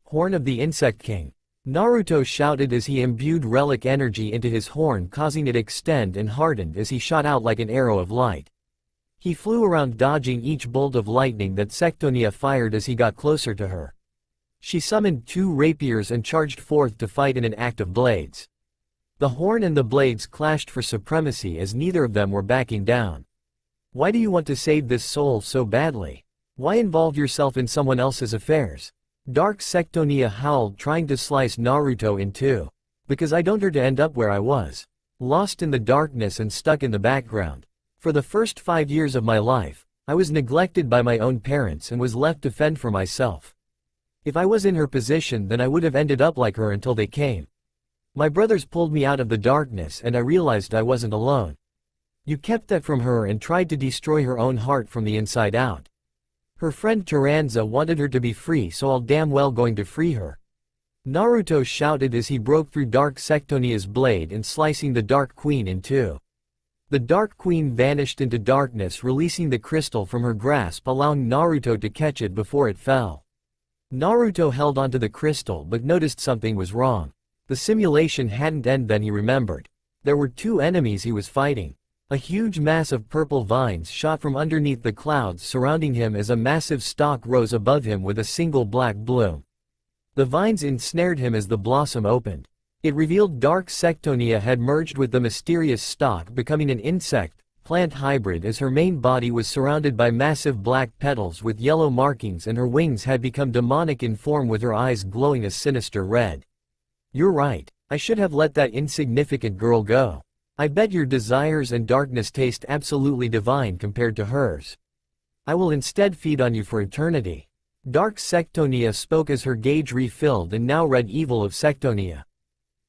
Horn of the Insect King. Naruto shouted as he imbued relic energy into his horn, causing it extend and hardened as he shot out like an arrow of light. He flew around, dodging each bolt of lightning that Sectonia fired as he got closer to her. She summoned 2 rapiers and charged forth to fight in an act of blades. The horn and the blades clashed for supremacy as neither of them were backing down. Why do you want to save this soul so badly? Why involve yourself in someone else's affairs? Dark Sectonia howled, trying to slice Naruto in two. Because I don't want to end up where I was. Lost in the darkness and stuck in the background. For the first 5 years of my life, I was neglected by my own parents and was left to fend for myself. If I was in her position, then I would have ended up like her until they came. My brothers pulled me out of the darkness and I realized I wasn't alone. You kept that from her and tried to destroy her own heart from the inside out. Her friend Taranza wanted her to be free, so I'll damn well going to free her. Naruto shouted as he broke through Dark Sectonia's blade and slicing the Dark Queen in two. The Dark Queen vanished into darkness, releasing the crystal from her grasp, allowing Naruto to catch it before it fell. Naruto held onto the crystal but noticed something was wrong. The simulation hadn't ended. Then he remembered. There were 2 enemies he was fighting. A huge mass of purple vines shot from underneath the clouds surrounding him as a massive stalk rose above him with a single black bloom. The vines ensnared him as the blossom opened. It revealed Dark Sectonia had merged with the mysterious stalk, becoming an insect-plant hybrid, as her main body was surrounded by massive black petals with yellow markings and her wings had become demonic in form, with her eyes glowing a sinister red. You're right. I should have let that insignificant girl go. I bet your desires and darkness taste absolutely divine compared to hers. I will instead feed on you for eternity. Dark Sectonia spoke as her gauge refilled and now read evil of Sectonia.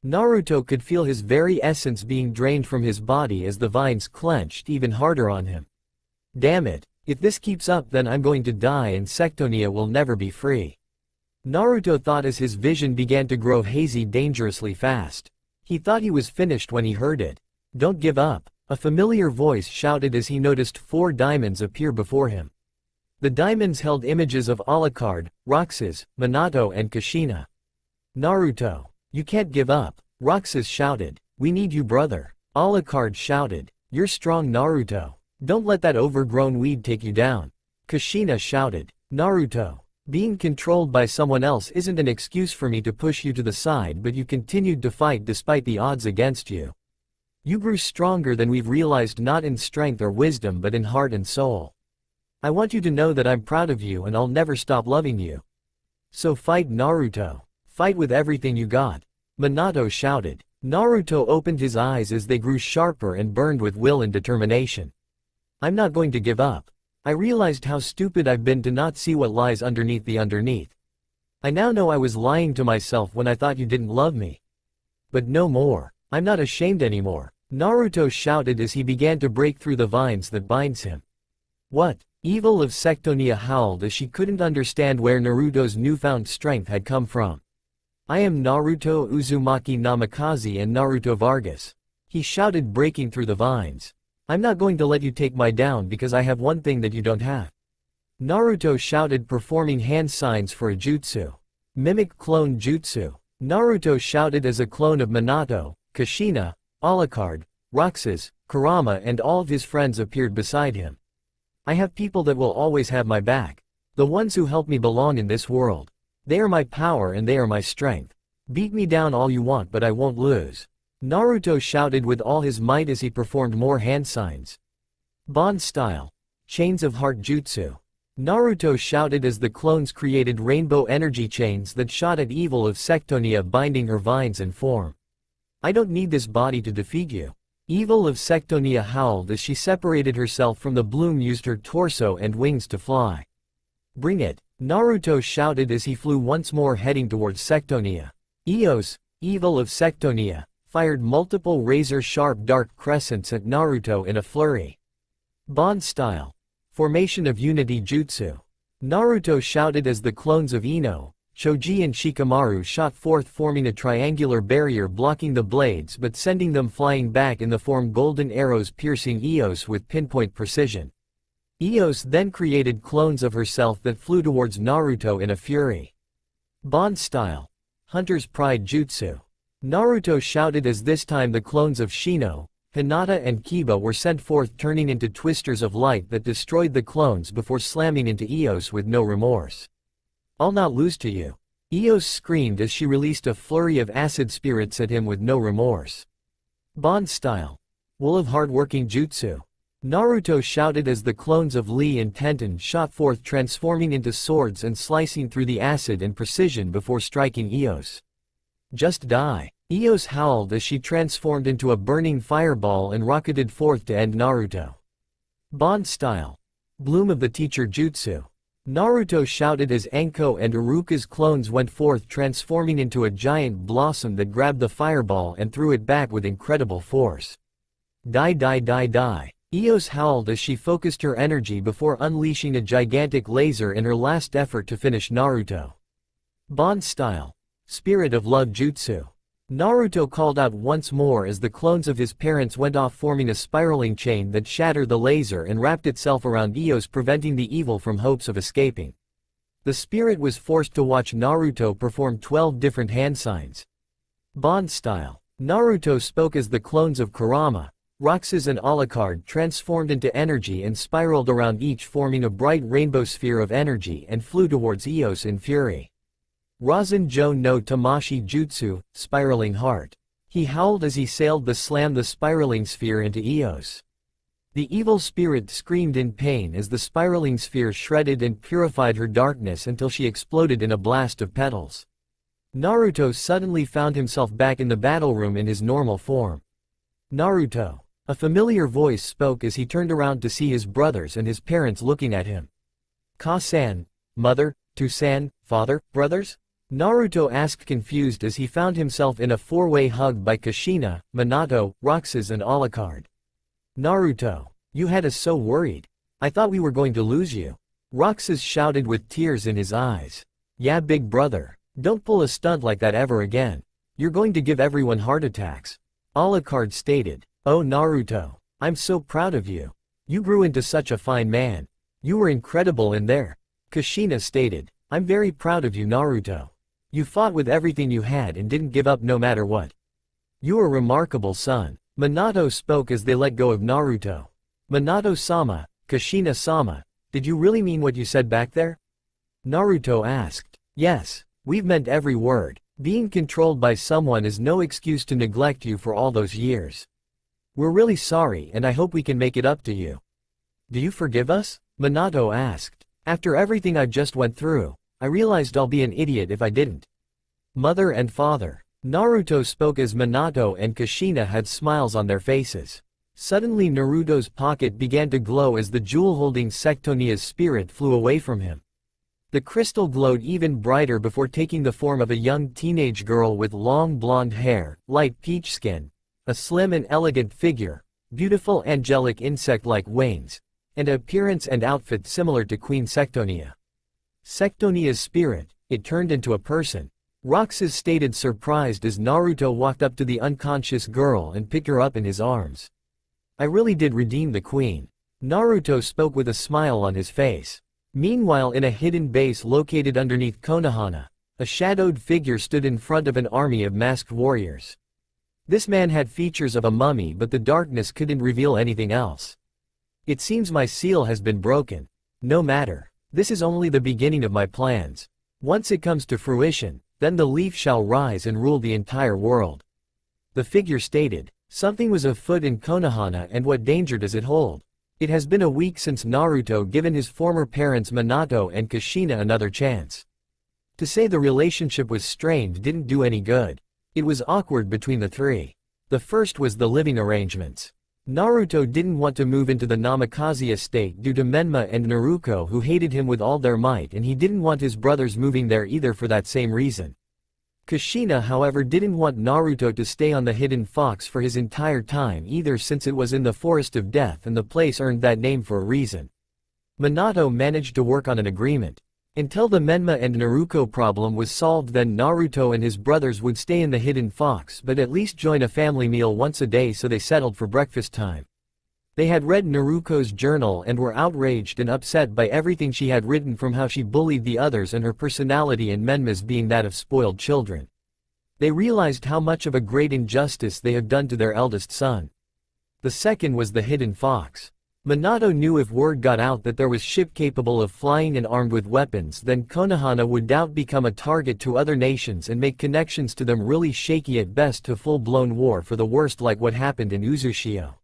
Naruto could feel his very essence being drained from his body as the vines clenched even harder on him. Damn it, if this keeps up then I'm going to die and Sectonia will never be free. Naruto thought as his vision began to grow hazy dangerously fast. He thought he was finished when he heard it. Don't give up, a familiar voice shouted as he noticed 4 diamonds appear before him. The diamonds held images of Alucard, Roxas, Minato and Kushina. Naruto, you can't give up, Roxas shouted. We need you, brother. Alucard shouted. You're strong, Naruto. Don't let that overgrown weed take you down. Kushina shouted. Naruto, being controlled by someone else isn't an excuse for me to push you to the side, but you continued to fight despite the odds against you. You grew stronger than we've realized, not in strength or wisdom but in heart and soul. I want you to know that I'm proud of you and I'll never stop loving you. So fight, Naruto. Fight with everything you got. Minato shouted. Naruto opened his eyes as they grew sharper and burned with will and determination. I'm not going to give up. I realized how stupid I've been to not see what lies underneath the underneath. I now know I was lying to myself when I thought you didn't love me. But no more. I'm not ashamed anymore. Naruto shouted as he began to break through the vines that binds him. What? Evil of Sectonia howled as she couldn't understand where Naruto's newfound strength had come from. I am Naruto Uzumaki Namikaze and Naruto Vargas. He shouted, breaking through the vines. I'm not going to let you take my down because I have one thing that you don't have. Naruto shouted, performing hand signs for a jutsu. Mimic clone jutsu. Naruto shouted as a clone of Minato, Kushina, Alucard, Roxas, Kurama and all of his friends appeared beside him. I have people that will always have my back. The ones who help me belong in this world. They are my power and they are my strength. Beat me down all you want but I won't lose. Naruto shouted with all his might as he performed more hand signs. Bond style. Chains of heart jutsu. Naruto shouted as the clones created rainbow energy chains that shot at evil of Sectonia, binding her vines and form. I don't need this body to defeat you. Evil of Sectonia howled as she separated herself from the bloom, used her torso and wings to fly. Bring it, Naruto shouted as he flew once more, heading towards Sectonia. Eos, evil of Sectonia, fired multiple razor-sharp dark crescents at Naruto in a flurry. Bond style. Formation of unity jutsu. Naruto shouted as the clones of Ino, Choji and Shikamaru shot forth, forming a triangular barrier blocking the blades but sending them flying back in the form golden arrows, piercing Eos with pinpoint precision. Eos then created clones of herself that flew towards Naruto in a fury. Bond style. Hunter's Pride jutsu. Naruto shouted as this time the clones of Shino, Hinata and Kiba were sent forth, turning into twisters of light that destroyed the clones before slamming into Eos with no remorse. I'll not lose to you. Eos screamed as she released a flurry of acid spirits at him with no remorse. Bond style. Wool of hard-working jutsu. Naruto shouted as the clones of Lee and Tenten shot forth, transforming into swords and slicing through the acid and precision before striking Eos. Just die. Eos howled as she transformed into a burning fireball and rocketed forth to end Naruto. Bond style. Bloom of the Teacher jutsu. Naruto shouted as Anko and Iruka's clones went forth, transforming into a giant blossom that grabbed the fireball and threw it back with incredible force. Die die die die. Eos howled as she focused her energy before unleashing a gigantic laser in her last effort to finish Naruto. Bond style. Spirit of Love jutsu. Naruto called out once more as the clones of his parents went off, forming a spiraling chain that shattered the laser and wrapped itself around Eos, preventing the evil from hopes of escaping. The spirit was forced to watch Naruto perform 12 different hand signs. Bond style. Naruto spoke as the clones of Kurama, Roxas and Alucard transformed into energy and spiraled around each, forming a bright rainbow sphere of energy, and flew towards Eos in fury. Rasenjo no Tamashi jutsu, spiraling heart. He howled as he sailed to slam the spiraling sphere into Eos. The evil spirit screamed in pain as the spiraling sphere shredded and purified her darkness until she exploded in a blast of petals. Naruto suddenly found himself back in the battle room in his normal form. Naruto. A familiar voice spoke as he turned around to see his brothers and his parents looking at him. Ka-san, mother, To-san, father, brothers? Naruto asked, confused as he found himself in a four-way hug by Kushina, Minato, Roxas and Alucard. Naruto. You had us so worried. I thought we were going to lose you. Roxas shouted with tears in his eyes. Yeah, big brother. Don't pull a stunt like that ever again. You're going to give everyone heart attacks. Alucard stated. Oh Naruto. I'm so proud of you. You grew into such a fine man. You were incredible in there. Kushina stated. I'm very proud of you, Naruto. You fought with everything you had and didn't give up no matter what. You are remarkable, son. Minato spoke as they let go of Naruto. Minato-sama, Kushina-sama, did you really mean what you said back there? Naruto asked. Yes, we've meant every word. Being controlled by someone is no excuse to neglect you for all those years. We're really sorry and I hope we can make it up to you. Do you forgive us? Minato asked. After everything I just went through, I realized I'll be an idiot if I didn't. Mother and father. Naruto spoke as Minato and Kushina had smiles on their faces. Suddenly Naruto's pocket began to glow as the jewel-holding Sectonia's spirit flew away from him. The crystal glowed even brighter before taking the form of a young teenage girl with long blonde hair, light peach skin, a slim and elegant figure, beautiful angelic insect-like wings, and appearance and outfit similar to Queen Sectonia. Sectonia's spirit, it turned into a person. Roxas stated, surprised as Naruto walked up to the unconscious girl and picked her up in his arms. I really did redeem the queen. Naruto spoke with a smile on his face. Meanwhile, in a hidden base located underneath Konoha, a shadowed figure stood in front of an army of masked warriors. This man had features of a mummy, but the darkness couldn't reveal anything else. It seems my seal has been broken. No matter. This is only the beginning of my plans. Once it comes to fruition, then the leaf shall rise and rule the entire world. The figure stated. Something was afoot in Konoha, and what danger does it hold? It has been a week since Naruto given his former parents Minato and Kushina another chance. To say the relationship was strained didn't do any good. It was awkward between the three. The first was the living arrangements. Naruto didn't want to move into the Namikaze estate due to Menma and Naruto, who hated him with all their might, and he didn't want his brothers moving there either for that same reason. Kushina, however, didn't want Naruto to stay on the Hidden Fox for his entire time either, since it was in the Forest of Death and the place earned that name for a reason. Minato managed to work on an agreement. Until the Menma and Naruto problem was solved, then Naruto and his brothers would stay in the Hidden Fox but at least join a family meal once a day, so they settled for breakfast time. They had read Naruto's journal and were outraged and upset by everything she had written, from how she bullied the others and her personality, and Menma's being that of spoiled children. They realized how much of a great injustice they had done to their eldest son. The second was the Hidden Fox. Minato knew if word got out that there was ship capable of flying and armed with weapons, then Konoha would doubt become a target to other nations and make connections to them really shaky at best to full-blown war for the worst, like what happened in Uzushio.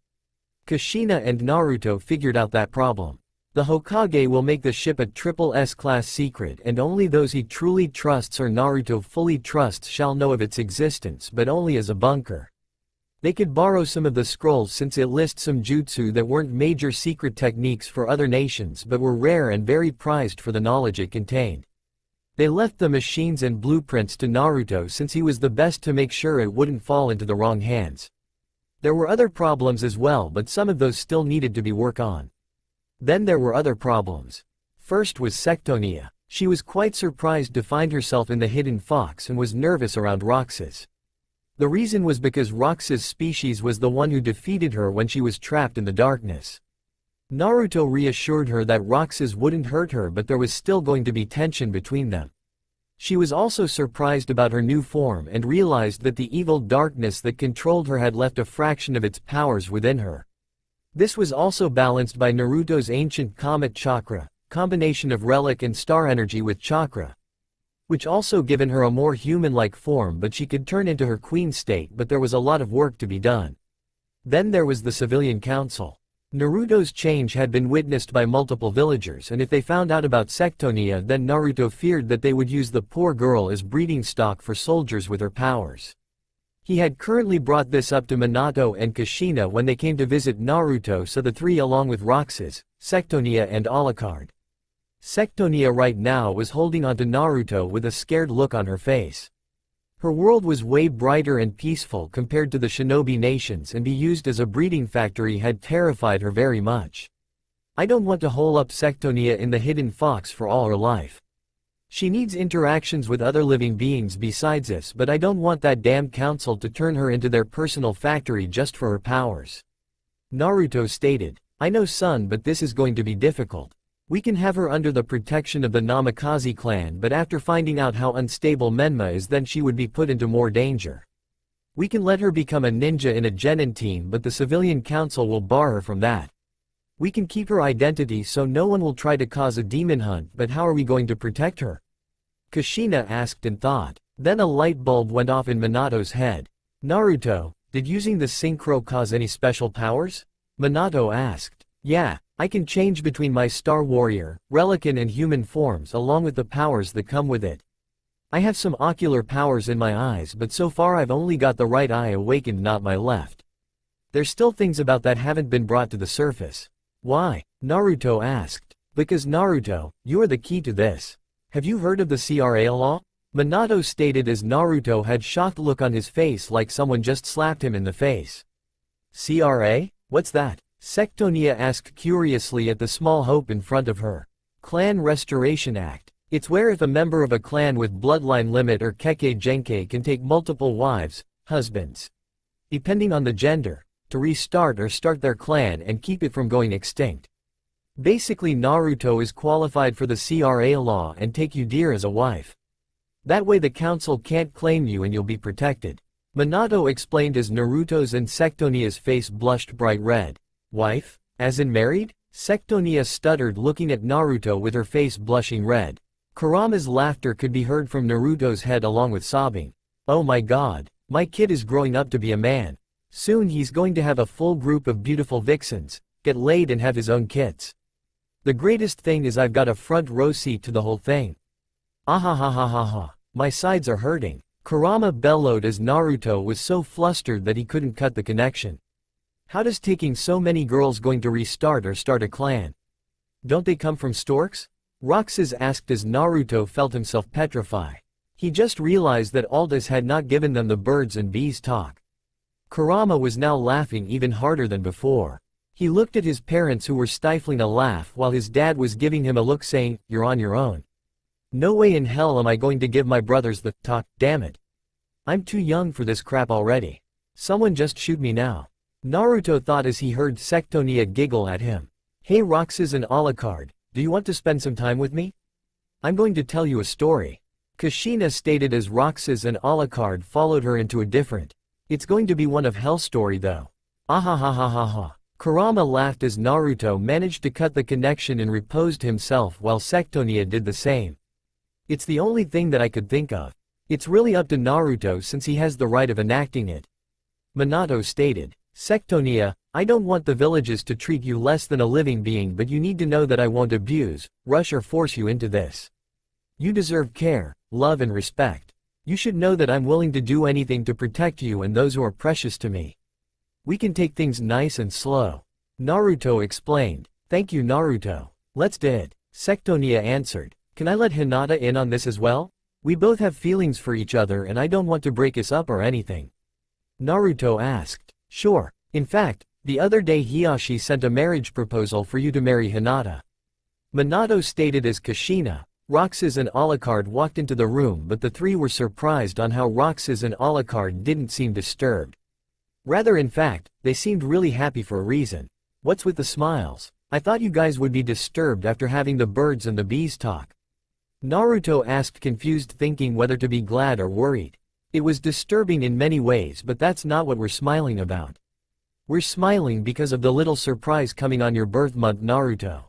Kushina and Naruto figured out that problem. The Hokage will make the ship a triple S-class secret, and only those he truly trusts or Naruto fully trusts shall know of its existence, but only as a bunker. They could borrow some of the scrolls since it lists some jutsu that weren't major secret techniques for other nations but were rare and very prized for the knowledge it contained. They left the machines and blueprints to Naruto since he was the best to make sure it wouldn't fall into the wrong hands. There were other problems as well, but some of those still needed to be worked on. Then there were other problems. First was Sectonia. She was quite surprised to find herself in the Hidden Fox and was nervous around Roxas. The reason was because Roxas' species was the one who defeated her when she was trapped in the darkness. Naruto reassured her that Roxas wouldn't hurt her, but there was still going to be tension between them. She was also surprised about her new form and realized that the evil darkness that controlled her had left a fraction of its powers within her. This was also balanced by Naruto's ancient Comet Chakra, combination of relic and star energy with chakra, which also given her a more human-like form, but she could turn into her queen state, but there was a lot of work to be done. Then there was the Civilian Council. Naruto's change had been witnessed by multiple villagers, and if they found out about Sectonia, then Naruto feared that they would use the poor girl as breeding stock for soldiers with her powers. He had currently brought this up to Minato and Kushina when they came to visit Naruto, so the three along with Roxas, Sectonia and Alucard. Sectonia right now was holding onto Naruto with a scared look on her face. Her world was way brighter and peaceful compared to the shinobi nations, and be used as a breeding factory had terrified her very much. I don't want to hole up Sectonia in the Hidden Fox for all her life. She needs interactions with other living beings besides us, but I don't want that damn council to turn her into their personal factory just for her powers. Naruto stated, I know, son, but this is going to be difficult. We can have her under the protection of the Namikaze clan, but after finding out how unstable Menma is, then she would be put into more danger. We can let her become a ninja in a genin team, but the Civilian Council will bar her from that. We can keep her identity so no one will try to cause a demon hunt, but how are we going to protect her? Kushina asked and thought. Then a light bulb went off in Minato's head. Naruto, did using the synchro cause any special powers? Minato asked. Yeah. I can change between my Star Warrior, Relican and human forms along with the powers that come with it. I have some ocular powers in my eyes, but so far I've only got the right eye awakened, not my left. There's still things about that haven't been brought to the surface. Why? Naruto asked. Because Naruto, you are the key to this. Have you heard of the CRA law? Minato stated as Naruto had shocked look on his face like someone just slapped him in the face. CRA? What's that? Sectonia asked curiously at the small hope in front of her. Clan Restoration Act. It's where if a member of a clan with bloodline limit or keke genke can take multiple wives, husbands, depending on the gender, to restart or start their clan and keep it from going extinct. Basically, Naruto is qualified for the CRA law and take you dear as a wife. That way the council can't claim you and you'll be protected. Minato explained as Naruto's and Sectonia's face blushed bright red. Wife? As in married? Sectonia stuttered, looking at Naruto with her face blushing red. Kurama's laughter could be heard from Naruto's head along with sobbing. Oh my god, my kid is growing up to be a man. Soon he's going to have a full group of beautiful vixens, get laid and have his own kits. The greatest thing is I've got a front row seat to the whole thing. Ahahahaha, my sides are hurting. Kurama bellowed as Naruto was so flustered that he couldn't cut the connection. How does taking so many girls going to restart or start a clan? Don't they come from storks? Roxas asked as Naruto felt himself petrify. He just realized that Aldous had not given them the birds and bees talk. Kurama was now laughing even harder than before. He looked at his parents who were stifling a laugh while his dad was giving him a look saying, "You're on your own. No way in hell am I going to give my brothers the talk, damn it. I'm too young for this crap already. Someone just shoot me now." Naruto thought as he heard Sectonia giggle at him. "Hey Roxas and Alucard, do you want to spend some time with me? I'm going to tell you a story." Kushina stated as Roxas and Alucard followed her into a different. It's going to be one of hell story though. Ahahahaha. Kurama laughed as Naruto managed to cut the connection and reposed himself while Sectonia did the same. It's the only thing that I could think of. It's really up to Naruto since he has the right of enacting it. Minato stated. Sectonia, I don't want the villages to treat you less than a living being, but you need to know that I won't abuse, rush or force you into this. You deserve care, love and respect. You should know that I'm willing to do anything to protect you and those who are precious to me. We can take things nice and slow. Naruto explained. Thank you Naruto. Let's do it. Sectonia answered. Can I let Hinata in on this as well? We both have feelings for each other and I don't want to break us up or anything. Naruto asked. Sure. In fact, the other day Hiyashi sent a marriage proposal for you to marry Hinata. Minato stated as Kushina, Roxas and Alucard walked into the room, but the three were surprised on how Roxas and Alucard didn't seem disturbed. Rather, in fact, they seemed really happy for a reason. What's with the smiles? I thought you guys would be disturbed after having the birds and the bees talk. Naruto asked, confused, thinking whether to be glad or worried. It was disturbing in many ways, but that's not what we're smiling about. We're smiling because of the little surprise coming on your birth month, Naruto.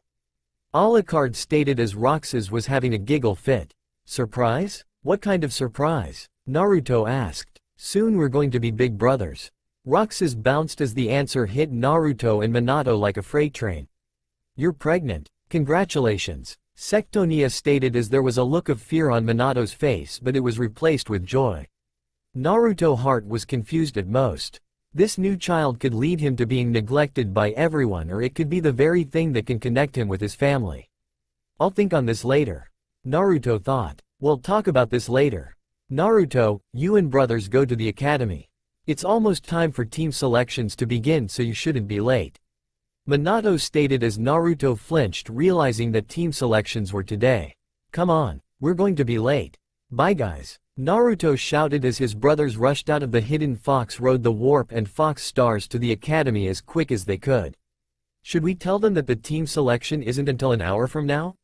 Alucard stated as Roxas was having a giggle fit. Surprise? What kind of surprise? Naruto asked. Soon we're going to be big brothers. Roxas bounced as the answer hit Naruto and Minato like a freight train. You're pregnant. Congratulations. Sectonia stated as there was a look of fear on Minato's face, but it was replaced with joy. Naruto's heart was confused at most. This new child could lead him to being neglected by everyone, or it could be the very thing that can connect him with his family. I'll think on this later. Naruto thought. We'll talk about this later. Naruto, you and brothers go to the academy. It's almost time for team selections to begin, so you shouldn't be late. Minato stated as Naruto flinched, realizing that team selections were today. Come on, we're going to be late. Bye guys. Naruto shouted as his brothers rushed out of the hidden Fox rode the Warp and Fox stars to the academy as quick as they could. Should we tell them that the team selection isn't until an hour from now?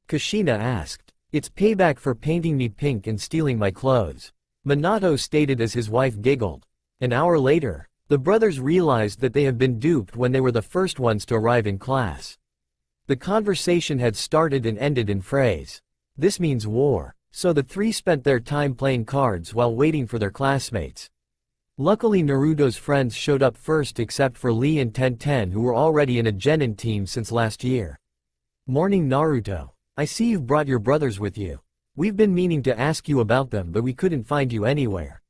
Kushina asked. It's payback for painting me pink and stealing my clothes. Minato stated as his wife giggled. An hour later, the brothers realized that they had been duped when they were the first ones to arrive in class. The conversation had started and ended in phrase. This means war. So the three spent their time playing cards while waiting for their classmates. Luckily Naruto's friends showed up first except for Lee and Tenten, who were already in a Genin team since last year. Morning Naruto. I see you've brought your brothers with you. We've been meaning to ask you about them, but we couldn't find you anywhere.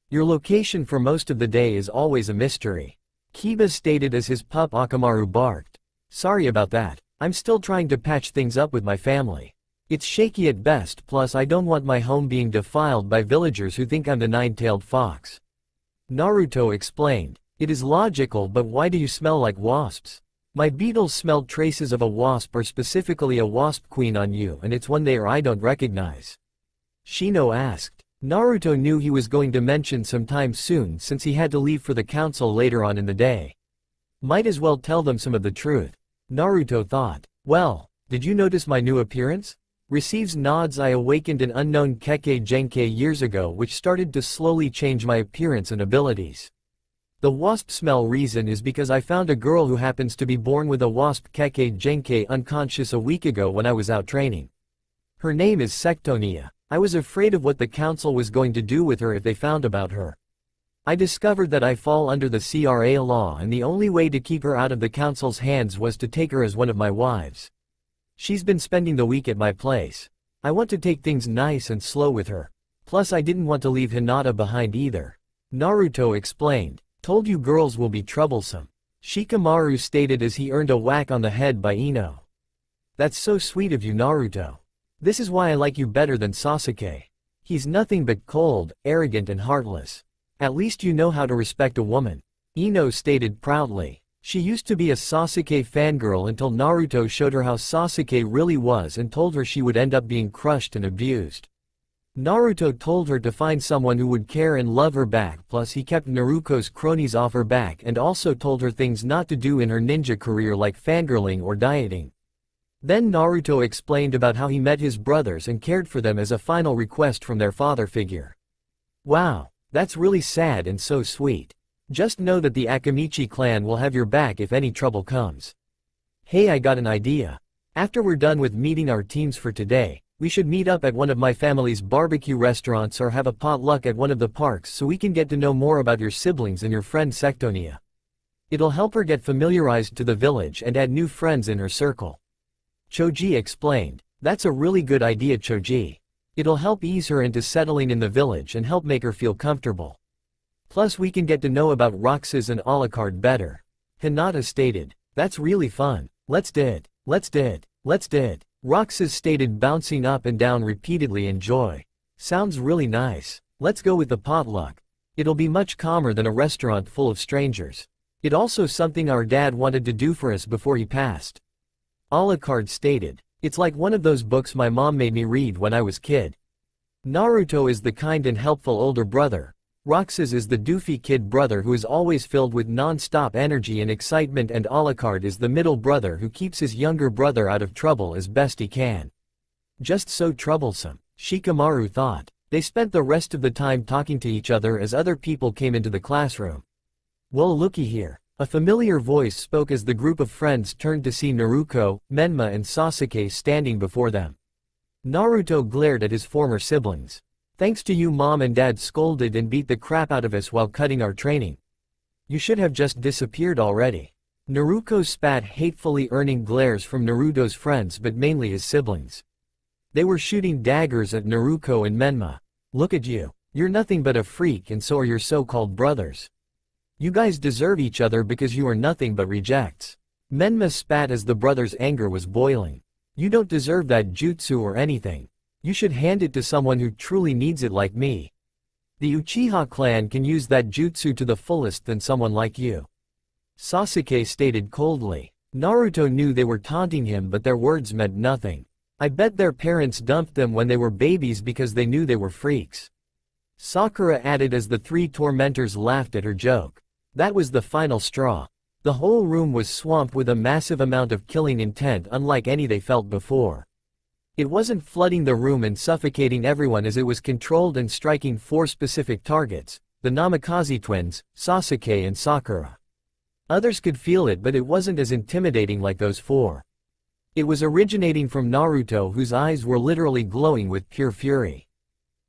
Your location for most of the day is always a mystery. Kiba stated as his pup Akamaru barked. Sorry about that. I'm still trying to patch things up with my family. It's shaky at best, plus I don't want my home being defiled by villagers who think I'm the nine-tailed fox. Naruto explained. It is logical, but why do you smell like wasps? My beetles smelled traces of a wasp, or specifically a wasp queen on you, and it's one there I don't recognize. Shino asked. Naruto knew he was going to mention sometime soon since he had to leave for the council later on in the day. Might as well tell them some of the truth. Naruto thought. Well, did you notice my new appearance? Receives nods. I awakened an unknown Kekkei Genkei years ago, which started to slowly change my appearance and abilities. The wasp smell reason is because I found a girl who happens to be born with a wasp keke genke unconscious a week ago when I was out training. Her name is Sectonia. I was afraid of what the council was going to do with her if they found about her. I discovered that I fall under the CRA law and the only way to keep her out of the council's hands was to take her as one of my wives. She's been spending the week at my place. I want to take things nice and slow with her. Plus I didn't want to leave Hinata behind either. Naruto explained. Told you girls will be troublesome. Shikamaru stated as he earned a whack on the head by Ino. That's so sweet of you, Naruto. This is why I like you better than Sasuke. He's nothing but cold, arrogant and heartless. At least you know how to respect a woman. Ino stated proudly. She used to be a Sasuke fangirl until Naruto showed her how Sasuke really was and told her she would end up being crushed and abused. Naruto told her to find someone who would care and love her back, plus he kept Naruto's cronies off her back and also told her things not to do in her ninja career like fangirling or dieting. Then Naruto explained about how he met his brothers and cared for them as a final request from their father figure. Wow, that's really sad and so sweet. Just know that the Akamichi clan will have your back if any trouble comes. Hey, I got an idea. After we're done with meeting our teams for today, we should meet up at one of my family's barbecue restaurants or have a potluck at one of the parks so we can get to know more about your siblings and your friend Sectonia. It'll help her get familiarized to the village and add new friends in her circle. Choji explained. That's a really good idea, Choji. It'll help ease her into settling in the village and help make her feel comfortable. Plus we can get to know about Roxas and Alucard better. Hinata stated. That's really fun. Let's did. Roxas stated, bouncing up and down repeatedly in joy. Sounds really nice. Let's go with the potluck. It'll be much calmer than a restaurant full of strangers. It's also something our dad wanted to do for us before he passed. Alucard stated. It's like one of those books my mom made me read when I was kid. Naruto is the kind and helpful older brother. Roxas is the doofy kid brother who is always filled with non-stop energy and excitement, and Alucard is the middle brother who keeps his younger brother out of trouble as best he can. Just so troublesome, Shikamaru thought. They spent the rest of the time talking to each other as other people came into the classroom. Well, looky here. A familiar voice spoke as the group of friends turned to see Naruto, Menma and Sasuke standing before them. Naruto glared at his former siblings. Thanks to you, Mom and Dad scolded and beat the crap out of us while cutting our training. You should have just disappeared already. Naruto spat hatefully, earning glares from Naruto's friends but mainly his siblings. They were shooting daggers at Naruto and Menma. Look at you. You're nothing but a freak, and so are your so-called brothers. You guys deserve each other because you are nothing but rejects. Menma spat as the brothers' anger was boiling. You don't deserve that jutsu or anything. You should hand it to someone who truly needs it like me. The Uchiha clan can use that jutsu to the fullest than someone like you. Sasuke stated coldly. Naruto knew they were taunting him, but their words meant nothing. I bet their parents dumped them when they were babies because they knew they were freaks. Sakura added as the three tormentors laughed at her joke. That was the final straw. The whole room was swamped with a massive amount of killing intent unlike any they felt before. It wasn't flooding the room and suffocating everyone as it was controlled and striking four specific targets, the Namikaze twins, Sasuke and Sakura. Others could feel it, but it wasn't as intimidating like those four. It was originating from Naruto, whose eyes were literally glowing with pure fury.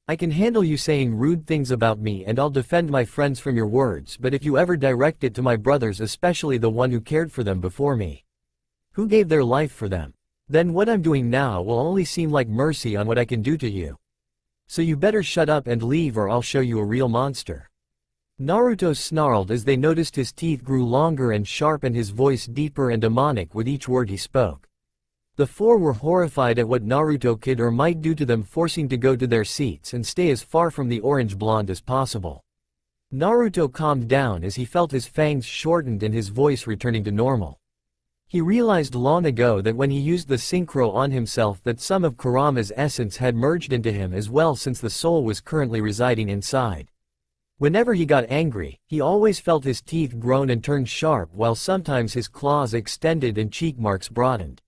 I can handle you saying rude things about me and I'll defend my friends from your words, but if you ever direct it to my brothers, especially the one who cared for them before me, who gave their life for them, then what I'm doing now will only seem like mercy on what I can do to you. So you better shut up and leave or I'll show you a real monster. Naruto snarled as they noticed his teeth grew longer and sharp and his voice deeper and demonic with each word he spoke. The four were horrified at what Naruto could or might do to them, forcing to go to their seats and stay as far from the orange blonde as possible. Naruto calmed down as he felt his fangs shortened and his voice returning to normal. He realized long ago that when he used the synchro on himself that some of Kurama's essence had merged into him as well, since the soul was currently residing inside. Whenever he got angry, he always felt his teeth groan and turn sharp, while sometimes his claws extended and cheek marks broadened.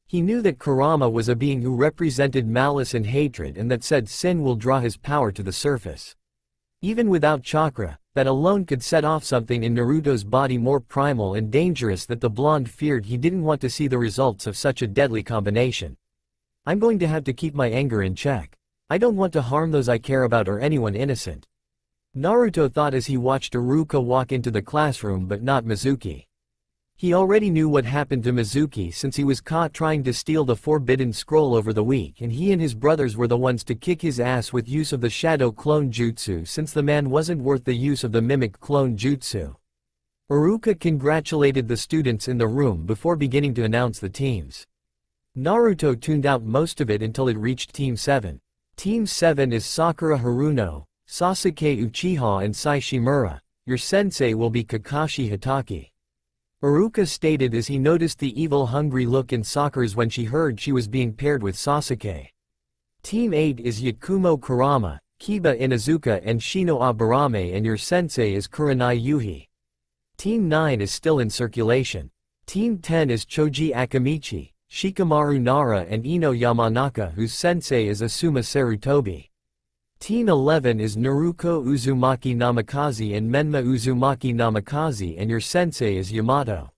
He knew that Kurama was a being who represented malice and hatred, and that said sin will draw his power to the surface. Even without chakra, that alone could set off something in Naruto's body more primal and dangerous that the blonde feared. He didn't want to see the results of such a deadly combination. I'm going to have to keep my anger in check. I don't want to harm those I care about or anyone innocent. Naruto thought as he watched Iruka walk into the classroom, but not Mizuki. He already knew what happened to Mizuki since he was caught trying to steal the forbidden scroll over the week, and he and his brothers were the ones to kick his ass with use of the shadow clone jutsu since the man wasn't worth the use of the mimic clone jutsu. Iruka congratulated the students in the room before beginning to announce the teams. Naruto tuned out most of it until it reached Team 7. Team 7 is Sakura Haruno, Sasuke Uchiha and Sai Shimura. Your sensei will be Kakashi Hatake. Iruka stated as he noticed the evil hungry look in Sakura's when she heard she was being paired with Sasuke. Team 8 is Yakumo Kurama, Kiba Inuzuka and Shino Aburame, and your sensei is Kurenai Yuhi. Team 9 is still in circulation. Team 10 is Choji Akamichi, Shikamaru Nara and Ino Yamanaka, whose sensei is Asuma Sarutobi. Team 11 is Naruko Uzumaki Namikaze and Menma Uzumaki Namikaze, and your sensei is Yamato.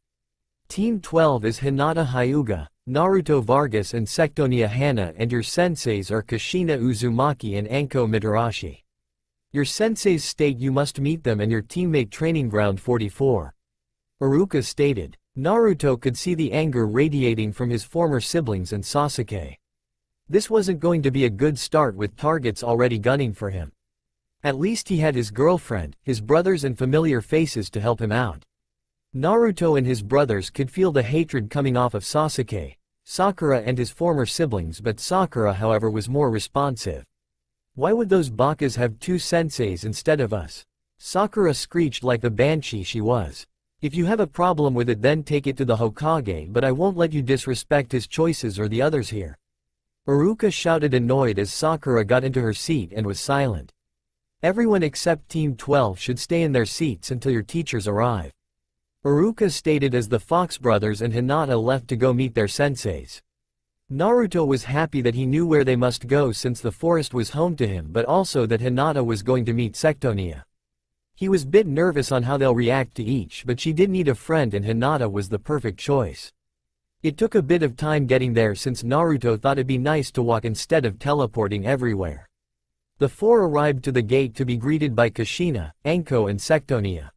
Team 12 is Hinata Hyuga, Naruto Vargas and Sectonia Hana, and your senseis are Kushina Uzumaki and Anko Mitarashi. Your senseis state you must meet them and your teammate training ground 44. Iruka stated. Naruto could see the anger radiating from his former siblings and Sasuke. This wasn't going to be a good start with targets already gunning for him. At least he had his girlfriend, his brothers and familiar faces to help him out. Naruto and his brothers could feel the hatred coming off of Sasuke, Sakura and his former siblings, but Sakura however was more responsive. Why would those bakas have two senseis instead of us? Sakura screeched like the banshee she was. If you have a problem with it then take it to the Hokage, but I won't let you disrespect his choices or the others here. Iruka shouted annoyed as Sakura got into her seat and was silent. Everyone except Team 12 should stay in their seats until your teachers arrive. Iruka stated as the Fox brothers and Hinata left to go meet their senseis. Naruto was happy that he knew where they must go since the forest was home to him, but also that Hinata was going to meet Sectonia. He was a bit nervous on how they'll react to each, but she did need a friend and Hinata was the perfect choice. It took a bit of time getting there since Naruto thought it'd be nice to walk instead of teleporting everywhere. The four arrived to the gate to be greeted by Kushina, Anko and Sectonia.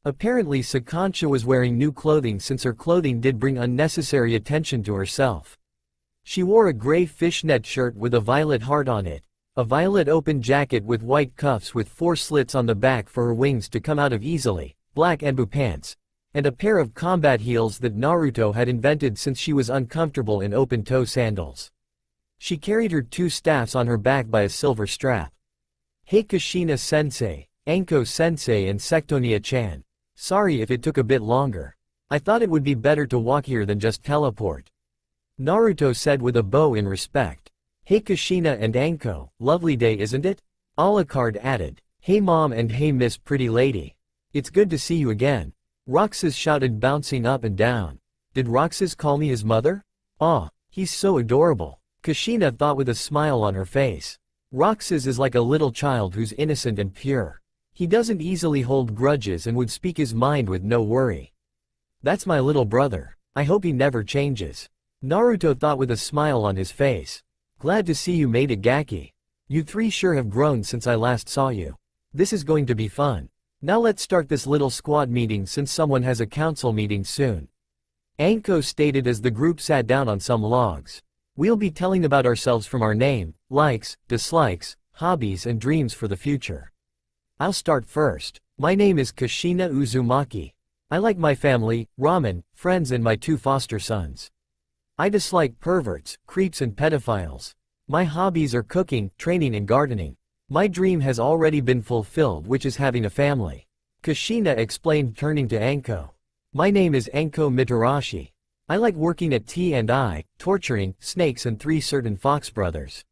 Apparently Sakansha was wearing new clothing since her clothing did bring unnecessary attention to herself. She wore a gray fishnet shirt with a violet heart on it, a violet open jacket with white cuffs with 4 slits on the back for her wings to come out of easily, black embu pants, and a pair of combat heels that Naruto had invented since she was uncomfortable in open-toe sandals. She carried her 2 staffs on her back by a silver strap. Hey Kushina-sensei, Anko-sensei and Sectonia-chan. Sorry if it took a bit longer. I thought it would be better to walk here than just teleport. Naruto said with a bow in respect. Hey Kushina and Anko, lovely day isn't it? Alucard added. Hey mom and hey miss pretty lady. It's good to see you again. Roxas shouted bouncing up and down. Did Roxas call me his mother? Aw, he's so adorable. Kushina thought with a smile on her face. Roxas is like a little child who's innocent and pure. He doesn't easily hold grudges and would speak his mind with no worry. That's my little brother. I hope he never changes. Naruto thought with a smile on his face. Glad to see you made it, Gaki. You 3 sure have grown since I last saw you. This is going to be fun. Now let's start this little squad meeting since someone has a council meeting soon. Anko stated as the group sat down on some logs. We'll be telling about ourselves from our name, likes, dislikes, hobbies and dreams for the future. I'll start first. My name is Kushina Uzumaki. I like my family, ramen, friends and my 2 foster sons. I dislike perverts, creeps and pedophiles. My hobbies are cooking, training and gardening. My dream has already been fulfilled, which is having a family. Kushina explained turning to Anko. My name is Anko Mitarashi. I like working at T&I, torturing, snakes and 3 certain fox brothers.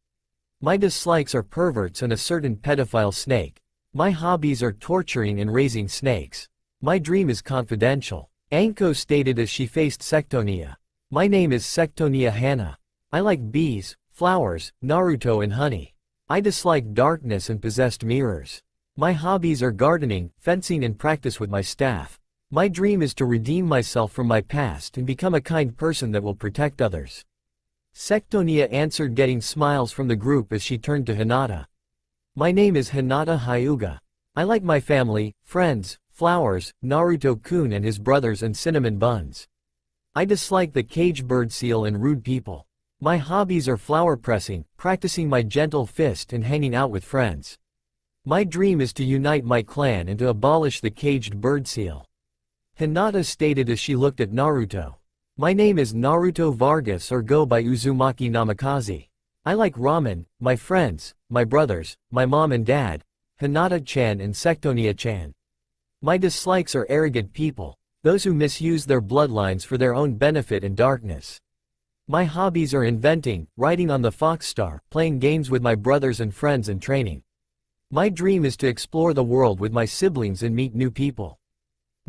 My dislikes are perverts and a certain pedophile snake. My hobbies are torturing and raising snakes. My dream is confidential. Anko stated as she faced Sectonia. My name is Sectonia Hana. I like bees, flowers, Naruto and honey. I dislike darkness and possessed mirrors. My hobbies are gardening, fencing and practice with my staff. My dream is to redeem myself from my past and become a kind person that will protect others. Sectonia answered, getting smiles from the group as she turned to Hinata. My name is Hinata Hyuga. I like my family, friends, flowers, Naruto-kun and his brothers and cinnamon buns. I dislike the caged bird seal and rude people. My hobbies are flower pressing, practicing my gentle fist and hanging out with friends. My dream is to unite my clan and to abolish the caged bird seal. Hinata stated as she looked at Naruto. My name is Naruto Vargas, or go by Uzumaki Namikaze. I like ramen, my friends, my brothers, my mom and dad, Hinata-chan and Sectonia-chan. My dislikes are arrogant people, those who misuse their bloodlines for their own benefit and darkness. My hobbies are inventing, riding on the Fox Star, playing games with my brothers and friends and training. My dream is to explore the world with my siblings and meet new people.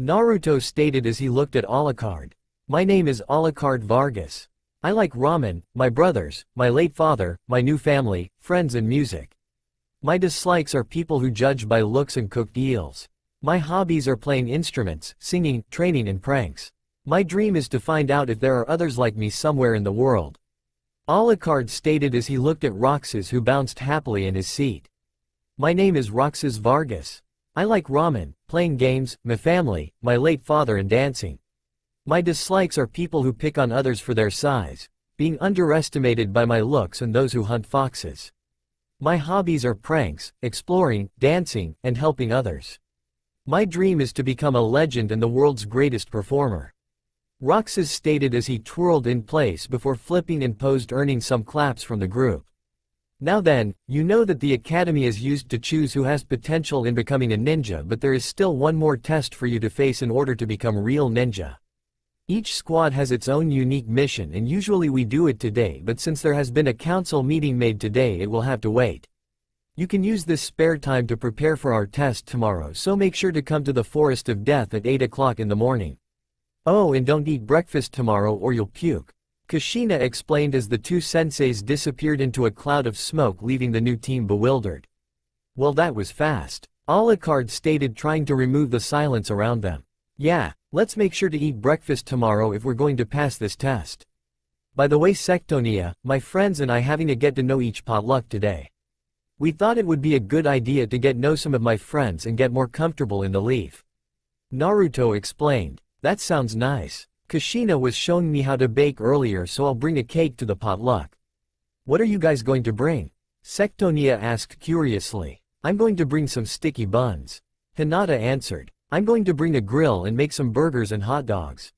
Naruto stated as he looked at Alucard. My name is Alucard Vargas. I like ramen, my brothers, my late father, my new family, friends and music. My dislikes are people who judge by looks and cooked eels. My hobbies are playing instruments, singing, training and pranks. My dream is to find out if there are others like me somewhere in the world. Alucard stated as he looked at Roxas, who bounced happily in his seat. My name is Roxas Vargas. I like ramen, playing games, my family, my late father and dancing. My dislikes are people who pick on others for their size, being underestimated by my looks and those who hunt foxes. My hobbies are pranks, exploring, dancing, and helping others. My dream is to become a legend and the world's greatest performer. Roxas stated as he twirled in place before flipping and posed, earning some claps from the group. Now then, you know that the academy is used to choose who has potential in becoming a ninja, but there is still one more test for you to face in order to become real ninja. Each squad has its own unique mission and usually we do it today, but since there has been a council meeting made today, it will have to wait. You can use this spare time to prepare for our test tomorrow, so make sure to come to the Forest of Death at 8 o'clock in the morning. Oh, and don't eat breakfast tomorrow or you'll puke. Kushina explained as the two senseis disappeared into a cloud of smoke, leaving the new team bewildered. Well, that was fast. Alucard stated, trying to remove the silence around them. Yeah, let's make sure to eat breakfast tomorrow if we're going to pass this test. By the way, Sectonia, my friends and I having to get to know each potluck today. We thought it would be a good idea to get know some of my friends and get more comfortable in the leaf. Naruto explained. That sounds nice. Kushina was showing me how to bake earlier, so I'll bring a cake to the potluck. What are you guys going to bring? Sectonia asked curiously. I'm going to bring some sticky buns. Hinata answered. I'm going to bring a grill and make some burgers and hot dogs.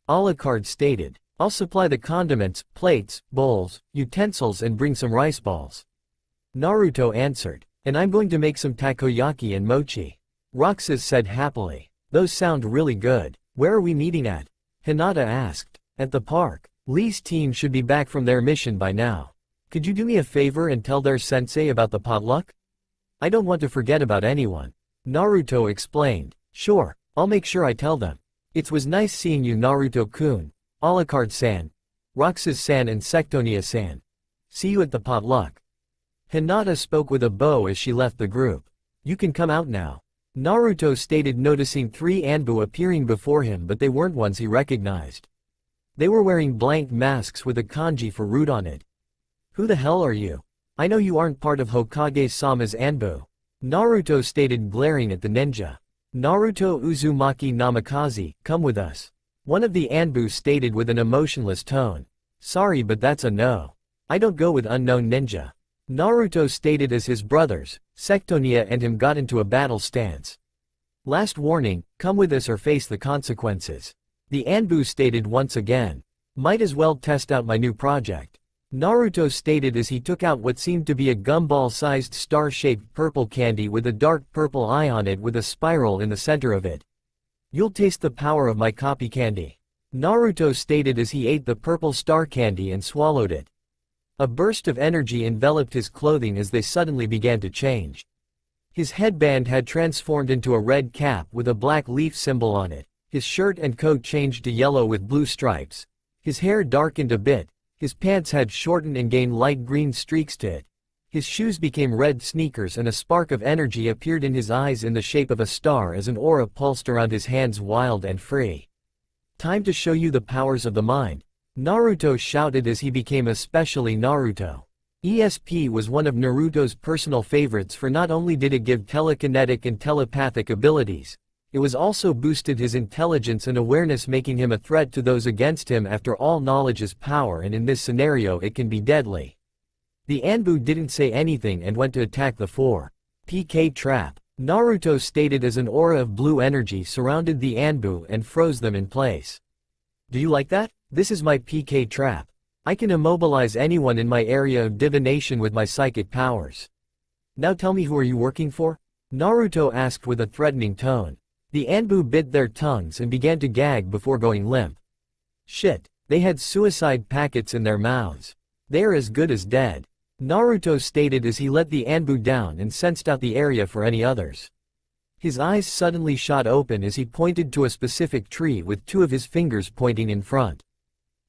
Alucard stated. I'll supply the condiments, plates, bowls, utensils and bring some rice balls. Naruto answered. And I'm going to make some takoyaki and mochi. Roxas said happily. Those sound really good. Where are we meeting at? Hinata asked. At the park. Lee's team should be back from their mission by now. Could you do me a favor and tell their sensei about the potluck? I don't want to forget about anyone. Naruto explained. Sure, I'll make sure I tell them. It was nice seeing you, Naruto-kun, Alucard-san, Roxas-san and Sectonia-san. See you at the potluck. Hinata spoke with a bow as she left the group. You can come out now. Naruto stated, noticing three Anbu appearing before him, but they weren't ones he recognized. They were wearing blank masks with a kanji for root on it. Who the hell are you? I know you aren't part of Hokage-sama's Anbu. Naruto stated, glaring at the ninja. Naruto Uzumaki Namikaze, come with us. One of the Anbu stated with an emotionless tone. Sorry, but that's a no. I don't go with unknown ninja. Naruto stated as his brothers, Sectonia and him got into a battle stance. Last warning, come with us or face the consequences. The Anbu stated once again. Might as well test out my new project. Naruto stated as he took out what seemed to be a gumball-sized star-shaped purple candy with a dark purple eye on it with a spiral in the center of it. You'll taste the power of my copy candy. Naruto stated as he ate the purple star candy and swallowed it. A burst of energy enveloped his clothing as they suddenly began to change. His headband had transformed into a red cap with a black leaf symbol on it. His shirt and coat changed to yellow with blue stripes. His hair darkened a bit. His pants had shortened and gained light green streaks to it. His shoes became red sneakers and a spark of energy appeared in his eyes in the shape of a star as an aura pulsed around his hands, wild and free. "Time to show you the powers of the mind," Naruto shouted as he became especially Naruto. ESP was one of Naruto's personal favorites, for not only did it give telekinetic and telepathic abilities, it was also boosted his intelligence and awareness, making him a threat to those against him. After all, knowledge is power, and in this scenario it can be deadly. The Anbu didn't say anything and went to attack the 4PK trap. Naruto stated as an aura of blue energy surrounded the Anbu and froze them in place. "Do you like that? This is my PK trap. I can immobilize anyone in my area of divination with my psychic powers. Now tell me, who are you working for?" Naruto asked with a threatening tone. The Anbu bit their tongues and began to gag before going limp. Shit, they had suicide packets in their mouths. They're as good as dead, Naruto stated as he let the Anbu down and sensed out the area for any others. His eyes suddenly shot open as he pointed to a specific tree with two of his fingers pointing in front.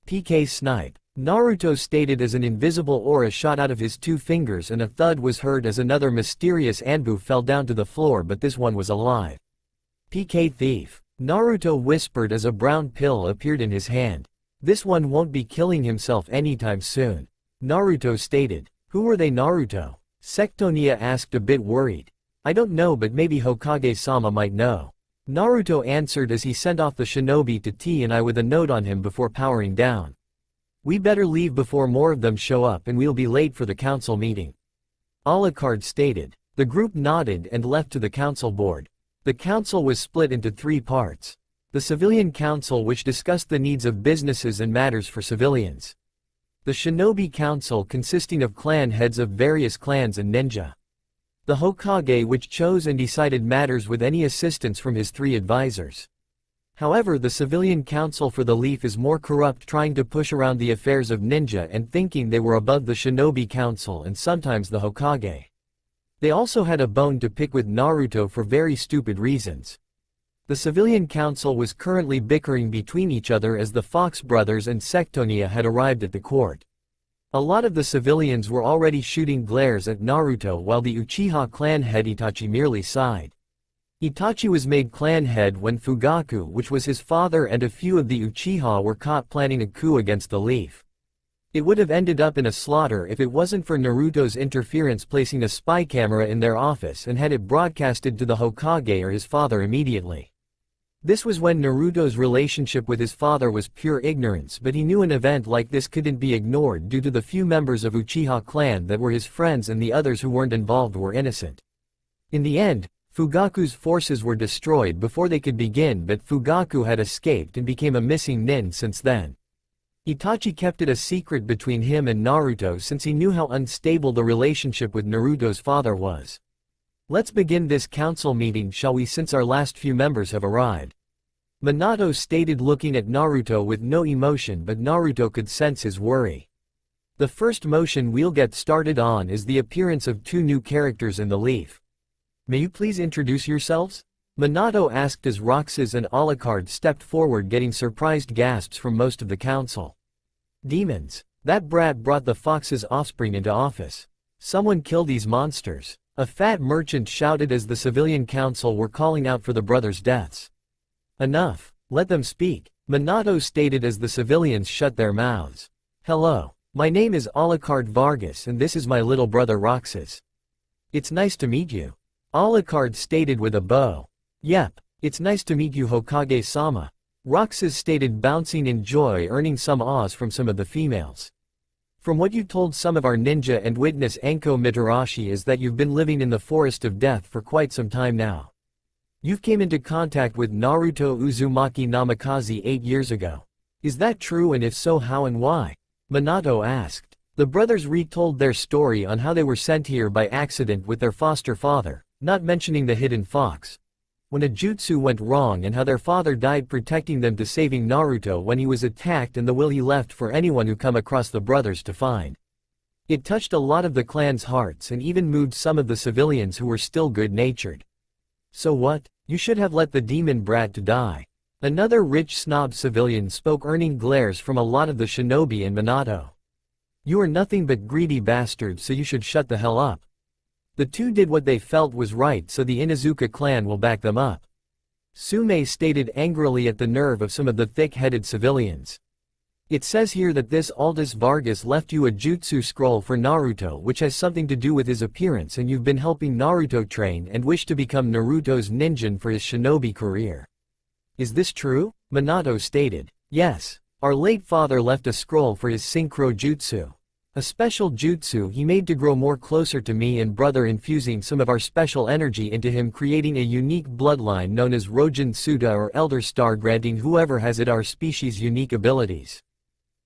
"PK snipe," Naruto stated as an invisible aura shot out of his two fingers and a thud was heard as another mysterious Anbu fell down to the floor, but this one was alive. "PK thief," Naruto whispered as a brown pill appeared in his hand. "This one won't be killing himself anytime soon," Naruto stated. "Who were they, Naruto?" Sectonia asked, a bit worried. "I don't know, but maybe Hokage-sama might know," Naruto answered as he sent off the shinobi to T&I with a note on him before powering down. "We better leave before more of them show up and we'll be late for the council meeting," Alucard stated. The group nodded and left to the council board. The council was split into three parts. The Civilian Council, which discussed the needs of businesses and matters for civilians. The Shinobi Council, consisting of clan heads of various clans and ninja. The Hokage, which chose and decided matters with any assistance from his three advisors. However, the Civilian Council for the Leaf is more corrupt, trying to push around the affairs of ninja and thinking they were above the Shinobi Council and sometimes the Hokage. They also had a bone to pick with Naruto for very stupid reasons. The Civilian Council was currently bickering between each other as the Fox brothers and Sectonia had arrived at the court. A lot of the civilians were already shooting glares at Naruto, while the Uchiha clan head Itachi merely sighed. Itachi was made clan head when Fugaku, which was his father, and a few of the Uchiha were caught planning a coup against the Leaf. It would have ended up in a slaughter if it wasn't for Naruto's interference, placing a spy camera in their office and had it broadcasted to the Hokage or his father immediately. This was when Naruto's relationship with his father was pure ignorance, but he knew an event like this couldn't be ignored due to the few members of Uchiha clan that were his friends and the others who weren't involved were innocent. In the end, Fugaku's forces were destroyed before they could begin, but Fugaku had escaped and became a missing nin since then. Itachi kept it a secret between him and Naruto since he knew how unstable the relationship with Naruto's father was. "Let's begin this council meeting, shall we, since our last few members have arrived," Minato stated, looking at Naruto with no emotion, but Naruto could sense his worry. "The first motion we'll get started on is the appearance of two new characters in the Leaf. May you please introduce yourselves?" Minato asked as Roxas and Alucard stepped forward, getting surprised gasps from most of the council. "Demons! That brat brought the Fox's offspring into office. Someone kill these monsters," a fat merchant shouted as the Civilian Council were calling out for the brothers' deaths. "Enough, let them speak," Minato stated as the civilians shut their mouths. "Hello, my name is Alucard Vargas and this is my little brother Roxas. It's nice to meet you," Alucard stated with a bow. "Yep, it's nice to meet you, Hokage-sama," Roxas stated, bouncing in joy, earning some awes from some of the females. "From what you told some of our ninja and witness Anko Mitarashi is that you've been living in the Forest of Death for quite some time now. You've came into contact with Naruto Uzumaki Namikaze 8 years ago. Is that true, and if so, how and why?" Minato asked. The brothers retold their story on how they were sent here by accident with their foster father, not mentioning the hidden fox, when a jutsu went wrong, and how their father died protecting them, to saving Naruto when he was attacked, and the will he left for anyone who come across the brothers to find. It touched a lot of the clan's hearts and even moved some of the civilians who were still good-natured. "So what? You should have let the demon brat to die," another rich snob civilian spoke, earning glares from a lot of the shinobi and Minato. You are nothing but greedy bastards, so you should shut the hell up. The two did what they felt was right, so the Inuzuka clan will back them up. Sume stated angrily at the nerve of some of the thick-headed civilians. It says here that this Aldous Vargas left you a jutsu scroll for Naruto, which has something to do with his appearance, and you've been helping Naruto train and wish to become Naruto's ninja for his shinobi career. Is this true? Minato stated. Yes. Our late father left a scroll for his synchro jutsu. A special jutsu he made to grow more closer to me and brother, infusing some of our special energy into him, creating a unique bloodline known as Rojin Suda or Elder Star, granting whoever has it our species unique abilities.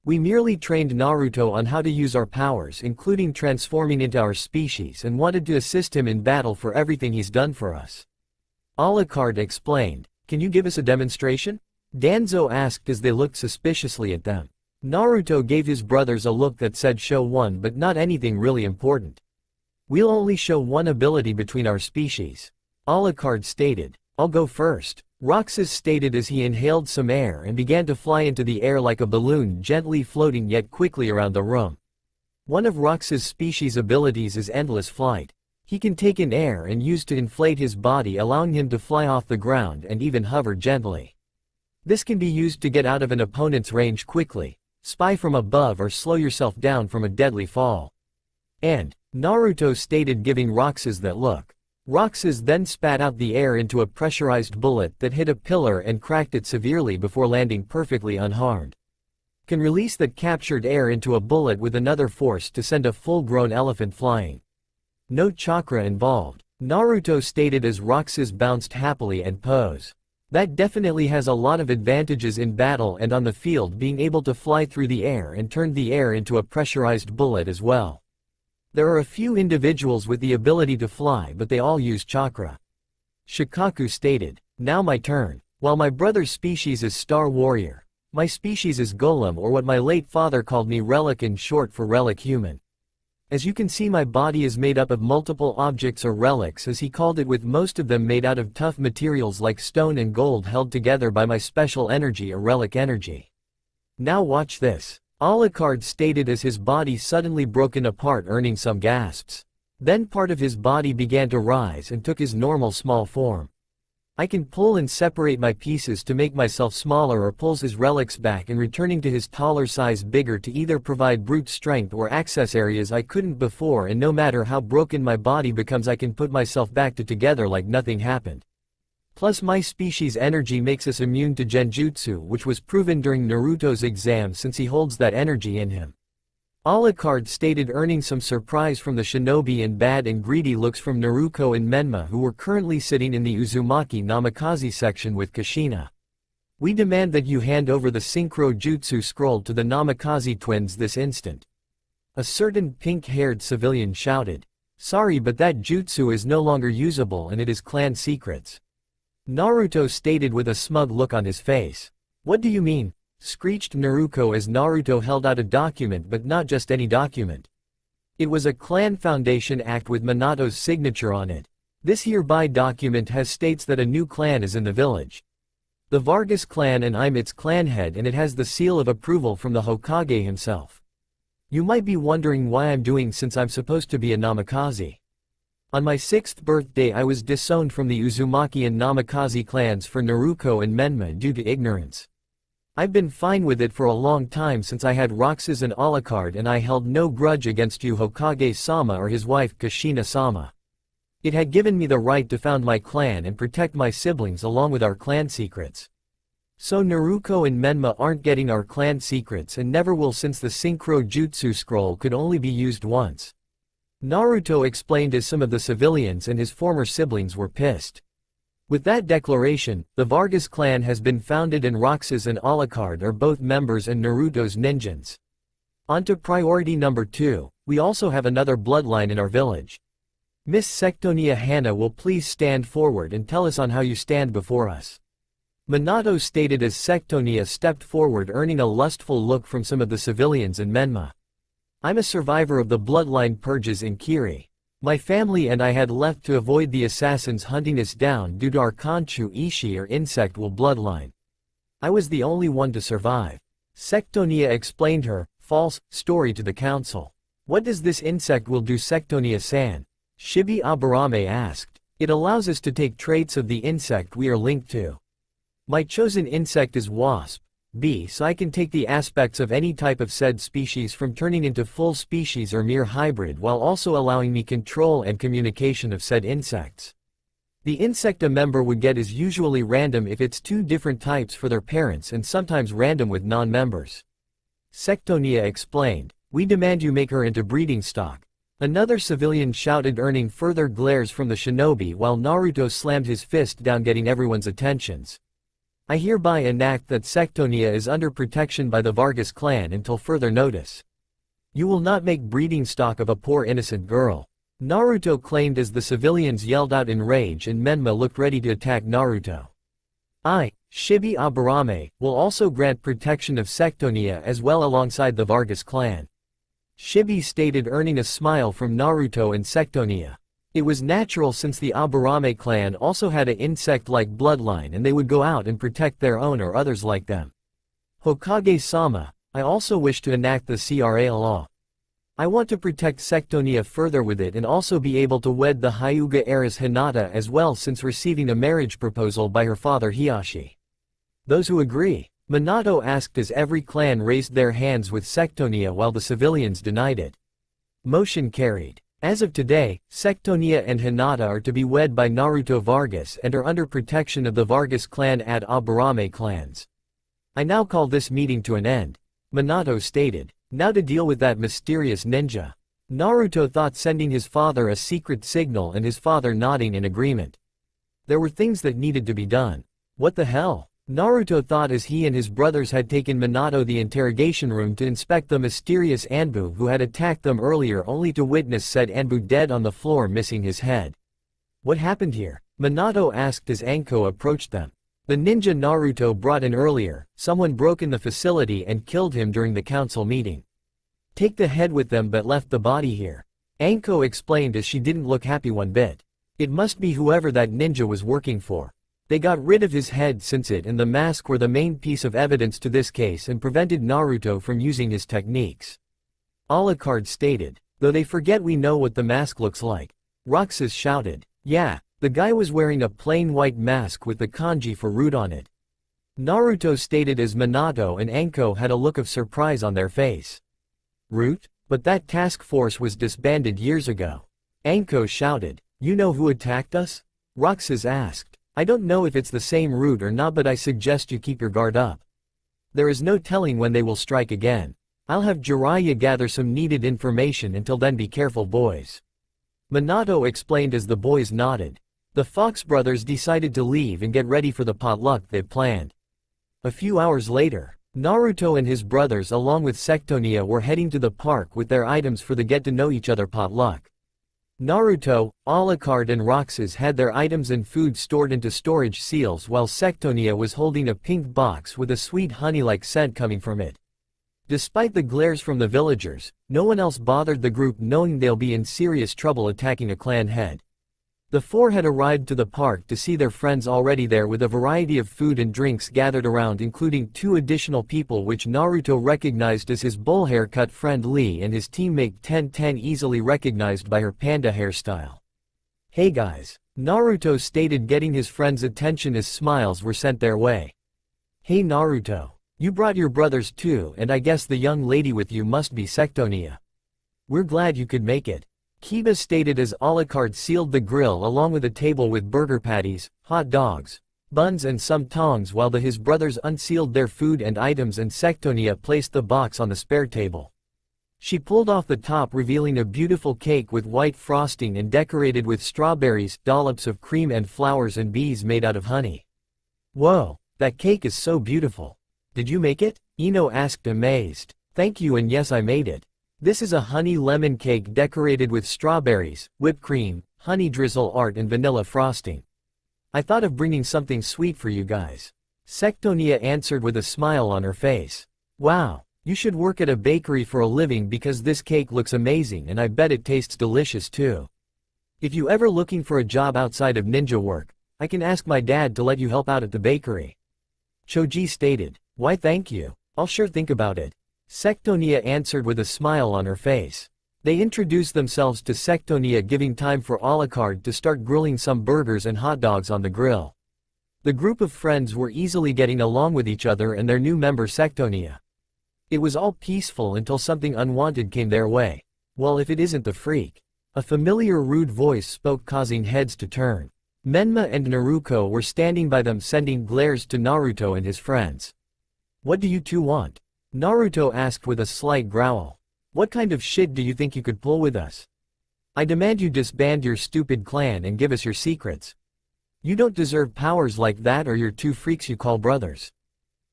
We merely trained Naruto on how to use our powers, including transforming into our species, and wanted to assist him in battle for everything he's done for us. Alucard explained. Can you give us a demonstration? Danzo asked as they looked suspiciously at them. Naruto gave his brothers a look that said show one, but not anything really important. We'll only show one ability between our species. Alucard stated. I'll go first. Roxas stated as he inhaled some air and began to fly into the air like a balloon, gently floating yet quickly around the room. One of Roxas' species' abilities is endless flight. He can take in air and use to inflate his body, allowing him to fly off the ground and even hover gently. This can be used to get out of an opponent's range quickly, spy from above, or slow yourself down from a deadly fall. And Naruto stated, giving Roxas that look. Roxas then spat out the air into a pressurized bullet that hit a pillar and cracked it severely before landing perfectly unharmed. Can release that captured air into a bullet with another force to send a full-grown elephant flying. No chakra involved. Naruto stated as Roxas bounced happily and pose. That definitely has a lot of advantages in battle and on the field, being able to fly through the air and turn the air into a pressurized bullet as well. There are a few individuals with the ability to fly, but they all use chakra. Shikaku stated. Now my turn. While my brother's species is Star Warrior, my species is Golem, or what my late father called me, Relic, in short for Relic Human. As you can see, my body is made up of multiple objects, or relics as he called it, with most of them made out of tough materials like stone and gold, held together by my special energy, or relic energy. Now watch this. Alucard stated as his body suddenly broken apart, earning some gasps. Then part of his body began to rise and took his normal small form. I can pull and separate my pieces to make myself smaller, or pulls his relics back and returning to his taller size, bigger, to either provide brute strength or access areas I couldn't before, and no matter how broken my body becomes, I can put myself back together like nothing happened. Plus my species energy makes us immune to genjutsu, which was proven during Naruto's exam since he holds that energy in him. Alucard stated, earning some surprise from the shinobi and bad and greedy looks from Naruto and Menma, who were currently sitting in the Uzumaki Namikaze section with Kushina. We demand that you hand over the Synchro Jutsu scroll to the Namikaze twins this instant. A certain pink-haired civilian shouted. Sorry, but that jutsu is no longer usable and it is clan secrets. Naruto stated with a smug look on his face. What do you mean? Screeched Naruto as Naruto held out a document, but not just any document. It was a clan foundation act with Minato's signature on it. This hereby document has states that a new clan is in the village. The Vargas clan, and I'm its clan head, and it has the seal of approval from the Hokage himself. You might be wondering why I'm doing, since I'm supposed to be a Namikaze. On my 6th birthday I was disowned from the Uzumaki and Namikaze clans for Naruto and Menma due to ignorance. I've been fine with it for a long time, since I had Roxas and Alucard, and I held no grudge against you Hokage-sama or his wife Kushina-sama. It had given me the right to found my clan and protect my siblings along with our clan secrets. So Naruto and Menma aren't getting our clan secrets and never will, since the Synchro Jutsu scroll could only be used once. Naruto explained as some of the civilians and his former siblings were pissed. With that declaration, the Vargas clan has been founded, and Roxas and Alucard are both members and Naruto's ninjas. On to priority number 2, we also have another bloodline in our village. Miss Sectonia Hana will please stand forward and tell us on how you stand before us. Minato stated as Sectonia stepped forward, earning a lustful look from some of the civilians and Menma. I'm a survivor of the bloodline purges in Kiri. My family and I had left to avoid the assassins hunting us down due to our Kanchu Ishi or insect wool bloodline. I was the only one to survive. Sectonia explained her, false, story to the council. What does this insect will do, Sectonia-san? Shibi Aburame asked. It allows us to take traits of the insect we are linked to. My chosen insect is wasp. B. So I can take the aspects of any type of said species from turning into full species or mere hybrid while also allowing me control and communication of said insects. The insect a member would get is usually random if it's two different types for their parents and sometimes random with non-members. Sectonia explained. We demand you make her into breeding stock. Another civilian shouted, earning further glares from the shinobi while Naruto slammed his fist down, getting everyone's attentions. I hereby enact that Sectonia is under protection by the Vargas clan until further notice. You will not make breeding stock of a poor innocent girl. Naruto claimed as the civilians yelled out in rage and Menma looked ready to attack Naruto. I, Shibi Aburame, will also grant protection of Sectonia as well alongside the Vargas clan. Shibi stated, earning a smile from Naruto and Sectonia. It was natural since the Aburame clan also had an insect-like bloodline and they would go out and protect their own or others like them. Hokage-sama, I also wish to enact the CRA law. I want to protect Sectonia further with it and also be able to wed the Hyuga heiress Hinata as well since receiving a marriage proposal by her father Hiashi. Those who agree? Minato asked as every clan raised their hands with Sectonia while the civilians denied it. Motion carried. As of today, Sectonia and Hinata are to be wed by Naruto Vargas and are under protection of the Vargas clan and Aburame clans. I now call this meeting to an end. Minato stated. Now to deal with that mysterious ninja. Naruto thought, sending his father a secret signal and his father nodding in agreement. There were things that needed to be done. What the hell? Naruto thought as he and his brothers had taken Minato the interrogation room to inspect the mysterious Anbu who had attacked them earlier, only to witness said Anbu dead on the floor, missing his head. What happened here? Minato asked as Anko approached them. The ninja Naruto brought in earlier, someone broke in the facility and killed him during the council meeting. Take the head with them but left the body here. Anko explained as she didn't look happy one bit. It must be whoever that ninja was working for. They got rid of his head since it and the mask were the main piece of evidence to this case and prevented Naruto from using his techniques. Alucard stated. Though they forget we know what the mask looks like. Roxas shouted. Yeah, the guy was wearing a plain white mask with the kanji for root on it. Naruto stated as Minato and Anko had a look of surprise on their face. Root? But that task force was disbanded years ago. Anko shouted. You know who attacked us? Roxas asked. I don't know if it's the same route or not, but I suggest you keep your guard up. There is no telling when they will strike again. I'll have Jiraiya gather some needed information. Until then, be careful, boys. Minato explained as the boys nodded. The Fox brothers decided to leave and get ready for the potluck they'd planned. A few hours later, Naruto and his brothers along with Sectonia were heading to the park with their items for the get-to-know-each-other potluck. Naruto, Alucard and Roxas had their items and food stored into storage seals while Sectonia was holding a pink box with a sweet honey-like scent coming from it. Despite the glares from the villagers, no one else bothered the group, knowing they'll be in serious trouble attacking a clan head. The four had arrived to the park to see their friends already there with a variety of food and drinks gathered around, including two additional people which Naruto recognized as his bowl haircut friend Lee and his teammate Ten, easily recognized by her panda hairstyle. Hey guys, Naruto stated, getting his friends' attention as smiles were sent their way. Hey Naruto, you brought your brothers too, and I guess the young lady with you must be Sectonia. We're glad you could make it. Kiba stated as Alucard sealed the grill along with a table with burger patties, hot dogs, buns and some tongs while his brothers unsealed their food and items and Sectonia placed the box on the spare table. She pulled off the top, revealing a beautiful cake with white frosting and decorated with strawberries, dollops of cream and flowers and bees made out of honey. Whoa, that cake is so beautiful. Did you make it? Ino asked, amazed. Thank you, and yes, I made it. This is a honey lemon cake decorated with strawberries, whipped cream, honey drizzle art and vanilla frosting. I thought of bringing something sweet for you guys. Sectonia answered with a smile on her face. Wow, you should work at a bakery for a living because this cake looks amazing and I bet it tastes delicious too. If you ever looking for a job outside of ninja work, I can ask my dad to let you help out at the bakery. Choji stated. Why thank you, I'll sure think about it. Sectonia answered with a smile on her face. They introduced themselves to Sectonia, giving time for Alucard to start grilling some burgers and hot dogs on the grill. The group of friends were easily getting along with each other and their new member Sectonia. It was all peaceful until something unwanted came their way. Well, if it isn't the freak. A familiar rude voice spoke, causing heads to turn. Menma and Naruto were standing by them, sending glares to Naruto and his friends. "What do you two want?" Naruto asked with a slight growl. "What kind of shit do you think you could pull with us? I demand you disband your stupid clan and give us your secrets. You don't deserve powers like that, or you're two freaks you call brothers."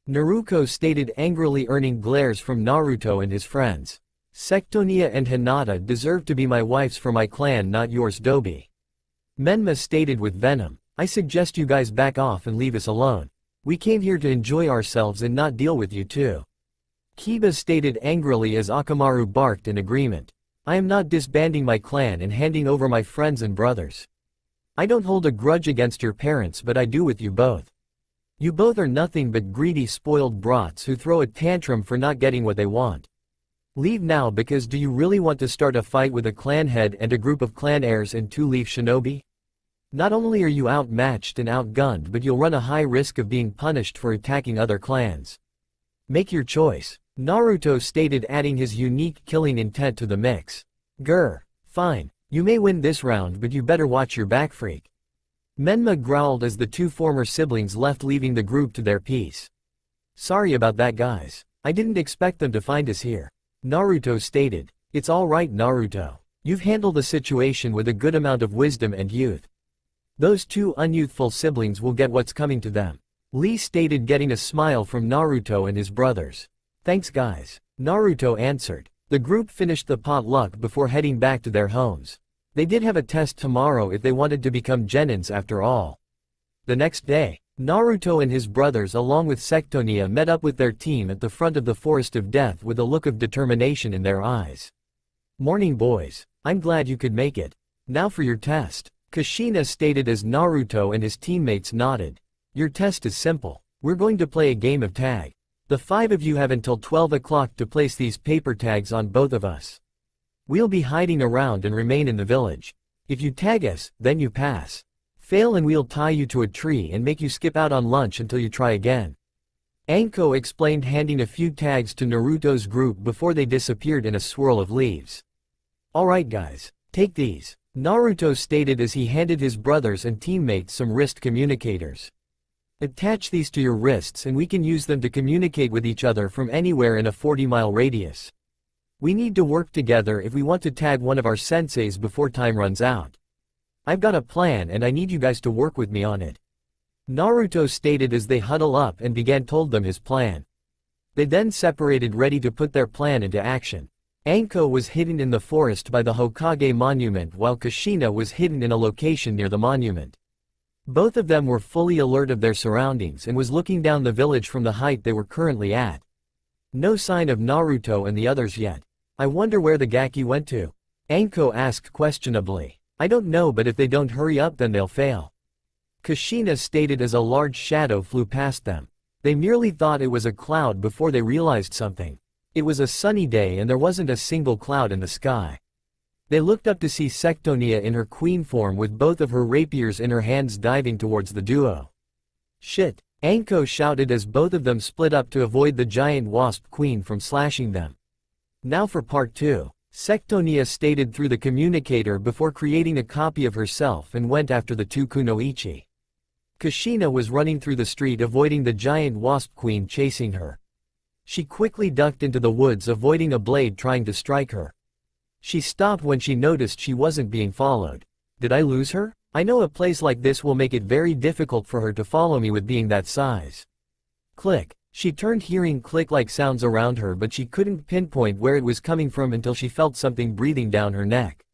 Naruto stated angrily, earning glares from Naruto and his friends. "Sectonia and Hinata deserve to be my wives for my clan, not yours, Dobi." Menma stated with venom. "I suggest you guys back off and leave us alone. We came here to enjoy ourselves and not deal with you two." Kiba stated angrily as Akamaru barked in agreement. "I am not disbanding my clan and handing over my friends and brothers. I don't hold a grudge against your parents, but I do with you both. You both are nothing but greedy, spoiled brats who throw a tantrum for not getting what they want. Leave now, because do you really want to start a fight with a clan head and a group of clan heirs and two-leaf shinobi? Not only are you outmatched and outgunned, but you'll run a high risk of being punished for attacking other clans. Make your choice," Naruto stated, adding his unique killing intent to the mix. "Grr. Fine. You may win this round, but you better watch your back, freak." Menma growled as the two former siblings left, leaving the group to their peace. "Sorry about that, guys. I didn't expect them to find us here," Naruto stated. "It's all right, Naruto. You've handled the situation with a good amount of wisdom and youth. Those two unyouthful siblings will get what's coming to them," Lee stated, getting a smile from Naruto and his brothers. "Thanks, guys," Naruto answered. The group finished the potluck before heading back to their homes. They did have a test tomorrow if they wanted to become genins after all. The next day, Naruto and his brothers along with Sectonia met up with their team at the front of the Forest of Death with a look of determination in their eyes. "Morning, boys. I'm glad you could make it. Now for your test," Kushina stated as Naruto and his teammates nodded. "Your test is simple. We're going to play a game of tag. The 5 of you have until 12 o'clock to place these paper tags on both of us. We'll be hiding around and remain in the village. If you tag us, then you pass. Fail and we'll tie you to a tree and make you skip out on lunch until you try again." Anko explained, handing a few tags to Naruto's group before they disappeared in a swirl of leaves. "Alright guys, take these," Naruto stated as he handed his brothers and teammates some wrist communicators. "Attach these to your wrists and we can use them to communicate with each other from anywhere in a 40-mile radius. We need to work together if we want to tag one of our senseis before time runs out. I've got a plan and I need you guys to work with me on it," Naruto stated as they huddled up and told them his plan. They then separated, ready to put their plan into action. Anko was hidden in the forest by the Hokage monument, while Kushina was hidden in a location near the monument. Both of them were fully alert of their surroundings and was looking down the village from the height they were currently at. No sign of Naruto and the others yet. "I wonder where the Gaki went to?" Anko asked questionably. "I don't know, but if they don't hurry up then they'll fail," Kushina stated as a large shadow flew past them. They merely thought it was a cloud before they realized something. It was a sunny day and there wasn't a single cloud in the sky. They looked up to see Sectonia in her queen form with both of her rapiers in her hands, diving towards the duo. "Shit," Anko shouted as both of them split up to avoid the giant wasp queen from slashing them. "Now for part 2. Sectonia stated through the communicator before creating a copy of herself and went after the two kunoichi. Kushina was running through the street, avoiding the giant wasp queen chasing her. She quickly ducked into the woods, avoiding a blade trying to strike her. She stopped when she noticed she wasn't being followed. "Did I lose her? I know a place like this will make it very difficult for her to follow me with being that size." Click. She turned, hearing click-like sounds around her, but she couldn't pinpoint where it was coming from until she felt something breathing down her neck.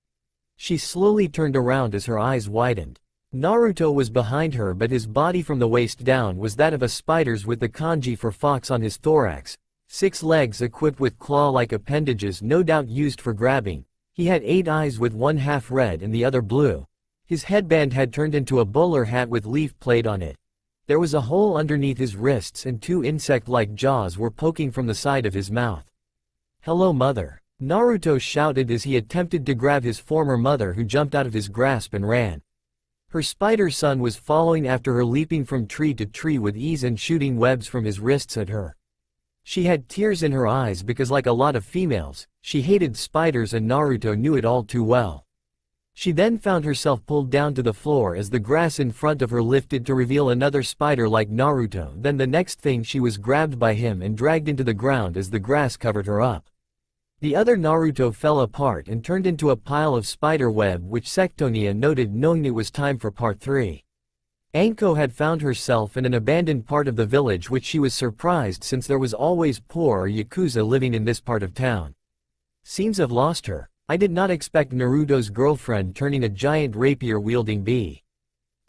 She slowly turned around as her eyes widened. Naruto was behind her, but his body from the waist down was that of a spider's, with the kanji for fox on his thorax, 6 legs equipped with claw-like appendages, no doubt used for grabbing. He had 8 eyes, with one half red and the other blue. His headband had turned into a bowler hat with leaf plate on it. There was a hole underneath his wrists and 2 insect-like jaws were poking from the side of his mouth. Hello mother. Naruto shouted as he attempted to grab his former mother, who jumped out of his grasp and ran. Her spider son was following after her, leaping from tree to tree with ease and shooting webs from his wrists at her. She had tears in her eyes because, like a lot of females, she hated spiders, and Naruto knew it all too well. She then found herself pulled down to the floor as the grass in front of her lifted to reveal another spider like Naruto. Then the next thing, she was grabbed by him and dragged into the ground as the grass covered her up. The other Naruto fell apart and turned into a pile of spider web, which Sectonia noted, knowing it was time for part 3. Anko had found herself in an abandoned part of the village, which she was surprised since there was always poor or yakuza living in this part of town. Seems I've lost her. I did not expect Naruto's girlfriend turning a giant rapier-wielding bee.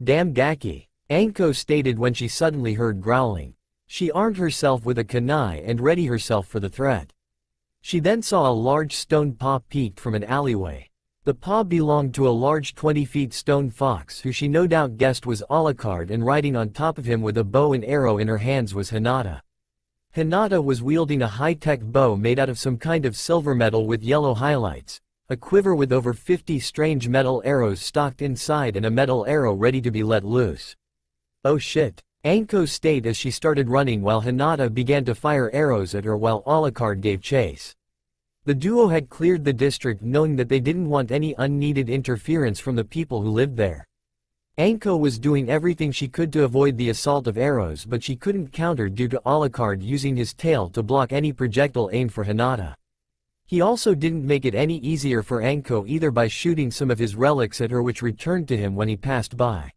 Damn Gaki, Anko stated when she suddenly heard growling. She armed herself with a kunai and readied herself for the threat. She then saw a large stone paw peeked from an alleyway. The paw belonged to a large 20-feet stone fox, who she no doubt guessed was Alucard, and riding on top of him with a bow and arrow in her hands was Hinata. Hinata was wielding a high-tech bow made out of some kind of silver metal with yellow highlights, a quiver with over 50 strange metal arrows stocked inside, and a metal arrow ready to be let loose. Oh shit, Anko stated as she started running while Hinata began to fire arrows at her while Alucard gave chase. The duo had cleared the district, knowing that they didn't want any unneeded interference from the people who lived there. Anko was doing everything she could to avoid the assault of arrows, but she couldn't counter due to Alucard using his tail to block any projectile aimed for Hinata. He also didn't make it any easier for Anko either by shooting some of his relics at her, which returned to him when he passed by.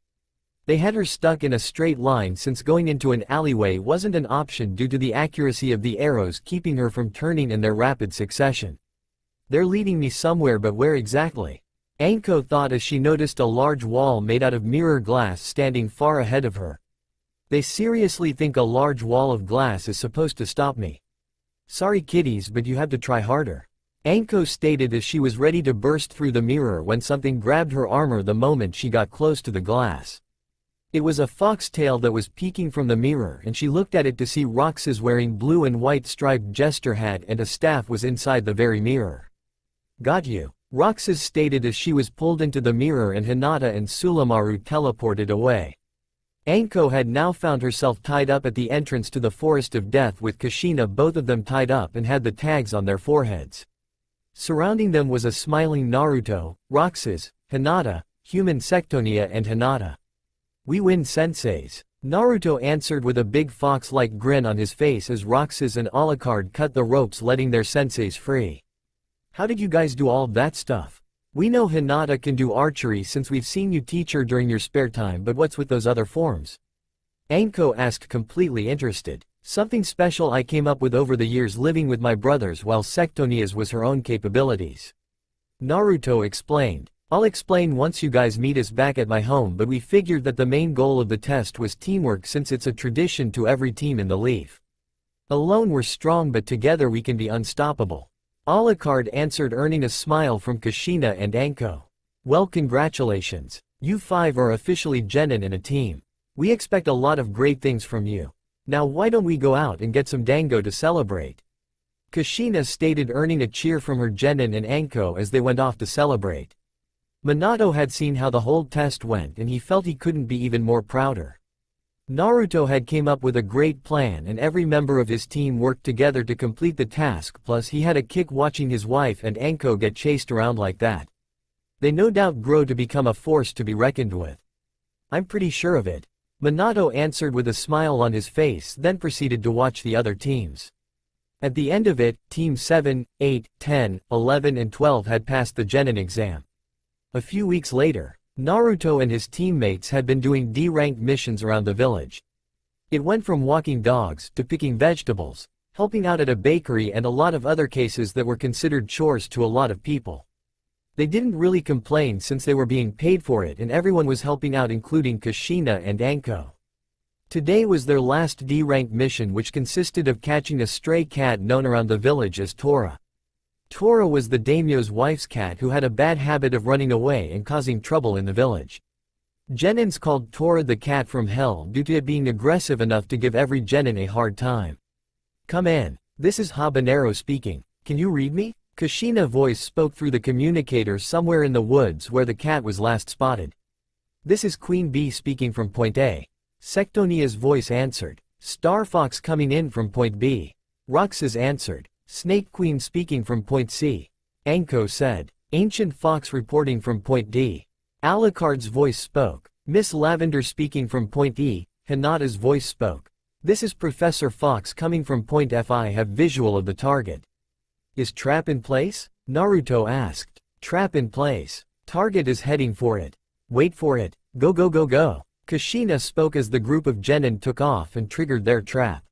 They had her stuck in a straight line since going into an alleyway wasn't an option due to the accuracy of the arrows keeping her from turning in their rapid succession. They're leading me somewhere, but where exactly? Anko thought as she noticed a large wall made out of mirror glass standing far ahead of her. They seriously think a large wall of glass is supposed to stop me? Sorry kiddies, but you have to try harder. Anko stated as she was ready to burst through the mirror when something grabbed her armor the moment she got close to the glass. It was a foxtail that was peeking from the mirror, and she looked at it to see Roxas wearing blue and white striped jester hat, and a staff was inside the very mirror. Got you, Roxas stated as she was pulled into the mirror, and Hinata and Sulamaru teleported away. Anko had now found herself tied up at the entrance to the Forest of Death with Kushina, both of them tied up and had the tags on their foreheads. Surrounding them was a smiling Naruto, Roxas, Hinata, human Sectonia, and Hinata. We win senseis. Naruto answered with a big fox-like grin on his face as Roxas and Alucard cut the ropes, letting their senseis free. How did you guys do all that stuff? We know Hinata can do archery since we've seen you teach her during your spare time, but what's with those other forms? Anko asked, completely interested. Something special I came up with over the years living with my brothers, while Sectonia's was her own capabilities. Naruto explained. I'll explain once you guys meet us back at my home, but we figured that the main goal of the test was teamwork since it's a tradition to every team in the Leaf. Alone we're strong, but together we can be unstoppable. Alucard answered, earning a smile from Kushina and Anko. Well, congratulations. You 5 are officially genin in a team. We expect a lot of great things from you. Now why don't we go out and get some dango to celebrate? Kushina stated, earning a cheer from her genin and Anko as they went off to celebrate. Minato had seen how the whole test went, and he felt he couldn't be even more prouder. Naruto had came up with a great plan, and every member of his team worked together to complete the task, plus he had a kick watching his wife and Anko get chased around like that. They no doubt grow to become a force to be reckoned with. I'm pretty sure of it. Minato answered with a smile on his face, then proceeded to watch the other teams. At the end of it, Team 7, 8, 10, 11 and 12 had passed the genin exam. A few weeks later, Naruto and his teammates had been doing D-ranked missions around the village. It went from walking dogs to picking vegetables, helping out at a bakery, and a lot of other cases that were considered chores to a lot of people. They didn't really complain since they were being paid for it, and everyone was helping out, including Kushina and Anko. Today was their last D-ranked mission, which consisted of catching a stray cat known around the village as Tora. Tora was the daimyo's wife's cat who had a bad habit of running away and causing trouble in the village. Genins called Tora the cat from hell due to it being aggressive enough to give every genin a hard time. Come in. This is Habanero speaking. Can you read me? Kushina voice spoke through the communicator somewhere in the woods where the cat was last spotted. This is Queen Bee speaking from Point A. Sectonia's voice answered. Star Fox coming in from Point B. Roxas answered. Snake Queen speaking from Point C. Anko said. Ancient Fox reporting from Point D. Alucard's voice spoke. Miss Lavender speaking from Point E. Hinata's voice spoke. This is Professor Fox coming from Point F. I have visual of the target. Is trap in place? Naruto asked. Trap in place. Target is heading for it. Wait for it. Go go go go. Kushina spoke as the group of genin took off and triggered their trap.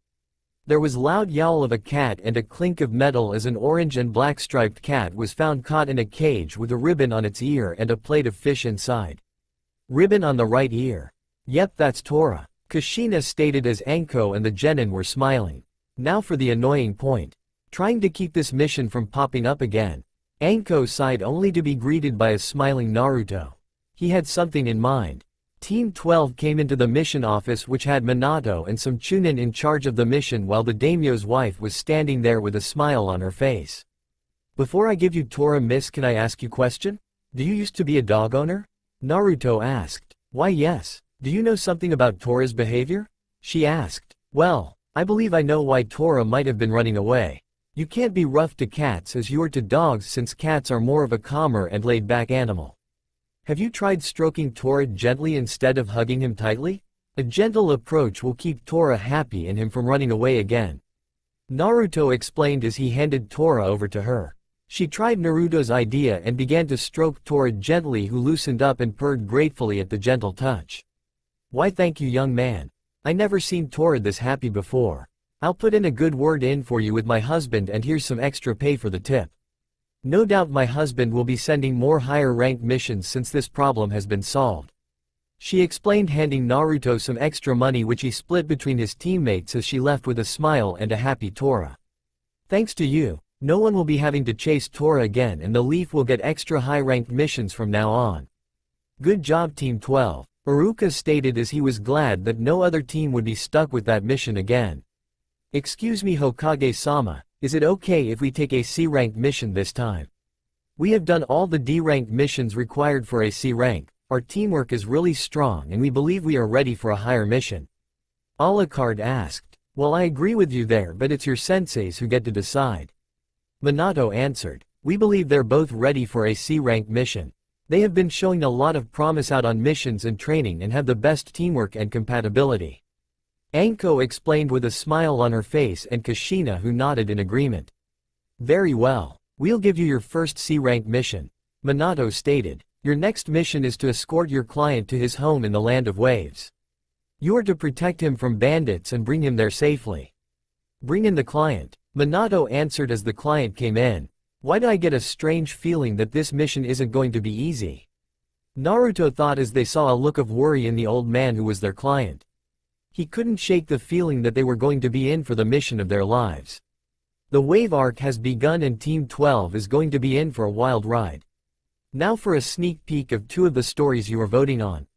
There was loud yowl of a cat and a clink of metal as an orange and black striped cat was found caught in a cage with a ribbon on its ear and a plate of fish inside. Ribbon on the right ear. Yep, that's Tora. Kushina stated as Anko and the genin were smiling. Now for the annoying point. Trying to keep this mission from popping up again. Anko sighed only to be greeted by a smiling Naruto. He had something in mind. Team 12 came into the mission office which had Minato and some Chunin in charge of the mission while the daimyo's wife was standing there with a smile on her face. Before I give you Tora, miss, can I ask you question? Do you used to be a dog owner? Naruto asked. Why yes. Do you know something about Tora's behavior? She asked. Well, I believe I know why Tora might have been running away. You can't be rough to cats as you are to dogs since cats are more of a calmer and laid-back animal. Have you tried stroking Tora gently instead of hugging him tightly? A gentle approach will keep Tora happy and him from running away again. Naruto explained as he handed Tora over to her. She tried Naruto's idea and began to stroke Tora gently, who loosened up and purred gratefully at the gentle touch. Why thank you, young man. I never seen Tora this happy before. I'll put in a good word in for you with my husband and here's some extra pay for the tip. No doubt my husband will be sending more higher ranked missions since this problem has been solved. She explained, handing Naruto some extra money which he split between his teammates as she left with a smile and a happy Tora. Thanks to you, no one will be having to chase Tora again and the Leaf will get extra high ranked missions from now on. Good job Team 12, Iruka stated as he was glad that no other team would be stuck with that mission again. Excuse me Hokage-sama, is it okay if we take a C-ranked mission this time? We have done all the D-ranked missions required for a C rank, our teamwork is really strong and we believe we are ready for a higher mission. Alucard asked. Well, I agree with you there, but it's your senseis who get to decide. Minato answered. We believe they're both ready for a C-ranked mission. They have been showing a lot of promise out on missions and training and have the best teamwork and compatibility. Anko explained with a smile on her face, and Kushina who nodded in agreement. Very well. We'll give you your first C-rank mission. Minato stated. Your next mission is to escort your client to his home in the Land of Waves. You are to protect him from bandits and bring him there safely. Bring in the client. Minato answered as the client came in. Why do I get a strange feeling that this mission isn't going to be easy? Naruto thought as they saw a look of worry in the old man who was their client. He couldn't shake the feeling that they were going to be in for the mission of their lives. The wave arc has begun and Team 12 is going to be in for a wild ride. Now for a sneak peek of two of the stories you are voting on.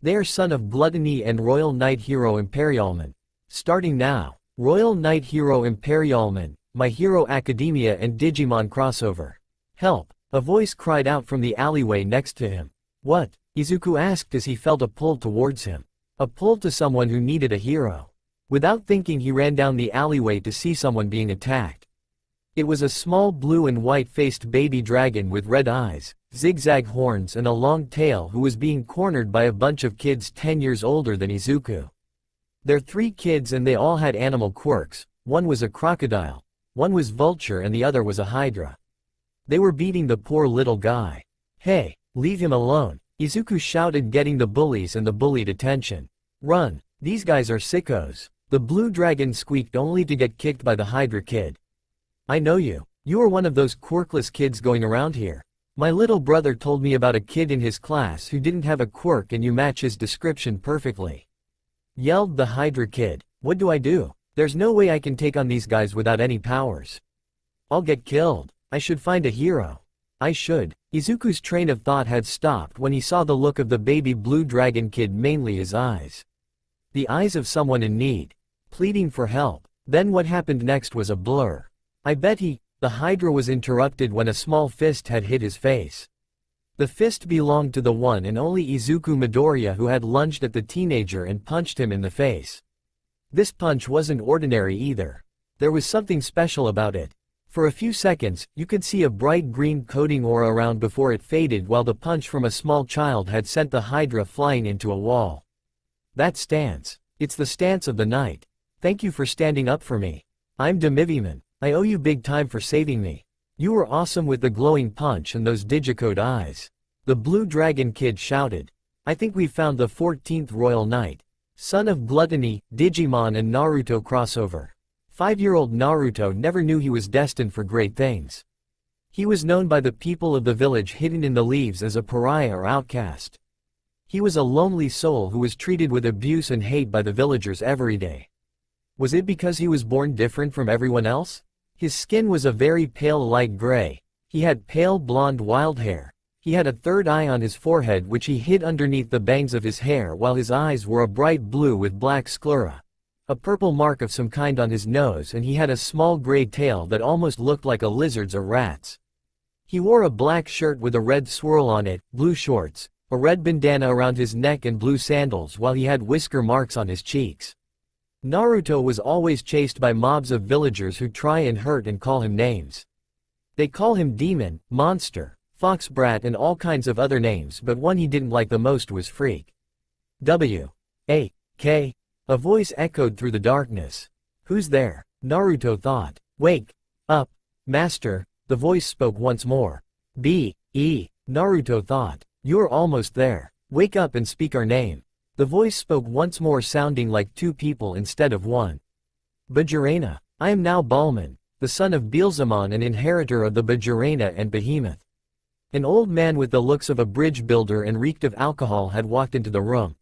They are Son of Gluttony and Royal Knight Hero Imperialman. Starting now. Royal Knight Hero Imperialman, My Hero Academia and Digimon crossover. Help! A voice cried out from the alleyway next to him. What? Izuku asked as he felt a pull towards him. A pull to someone who needed a hero. Without thinking he ran down the alleyway to see someone being attacked. It was a small blue and white-faced baby dragon with red eyes, zigzag horns and a long tail who was being cornered by a bunch of kids 10 years older than Izuku. They're 3 kids and they all had animal quirks, one was a crocodile, one was vulture and the other was a hydra. They were beating the poor little guy. Hey, leave him alone, Izuku shouted, getting the bullies and the bullied attention. Run, these guys are sickos. The blue dragon squeaked only to get kicked by the hydra kid. I know you. You are one of those quirkless kids going around here. My little brother told me about a kid in his class who didn't have a quirk and you match his description perfectly. Yelled the hydra kid. What do I do? There's no way I can take on these guys without any powers. I'll get killed. I should find a hero. I should. Izuku's train of thought had stopped when he saw the look of the baby blue dragon kid, mainly his eyes. The eyes of someone in need. Pleading for help. Then what happened next was a blur. I bet he the Hydra was interrupted when a small fist had hit his face. The fist belonged to the one and only Izuku Midoriya, who had lunged at the teenager and punched him in the face. This punch wasn't ordinary either. There was something special about it. For a few seconds, you could see a bright green coating aura around before it faded, while the punch from a small child had sent the Hydra flying into a wall. That stance. It's the stance of the night. Thank you for standing up for me. I'm Demiviman. I owe you big time for saving me. You were awesome with the glowing punch and those digicode eyes. The Blue Dragon Kid shouted. I think we've found the 14th Royal Knight. Son of Gluttony, Digimon and Naruto crossover. 5-year-old Naruto never knew he was destined for great things. He was known by the people of the village hidden in the leaves as a pariah or outcast. He was a lonely soul who was treated with abuse and hate by the villagers every day. Was it because he was born different from everyone else? His skin was a very pale light gray. He had pale blonde wild hair. He had a third eye on his forehead which he hid underneath the bangs of his hair, while his eyes were a bright blue with black sclera. A purple mark of some kind on his nose, and he had a small gray tail that almost looked like a lizard's or rat's. He wore a black shirt with a red swirl on it, blue shorts, a red bandana around his neck and blue sandals, while he had whisker marks on his cheeks. Naruto was always chased by mobs of villagers who try and hurt and call him names. They call him demon, monster, fox brat and all kinds of other names, but one he didn't like the most was freak. W.A.K. A voice echoed through the darkness. Who's there? Naruto thought. Wake up, master, the voice spoke once more. B.E. Naruto thought. You're almost there. Wake up and speak our name. The voice spoke once more, sounding like two people instead of one. Bajirena. I am now Balman, the son of Beelzemon and inheritor of the Bajirena and Behemoth. An old man with the looks of a bridge builder and reeked of alcohol had walked into the room.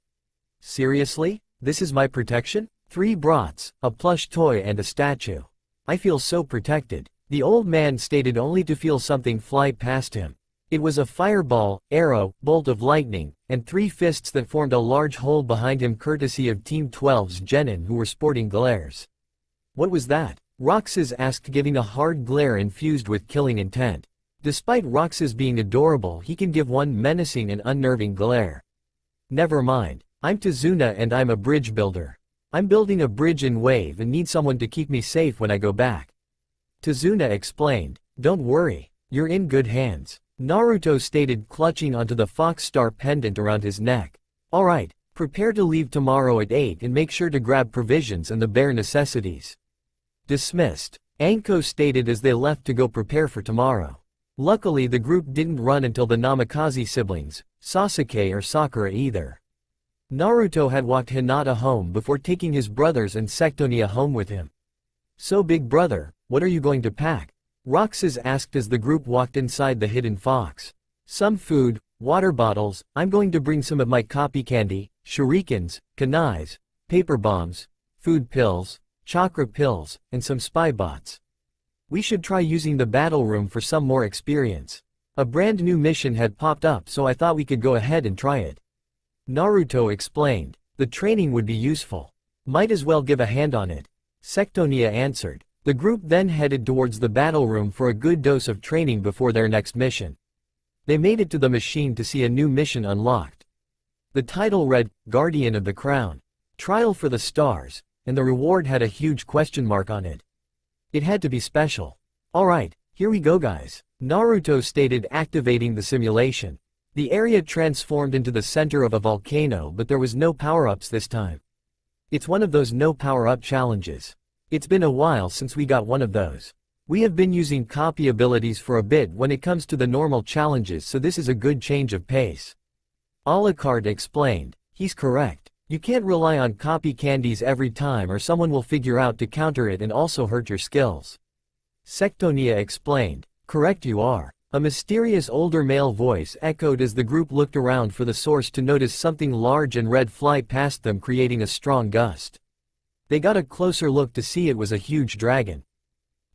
Seriously? This is my protection? 3 brats, a plush toy and a statue. I feel so protected. The old man stated, only to feel something fly past him. It was a fireball, arrow, bolt of lightning, and 3 fists that formed a large hole behind him, courtesy of Team 12's Jounin, who were sporting glares. What was that? Roxas asked, giving a hard glare infused with killing intent. Despite Roxas being adorable, he can give one menacing and unnerving glare. Never mind. I'm Tazuna and I'm a bridge builder. I'm building a bridge in Wave and need someone to keep me safe when I go back. Tazuna explained. Don't worry. You're in good hands. Naruto stated, clutching onto the fox star pendant around his neck. Alright, prepare to leave tomorrow at 8 and make sure to grab provisions and the bare necessities. Dismissed. Anko stated as they left to go prepare for tomorrow. Luckily the group didn't run until the Namikaze siblings, Sasuke or Sakura either. Naruto had walked Hinata home before taking his brothers and Sectonia home with him. So big brother, what are you going to pack? Roxas asked as the group walked inside the hidden fox. Some food, water bottles, I'm going to bring some of my copy candy, shurikens, kunais, paper bombs, food pills, chakra pills, and some spy bots. We should try using the battle room for some more experience. A brand new mission had popped up, so I thought we could go ahead and try it. Naruto explained. The training would be useful. Might as well give a hand on it. Sectonia answered. The group then headed towards the battle room for a good dose of training before their next mission. They made it to the machine to see a new mission unlocked. The title read, Guardian of the Crown. Trial for the Stars, and the reward had a huge question mark on it. It had to be special. Alright, here we go guys. Naruto stated, activating the simulation. The area transformed into the center of a volcano, but there was no power-ups this time. It's one of those no power-up challenges. It's been a while since we got one of those. We have been using copy abilities for a bit when it comes to the normal challenges, so this is a good change of pace. Alucard explained. He's correct. You can't rely on copy candies every time or someone will figure out to counter it and also hurt your skills. Sectonia explained. Correct you are. A mysterious older male voice echoed as the group looked around for the source to notice something large and red fly past them, creating a strong gust. They got a closer look to see it was a huge dragon.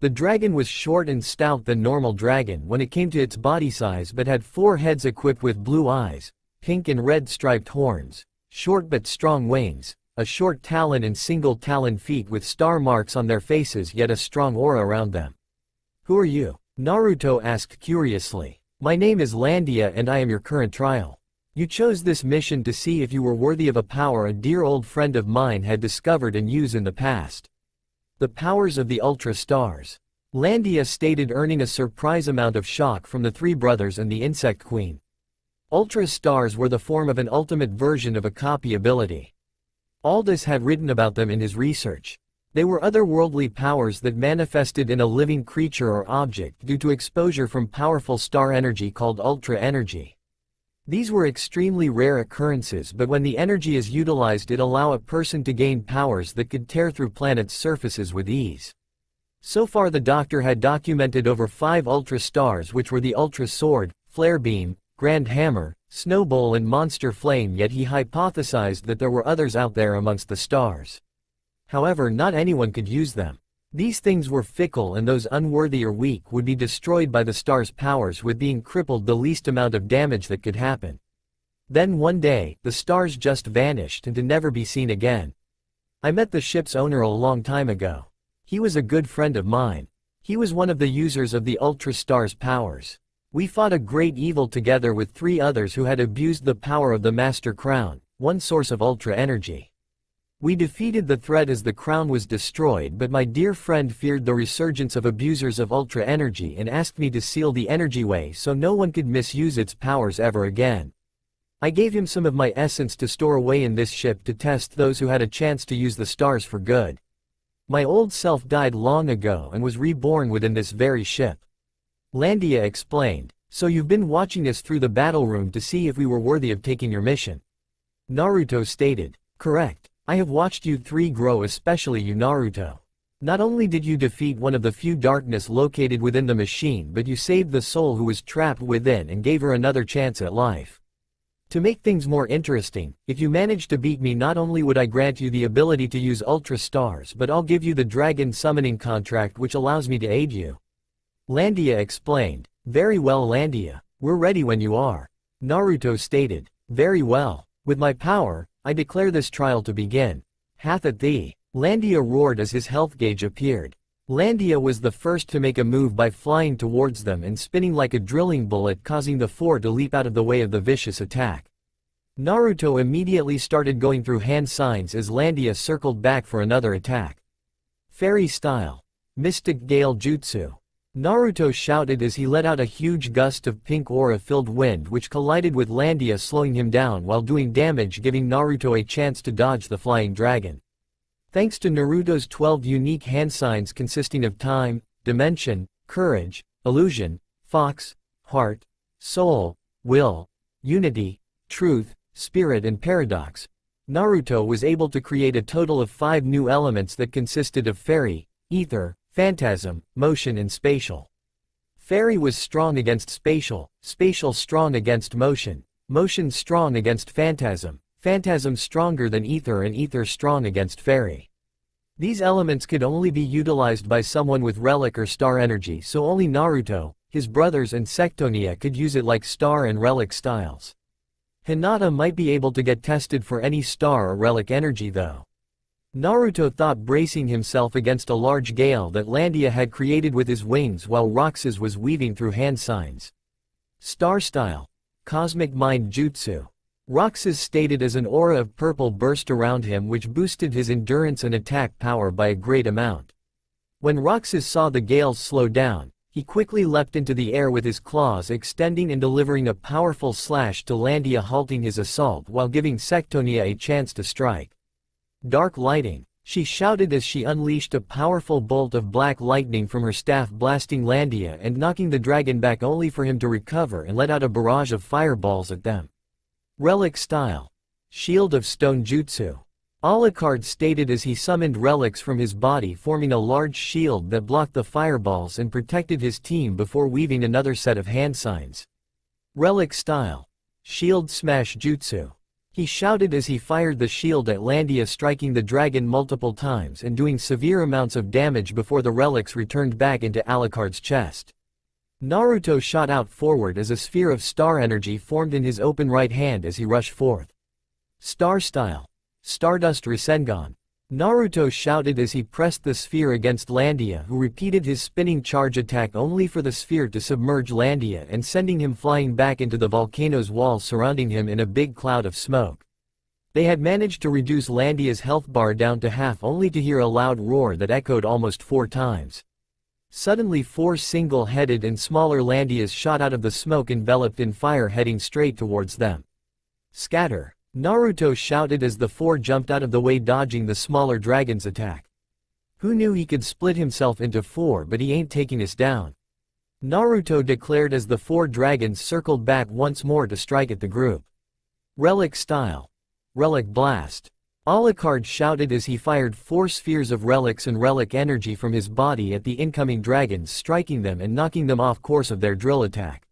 The dragon was short and stout than normal dragon when it came to its body size, but had 4 heads equipped with blue eyes, pink and red striped horns, short but strong wings, a short talon and single talon feet with star marks on their faces, yet a strong aura around them. Who are you? Naruto asked curiously. My name is Landia and I am your current trial. You chose this mission to see if you were worthy of a power a dear old friend of mine had discovered and used in the past. The powers of the Ultra Stars. Landia stated, earning a surprise amount of shock from the three brothers and the Insect Queen. Ultra Stars were the form of an ultimate version of a copy ability. Aldous had written about them in his research. They were otherworldly powers that manifested in a living creature or object due to exposure from powerful star energy called Ultra Energy. These were extremely rare occurrences, but when the energy is utilized it allows a person to gain powers that could tear through planets' surfaces with ease. So far the Doctor had documented over 5 Ultra Stars, which were the Ultra Sword, Flare Beam, Grand Hammer, Snowball and Monster Flame, yet he hypothesized that there were others out there amongst the stars. However, not anyone could use them. These things were fickle and those unworthy or weak would be destroyed by the star's powers, with being crippled the least amount of damage that could happen. Then one day, the stars just vanished and to never be seen again. I met the ship's owner a long time ago. He was a good friend of mine. He was one of the users of the Ultra Star's powers. We fought a great evil together with 3 others who had abused the power of the Master Crown, one source of Ultra Energy. We defeated the threat as the crown was destroyed, but my dear friend feared the resurgence of abusers of Ultra Energy and asked me to seal the energy way so no one could misuse its powers ever again. I gave him some of my essence to store away in this ship to test those who had a chance to use the stars for good. My old self died long ago and was reborn within this very ship. Landia explained. So you've been watching us through the battle room to see if we were worthy of taking your mission? Naruto stated. Correct. I have watched you 3 grow, especially you Naruto. Not only did you defeat one of the few darkness located within the machine, but you saved the soul who was trapped within and gave her another chance at life. To make things more interesting, if you manage to beat me, not only would I grant you the ability to use Ultra Stars, but I'll give you the dragon summoning contract which allows me to aid you. Landia explained. Very well Landia, we're ready when you are. Naruto stated. Very well. With my power, I declare this trial to begin. Hath at thee. Landia roared as his health gauge appeared. Landia was the first to make a move by flying towards them and spinning like a drilling bullet, causing the 4 to leap out of the way of the vicious attack. Naruto immediately started going through hand signs as Landia circled back for another attack. Fairy style. Mystic Gale Jutsu. Naruto shouted as he let out a huge gust of pink aura-filled wind which collided with Landia, slowing him down while doing damage, giving Naruto a chance to dodge the flying dragon. Thanks to Naruto's 12 unique hand signs consisting of time, dimension, courage, illusion, fox, heart, soul, will, unity, truth, spirit and paradox, Naruto was able to create a total of 5 new elements that consisted of fairy, ether, phantasm, motion and spatial. Fairy was strong against spatial, spatial strong against motion, motion strong against phantasm, phantasm stronger than ether and ether strong against fairy. These elements could only be utilized by someone with relic or star energy, so only Naruto, his brothers and Sectonia could use it like star and relic styles. Hinata might be able to get tested for any star or relic energy though. Naruto thought, bracing himself against a large gale that Landia had created with his wings while Roxas was weaving through hand signs. Star style. Cosmic Mind Jutsu. Roxas stated as an aura of purple burst around him which boosted his endurance and attack power by a great amount. When Roxas saw the gales slow down, he quickly leapt into the air with his claws extending and delivering a powerful slash to Landia, halting his assault while giving Sectonia a chance to strike. Dark Lighting. She shouted as she unleashed a powerful bolt of black lightning from her staff, blasting Landia and knocking the dragon back only for him to recover and let out a barrage of fireballs at them. Relic style. Shield of Stone Jutsu. Alucard stated as he summoned relics from his body, forming a large shield that blocked the fireballs and protected his team before weaving another set of hand signs. Relic style. Shield Smash Jutsu. He shouted as he fired the shield at Landia, striking the dragon multiple times and doing severe amounts of damage before the relics returned back into Alucard's chest. Naruto shot out forward as a sphere of star energy formed in his open right hand as he rushed forth. Star style. Stardust Rasengan. Naruto shouted as he pressed the sphere against Landia, who repeated his spinning charge attack only for the sphere to submerge Landia and sending him flying back into the volcano's wall surrounding him in a big cloud of smoke. They had managed to reduce Landia's health bar down to half only to hear a loud roar that echoed almost 4 times. Suddenly 4 single-headed and smaller Landias shot out of the smoke enveloped in fire heading straight towards them. Scatter! Naruto shouted as the 4 jumped out of the way dodging the smaller dragon's attack. Who knew he could split himself into 4, but he ain't taking us down. Naruto declared as the 4 dragons circled back once more to strike at the group. Relic style. Relic blast. Alucard shouted as he fired 4 spheres of relics and relic energy from his body at the incoming dragons, striking them and knocking them off course of their drill attack.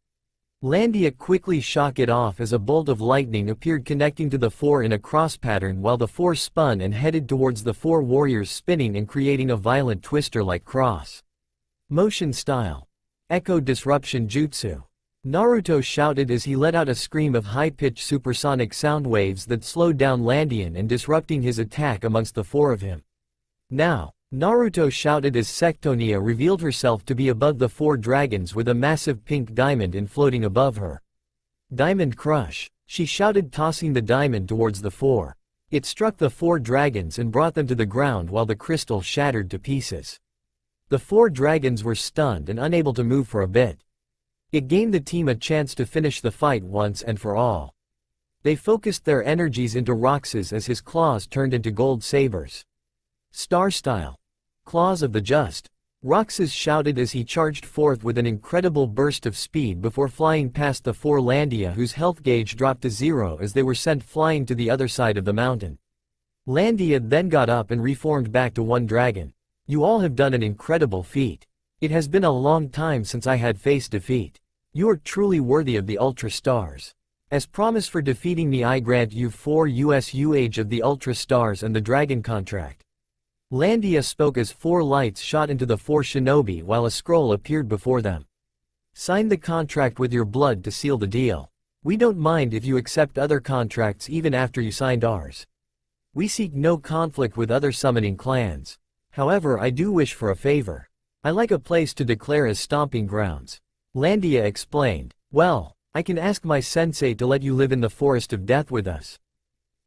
Landia quickly shook it off as a bolt of lightning appeared connecting to the 4 in a cross pattern while the 4 spun and headed towards the 4 warriors, spinning and creating a violent twister-like cross. Motion style. Echo disruption jutsu. Naruto shouted as he let out a scream of high-pitched supersonic sound waves that slowed down Landian and disrupting his attack amongst the 4 of him. Now! Naruto shouted as Sectonia revealed herself to be above the 4 dragons with a massive pink diamond floating above her. Diamond crush, she shouted, tossing the diamond towards the 4. It struck the 4 dragons and brought them to the ground while the crystal shattered to pieces. The 4 dragons were stunned and unable to move for a bit. It gave the team a chance to finish the fight once and for all. They focused their energies into Roxas as his claws turned into gold sabers. Star style. Claws of the Just. Roxas shouted as he charged forth with an incredible burst of speed before flying past the 4 Landia, whose health gauge dropped to 0 as they were sent flying to the other side of the mountain. Landia then got up and reformed back to 1 dragon. You all have done an incredible feat. It has been a long time since I had faced defeat. You are truly worthy of the Ultra Stars. As promise for defeating me, I grant you 4 USU of the Ultra Stars and the Dragon contract. Landia spoke as 4 lights shot into the 4 shinobi while a scroll appeared before them. Sign the contract with your blood to seal the deal. We don't mind if you accept other contracts even after you signed ours. We seek no conflict with other summoning clans. However, I do wish for a favor. I like a place to declare as stomping grounds. Landia explained. Well, I can ask my sensei to let you live in the Forest of Death with us.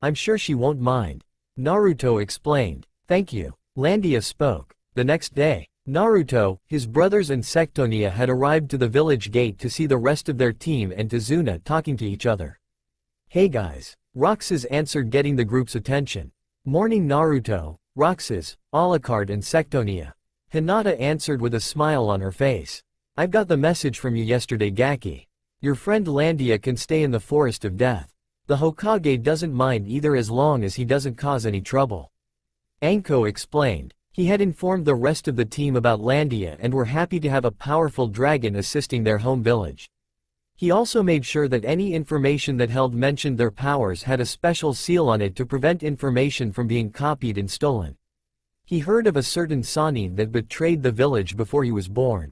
I'm sure she won't mind. Naruto explained. Thank you. Landia spoke. The next day, Naruto, his brothers and Sectonia had arrived to the village gate to see the rest of their team and Tazuna talking to each other. Hey guys. Roxas answered, getting the group's attention. Morning Naruto, Roxas, Alucard and Sectonia. Hinata answered with a smile on her face. I've got the message from you yesterday, Gaki. Your friend Landia can stay in the Forest of Death. The Hokage doesn't mind either as long as he doesn't cause any trouble. Anko explained. He had informed the rest of the team about Landia and were happy to have a powerful dragon assisting their home village. He also made sure that any information that held mentioned their powers had a special seal on it to prevent information from being copied and stolen. He heard of a certain Sanin that betrayed the village before he was born.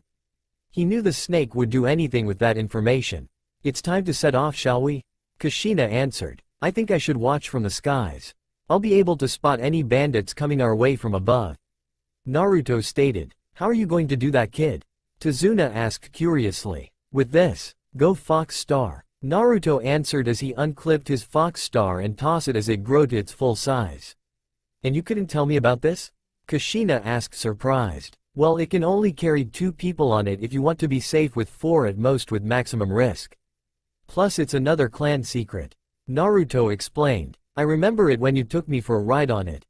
He knew the snake would do anything with that information. It's time to set off, shall we? Kushina answered. I think I should watch from the skies. I'll be able to spot any bandits coming our way from above. Naruto stated. How are you going to do that, kid? Tazuna asked curiously. With this, go Fox Star. Naruto answered as he unclipped his Fox Star and tossed it as it grew to its full size. And you couldn't tell me about this? Kushina asked, surprised. Well, it can only carry 2 people on it if you want to be safe, with 4 at most with maximum risk. Plus it's another clan secret. Naruto explained. I remember it when you took me for a ride on it.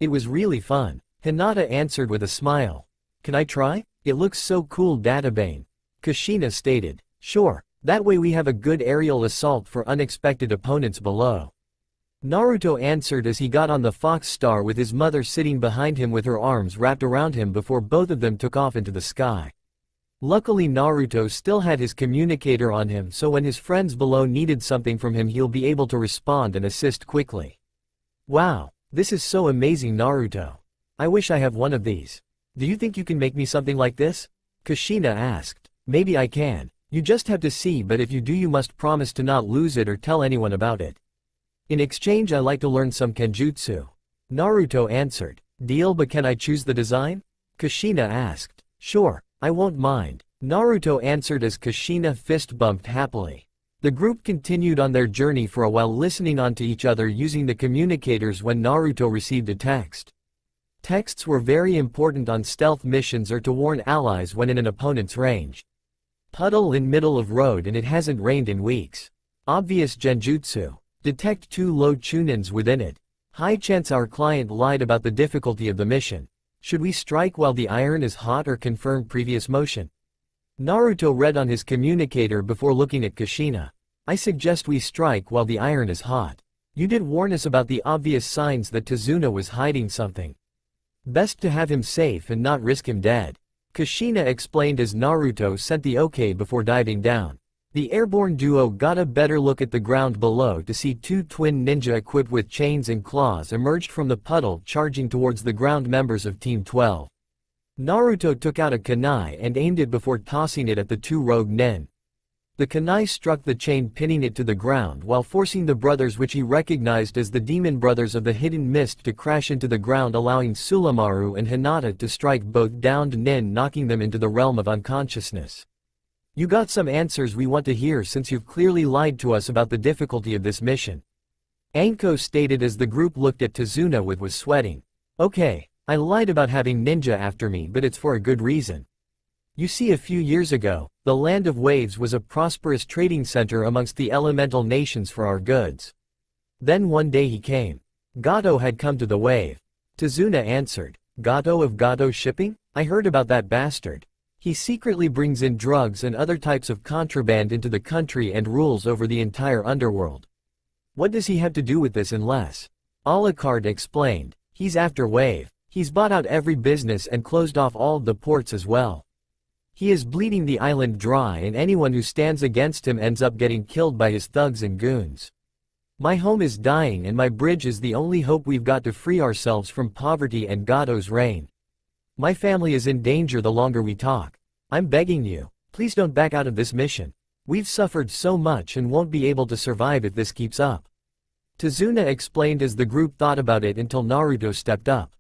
It was really fun. Hinata answered with a smile. Can I try? It looks so cool, Databane. Kushina stated. Sure, that way we have a good aerial assault for unexpected opponents below. Naruto answered as he got on the Fox Star with his mother sitting behind him with her arms wrapped around him before both of them took off into the sky. Luckily Naruto still had his communicator on him, so when his friends below needed something from him he'll be able to respond and assist quickly. Wow, this is so amazing, Naruto. I wish I have one of these. Do you think you can make me something like this? Kushina asked. Maybe I can. You just have to see, but if you do you must promise to not lose it or tell anyone about it. In exchange I like to learn some kenjutsu. Naruto answered. Deal, but can I choose the design? Kushina asked. Sure, I won't mind. Naruto answered as Kushina fist bumped happily. The group continued on their journey for a while, listening onto each other using the communicators when Naruto received a text. Texts were very important on stealth missions or to warn allies when in an opponent's range. Puddle in middle of road and it hasn't rained in weeks. Obvious genjutsu. Detect 2 low Jounins within it. High chance our client lied about the difficulty of the mission. Should we strike while the iron is hot or confirm previous motion? Naruto read on his communicator before looking at Kushina. I suggest we strike while the iron is hot. You did warn us about the obvious signs that Tazuna was hiding something. Best to have him safe and not risk him dead. Kushina explained as Naruto sent the okay before diving down. The airborne duo got a better look at the ground below to see 2 twin ninja equipped with chains and claws emerged from the puddle, charging towards the ground members of Team 12. Naruto took out a kunai and aimed it before tossing it at the 2 rogue nin. The kunai struck the chain, pinning it to the ground while forcing the brothers, which he recognized as the demon brothers of the hidden mist, to crash into the ground, allowing Sulamaru and Hinata to strike both downed nin, knocking them into the realm of unconsciousness. You got some answers we want to hear since you've clearly lied to us about the difficulty of this mission. Anko stated as the group looked at Tazuna with was sweating. Okay, I lied about having ninja after me, but it's for a good reason. You see, a few years ago, the Land of Waves was a prosperous trading center amongst the elemental nations for our goods. Then one day he came. Gato had come to the wave. Tazuna answered. Gato of Gato Shipping? I heard about that bastard. He secretly brings in drugs and other types of contraband into the country and rules over the entire underworld. What does he have to do with this unless? Alucard explained. He's after Wave. He's bought out every business and closed off all the ports as well. He is bleeding the island dry, and anyone who stands against him ends up getting killed by his thugs and goons. My home is dying and my bridge is the only hope we've got to free ourselves from poverty and Gato's reign. My family is in danger the longer we talk. I'm begging you, please don't back out of this mission. We've suffered so much and won't be able to survive if this keeps up. Tazuna explained as the group thought about it until Naruto stepped up.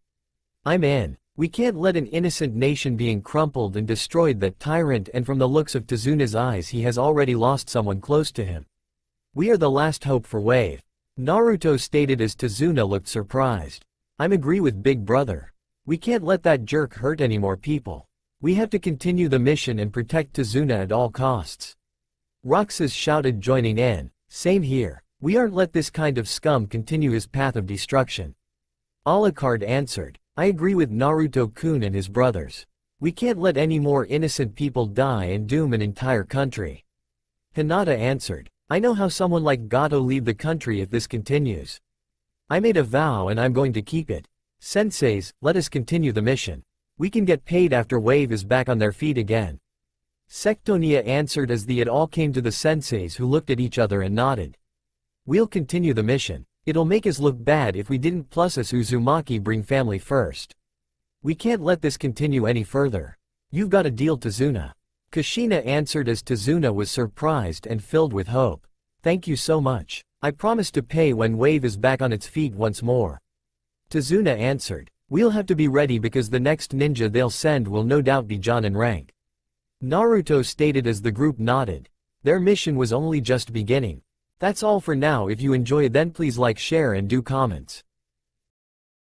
I'm in. We can't let an innocent nation being crumpled and destroyed. That tyrant, and from the looks of Tazuna's eyes he has already lost someone close to him. We are the last hope for Wave. Naruto stated as Tazuna looked surprised. I'm agree with Big Brother. We can't let that jerk hurt any more people. We have to continue the mission and protect Tazuna at all costs. Roxas shouted, joining in. Same here. We aren't let this kind of scum continue his path of destruction. Alucard answered. I agree with Naruto-kun and his brothers. We can't let any more innocent people die and doom an entire country. Hinata answered. I know how someone like Gato leave the country if this continues. I made a vow and I'm going to keep it. Senseis, let us continue the mission. We can get paid after Wave is back on their feet again. Sectonia answered as it all came to the senseis, who looked at each other and nodded. We'll continue the mission. It'll make us look bad if we didn't, plus us Uzumaki bring family first. We can't let this continue any further. You've got a deal, Tazuna. Kushina answered as Tazuna was surprised and filled with hope. Thank you so much. I promise to pay when Wave is back on its feet once more. Tazuna answered. We'll have to be ready because the next ninja they'll send will no doubt be Jounin rank. Naruto stated as the group nodded. Their mission was only just beginning. That's all for now. If you enjoy, then please like, share and do comments.